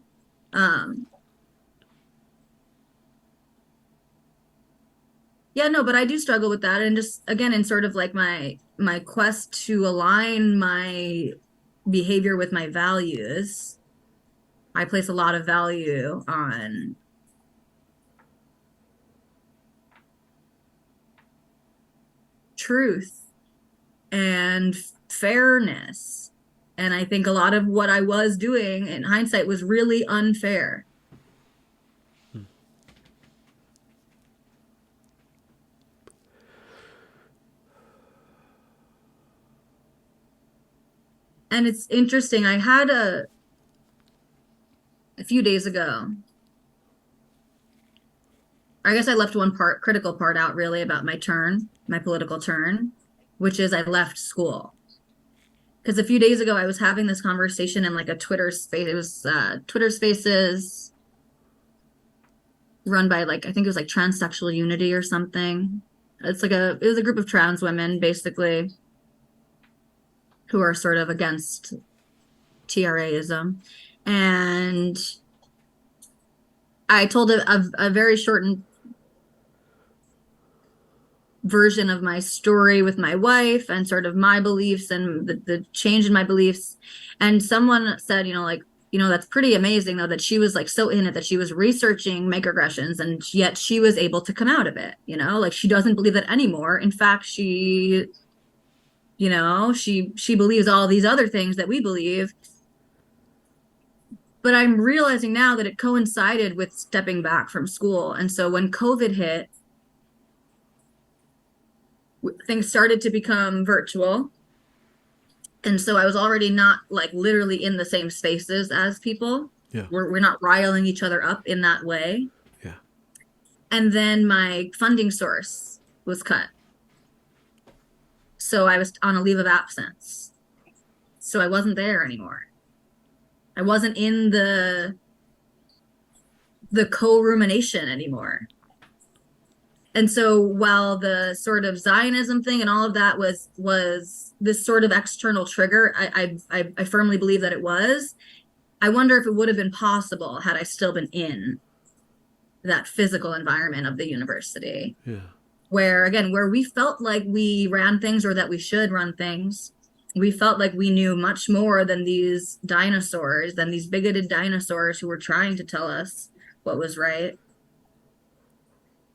Yeah, no, but I do struggle with that. And just again, in sort of like my quest to align my behavior with my values, I place a lot of value on truth and fairness. And I think a lot of what I was doing in hindsight was really unfair. And it's interesting. I had a few days ago, I guess I left one critical part out really about my political turn, which is I left school. Because a few days ago, I was having this conversation in like a Twitter space. It was Twitter Spaces run by like, I think it was like Transsexual Unity or something. It was a group of trans women basically who are sort of against TRAism. And I told a very shortened version of my story with my wife and sort of my beliefs and the change in my beliefs. And someone said, like, that's pretty amazing though, that she was like so in it that she was researching microaggressions and yet she was able to come out of it, like she doesn't believe that anymore. In fact, she believes all these other things that we believe. But I'm realizing now that it coincided with stepping back from school. And so when COVID hit, things started to become virtual. And so I was already not like literally in the same spaces as people. Yeah. We're not riling each other up in that way. Yeah. And then my funding source was cut. So I was on a leave of absence. So I wasn't there anymore. I wasn't in the co-rumination anymore. And so while the sort of Zionism thing and all of that was this sort of external trigger, I firmly believe that it was. I wonder if it would have been possible had I still been in that physical environment of the university. Yeah. Where we felt like we ran things or that we should run things. We felt like we knew much more than these dinosaurs, than these bigoted dinosaurs who were trying to tell us what was right.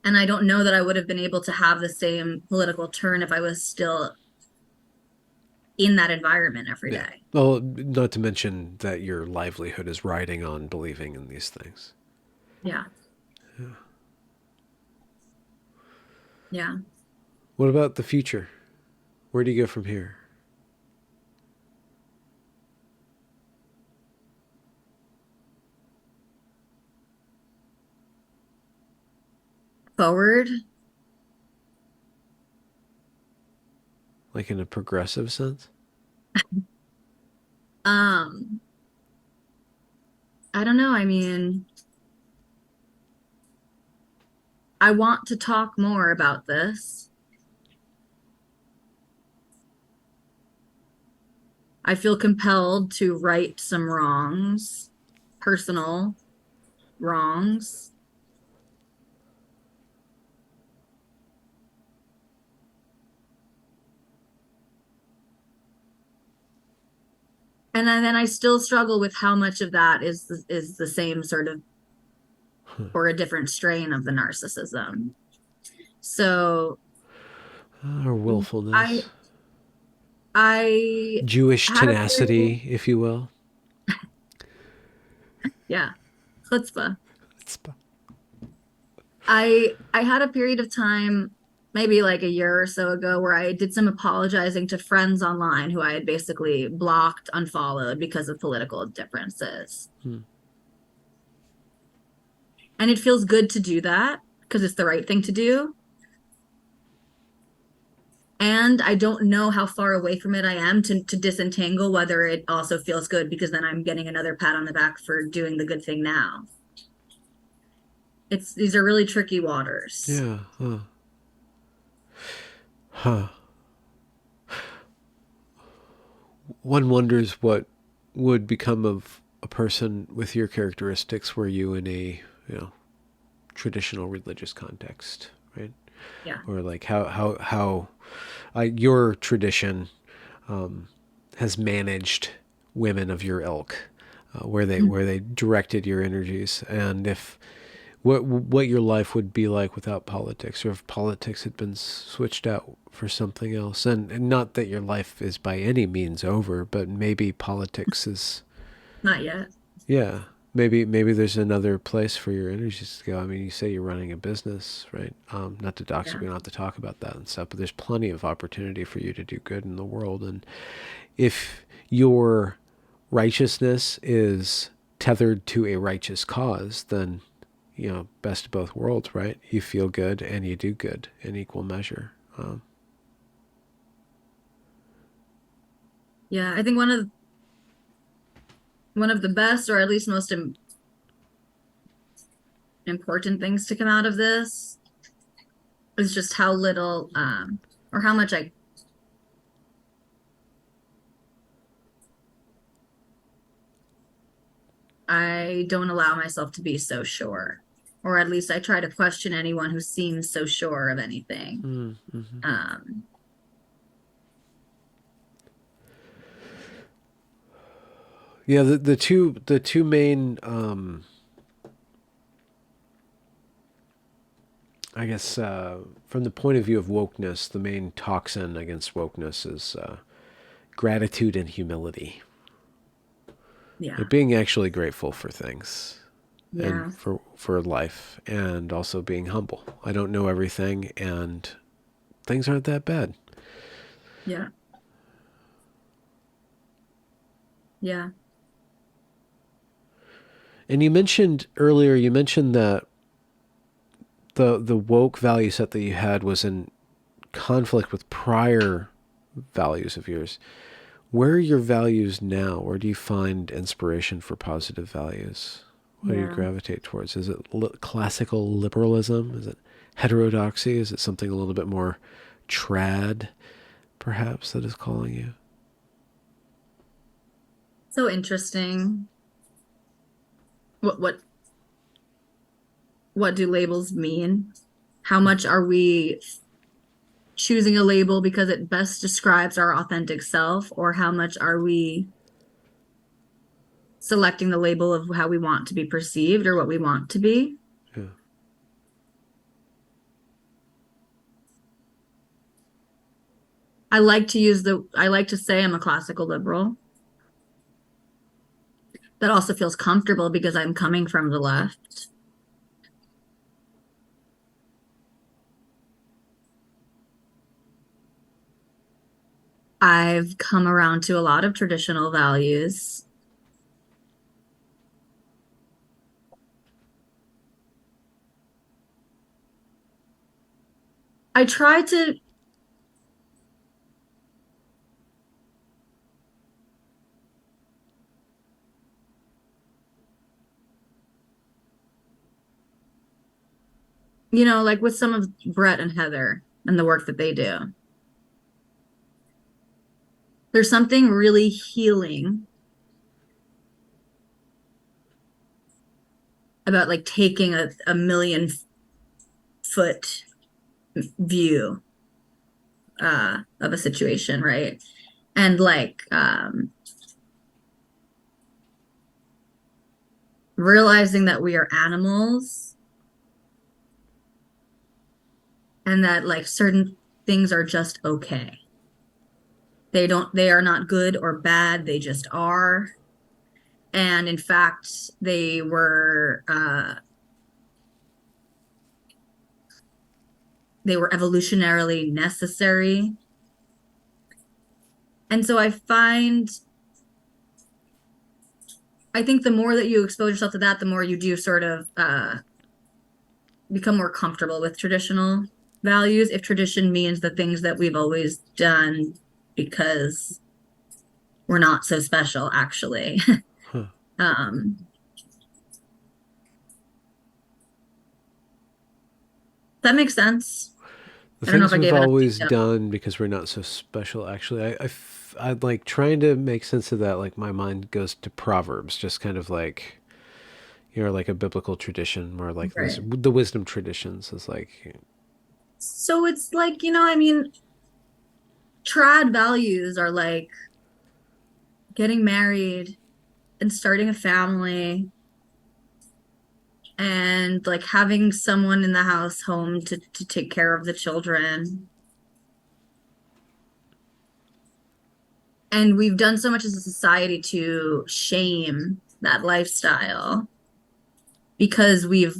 And I don't know that I would have been able to have the same political turn if I was still in that environment every Yeah. day. Well, not to mention that your livelihood is riding on believing in these things. Yeah. Yeah. Yeah. What about the future? Where do you go from here? Forward. Like in a progressive sense? I don't know. I mean, I want to talk more about this. I feel compelled to right some wrongs, personal wrongs. And then I still struggle with how much of that is the same sort of or a different strain of the narcissism. So Or I willfulness? I Jewish had a period, tenacity, if you will? yeah, chutzpah. I had a period of time, maybe like a year or so ago, where I did some apologizing to friends online who I had basically blocked, unfollowed because of political differences. And it feels good to do that because it's the right thing to do. And I don't know how far away from it I am to disentangle whether it also feels good because then I'm getting another pat on the back for doing the good thing now. These are really tricky waters. Yeah. Huh. One wonders what would become of a person with your characteristics were you in a, traditional religious context, right? Yeah. Or like how your tradition has managed women of your ilk, where they directed your energies, and if what your life would be like without politics, or if politics had been switched out for something else, and not that your life is by any means over, but maybe politics is, Not yet. yeah, maybe there's another place for your energies to go. I mean, you say you're running a business, right? Not to dox you, Yeah. we don't have to talk about that and stuff, but there's plenty of opportunity for you to do good in the world. And if your righteousness is tethered to a righteous cause, then, best of both worlds, right? You feel good and you do good in equal measure. Yeah, I think one of the best, or at least most important things to come out of this is just how little or how much I don't allow myself to be so sure, or at least I try to question anyone who seems so sure of anything. Mm-hmm. Um, Yeah, the two main I guess from the point of view of wokeness, the main toxin against wokeness is gratitude and humility. yeah, Being actually grateful for things and yeah, for life, and also being humble. I don't know everything, and things aren't that bad. yeah, yeah. And you mentioned earlier, you mentioned that the woke value set that you had was in conflict with prior values of yours. Where are your values now? Where do you find inspiration for positive values? What do you Yeah. gravitate towards? Is it classical liberalism? Is it heterodoxy? Is it something a little bit more trad, perhaps, that is calling you? So interesting. What what what do labels mean? How much are we choosing a label because it best describes our authentic self, or how much are we selecting the label of how we want to be perceived or what we want to be? Yeah. I like to say I'm a classical liberal. That also feels comfortable because I'm coming from the left. I've come around to a lot of traditional values. I try to, like with some of Brett and Heather and the work that they do, there's something really healing about like taking a million foot view of a situation, right? And like realizing that we are animals and that like certain things are just okay. They are not good or bad, they just are. And in fact, they were evolutionarily necessary. And so I think the more that you expose yourself to that, the more you do sort of become more comfortable with traditional values. If tradition means the things that we've always done because we're not so special, actually. Huh. um, that makes sense. The I don't know if things I we've gave enough always detail. done because we're not so special. Actually, I'd like trying to make sense of that. Like my mind goes to Proverbs, just kind of like like a biblical tradition, more like this. Right. The wisdom traditions is like, So it's like, I mean, trad values are like getting married and starting a family and like having someone in the house home to take care of the children. And we've done so much as a society to shame that lifestyle because we've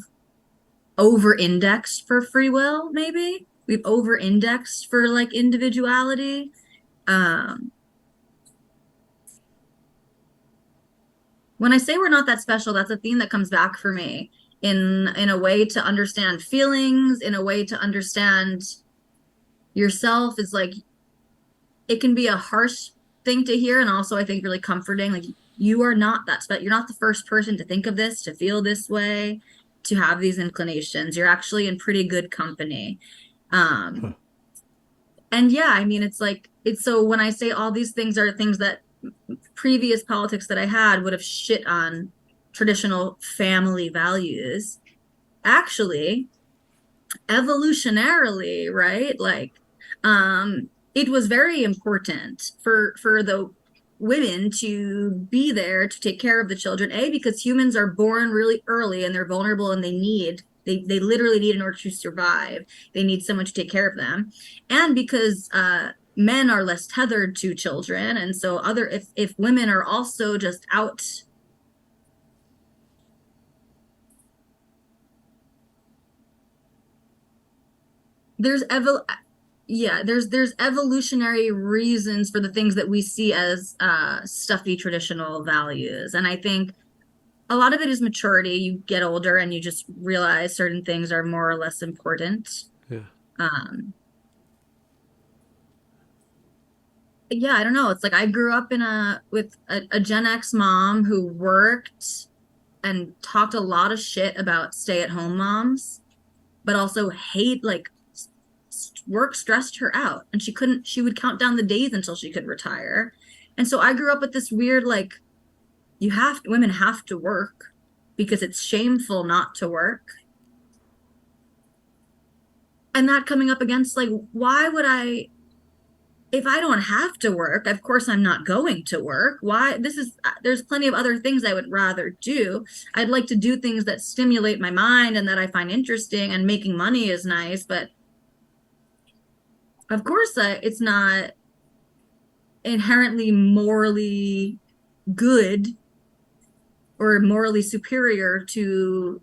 over-indexed for free will, maybe. We've over-indexed for like individuality. Um, when I say we're not that special, that's a theme that comes back for me in a way to understand feelings, in a way to understand yourself is like it can be a harsh thing to hear and also I think really comforting. Like you are not that special. You're not the first person to think of this, to feel this way, to have these inclinations. You're actually in pretty good company. huh. Um, and yeah, I mean, it's so when I say all these things are things that previous politics that I had would have shit on traditional family values, actually, evolutionarily, right? Like, it was very important for the women to be there to take care of the children. A, because humans are born really early and they're vulnerable and they literally need, in order to survive, they need someone to take care of them. And because men are less tethered to children, and so other if women are also just out, there's there's evolutionary reasons for the things that we see as stuffy traditional values. And I think a lot of it is maturity. You get older and you just realize certain things are more or less important. Yeah. um yeah, I don't know, it's like I grew up in a with a Gen X mom who worked and talked a lot of shit about stay-at-home moms, but also hate, like, work stressed her out and she would count down the days until she could retire. And so I grew up with this weird, like, women have to work because it's shameful not to work. And that coming up against, like, why would I, if I don't have to work, of course I'm not going to work. Why? There's plenty of other things I would rather do. I'd like to do things that stimulate my mind and that I find interesting, and making money is nice, but of course it's not inherently morally good or morally superior to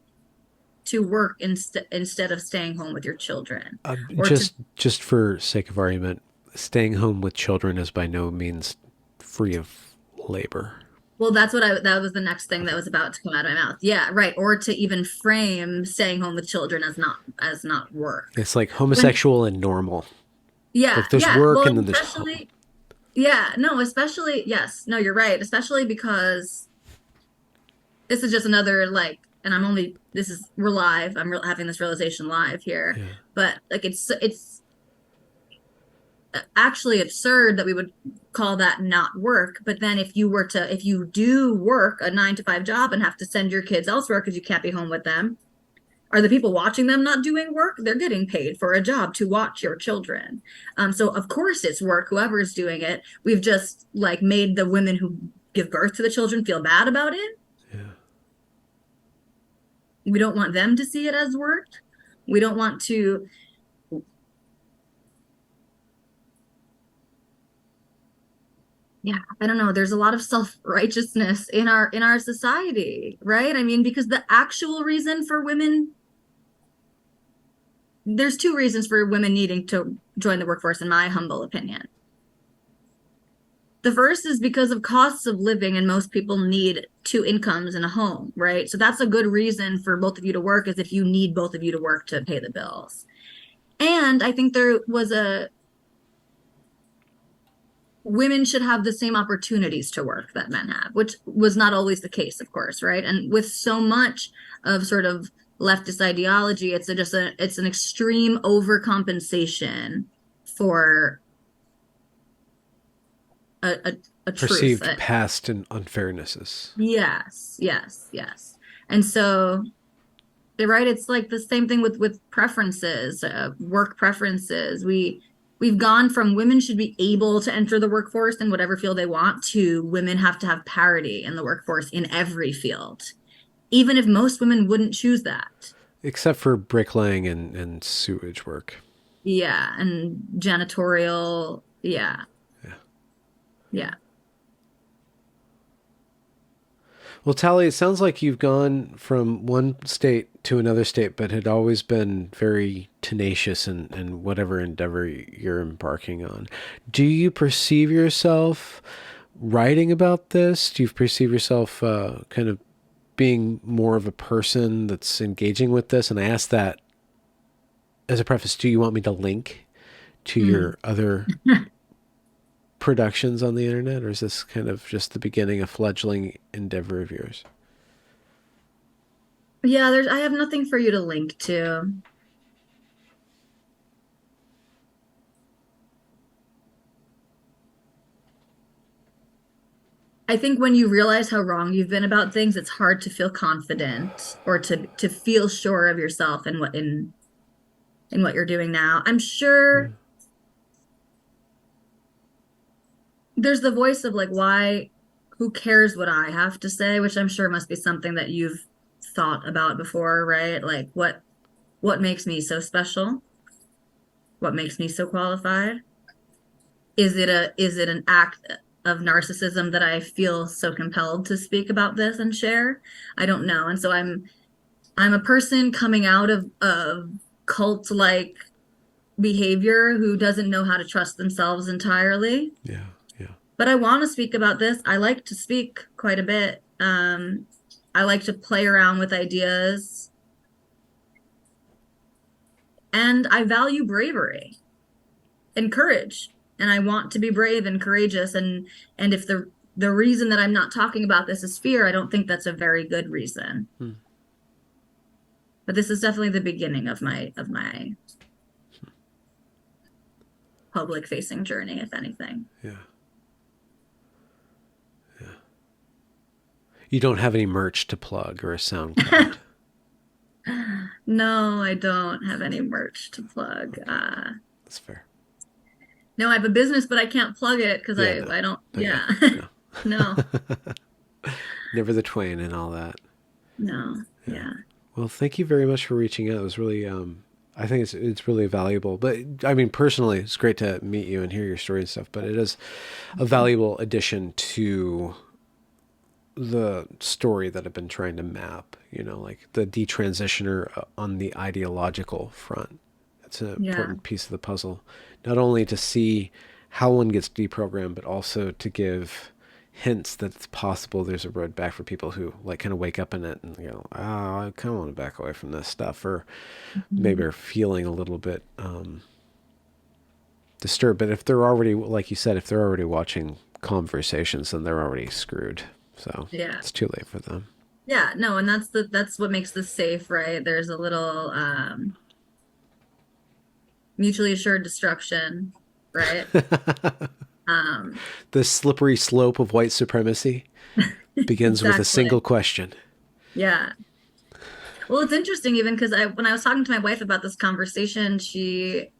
work instead of staying home with your children, or to, Just for sake of argument, staying home with children is by no means free of labor. well, that's what I that was the next thing that was about to come out of my mouth. Yeah, right. Or to even frame staying home with children as not work. It's like When homosexual and normal. Yeah, Like there's yeah. work Well, and then there's home. especially, yeah, no, especially, yes, no, you're right. Especially because this is just another, like, and we're live. Having this realization live here, Yeah. but like it's actually absurd that we would call that not work. But then if you do work a 9 to 5 job and have to send your kids elsewhere because you can't be home with them, are the people watching them not doing work? They're getting paid for a job to watch your children. So of course it's work, whoever's doing it. We've just, like, made the women who give birth to the children feel bad about it. Yeah. We don't want them to see it as work. We don't want to, yeah, I don't know. There's a lot of self-righteousness in our society, right? I mean, because the actual reason for women, there's two reasons for women needing to join the workforce, in my humble opinion. The first is because of costs of living, and most people need two incomes in a home, right? So that's a good reason for both of you to work, is if you need both of you to work to pay the bills. And I think there was a women should have the same opportunities to work that men have, which was not always the case, of course, right? And with so much of sort of leftist ideology, it's an extreme overcompensation for a, a truth. Perceived past and unfairnesses. Yes, yes, yes. And so, right, it's like the same thing with preferences, work preferences. We've gone from women should be able to enter the workforce in whatever field they want, to women have to have parity in the workforce in every field, even if most women wouldn't choose that. Except for bricklaying and sewage work. Yeah, and janitorial, yeah, Yeah. yeah. Well, Tali, it sounds like you've gone from one state to another state, but had always been very tenacious in whatever endeavor you're embarking on. Do you perceive yourself writing about this? Do you perceive yourself kind of being more of a person that's engaging with this? And I ask that as a preface. Do you want me to link to Mm. your other productions on the internet, or is this kind of just the beginning of fledgling endeavor of yours? Yeah, I have nothing for you to link to. I think when you realize how wrong you've been about things, it's hard to feel confident or to feel sure of yourself and in what you're doing now. I'm Yeah. sure there's the voice of like, why, who cares what I have to say, which I'm sure must be something that you've thought about before, right? Like what makes me so special? What makes me so qualified? Is it an act of narcissism that I feel so compelled to speak about this and share? I don't know. And so I'm a person coming out of cult like behavior who doesn't know how to trust themselves entirely. Yeah. Yeah. But I want to speak about this. I like to speak quite a bit. I like to play around with ideas, and I value bravery and courage. And I want to be brave and courageous. And if the reason that I'm not talking about this is fear, I don't think that's a very good reason. Hmm. But this is definitely the beginning of my public facing journey, if anything. Yeah. Yeah. You don't have any merch to plug or a SoundCloud. No, I don't have any merch to plug. That's fair. No, I have a business, but I can't plug it because Yeah, no. I don't. Not yet. Yeah. No, Never the twain and all that. no. Yeah. Yeah. Well, thank you very much for reaching out. It was really, I think it's really valuable. But I mean, personally, it's great to meet you and hear your story and stuff. But it is a valuable addition to the story that I've been trying to map. You know, like the detransitioner on the ideological front. It's an Yeah. important piece of the puzzle. Not only to see how one gets deprogrammed, but also to give hints that it's possible there's a road back for people who like kind of wake up in it and go, oh, I kind of want to back away from this stuff, or maybe Mhm. are feeling a little bit disturbed. But if they're already, like you said, if they're already watching conversations, then they're already screwed. So Yeah. it's too late for them. Yeah. No, and that's what makes this safe, right? There's a little mutually assured destruction, right? Um, The slippery slope of white supremacy begins with a single exactly. question. Yeah. Well, it's interesting even because when I was talking to my wife about this conversation, she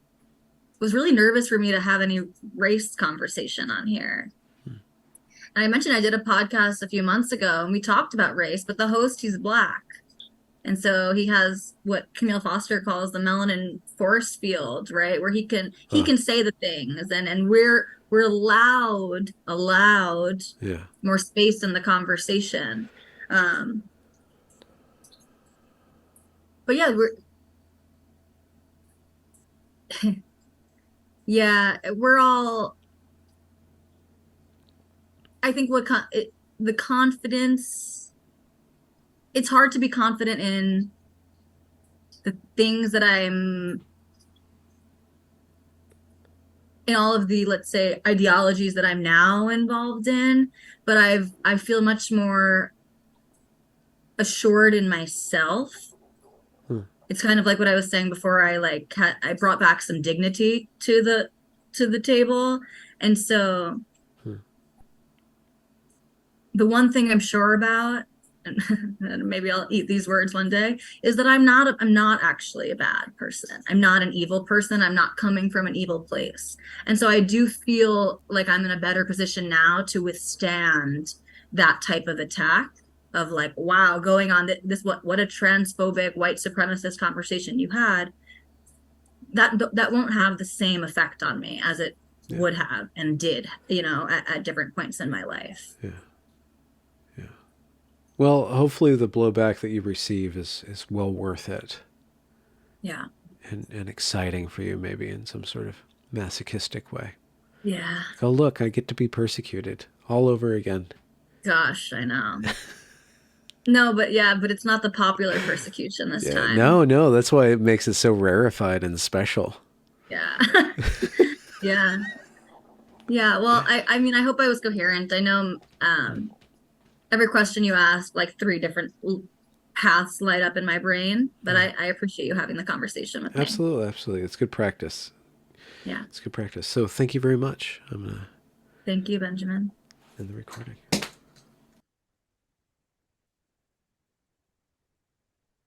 was really nervous for me to have any race conversation on here. And I mentioned I did a podcast a few months ago and we talked about race, but the host, he's black. And so he has what Camille Foster calls the melanin force field, right? Where he Oh, can say the things and we're allowed yeah. more space in the conversation. Um, but yeah, we're all I think the confidence, it's hard to be confident in the things that I'm in all of the, let's say, ideologies that I'm now involved in, but I feel much more assured in myself. Hmm. It's kind of like what I was saying before. I brought back some dignity to the table, and so Hmm. the one thing I'm sure about, and maybe I'll eat these words one day, is that I'm not actually a bad person. I'm not an evil person. I'm not coming from an evil place. And so I do feel like I'm in a better position now to withstand that type of attack of like, wow, going on this what a transphobic white supremacist conversation you had. That won't have the same effect on me as it Yeah. would have and did, at different points in my life. Yeah. Yeah. Well, hopefully the blowback that you receive is well worth it Yeah. and exciting for you, maybe in some sort of masochistic way. Yeah. Oh, look, I get to be persecuted all over again. Gosh, I know. No, but yeah, but it's not the popular persecution this Yeah, time. no, no, that's why it makes it so rarefied and special. Yeah. Yeah. Yeah. Well, I mean, I hope I was coherent. I know every question you asked, like three different paths light up in my brain, but Yeah, I appreciate you having the conversation with me. absolutely, absolutely. It's good practice. Yeah. It's good practice. So thank you very much. I'm going to Thank you, Benjamin. end the recording.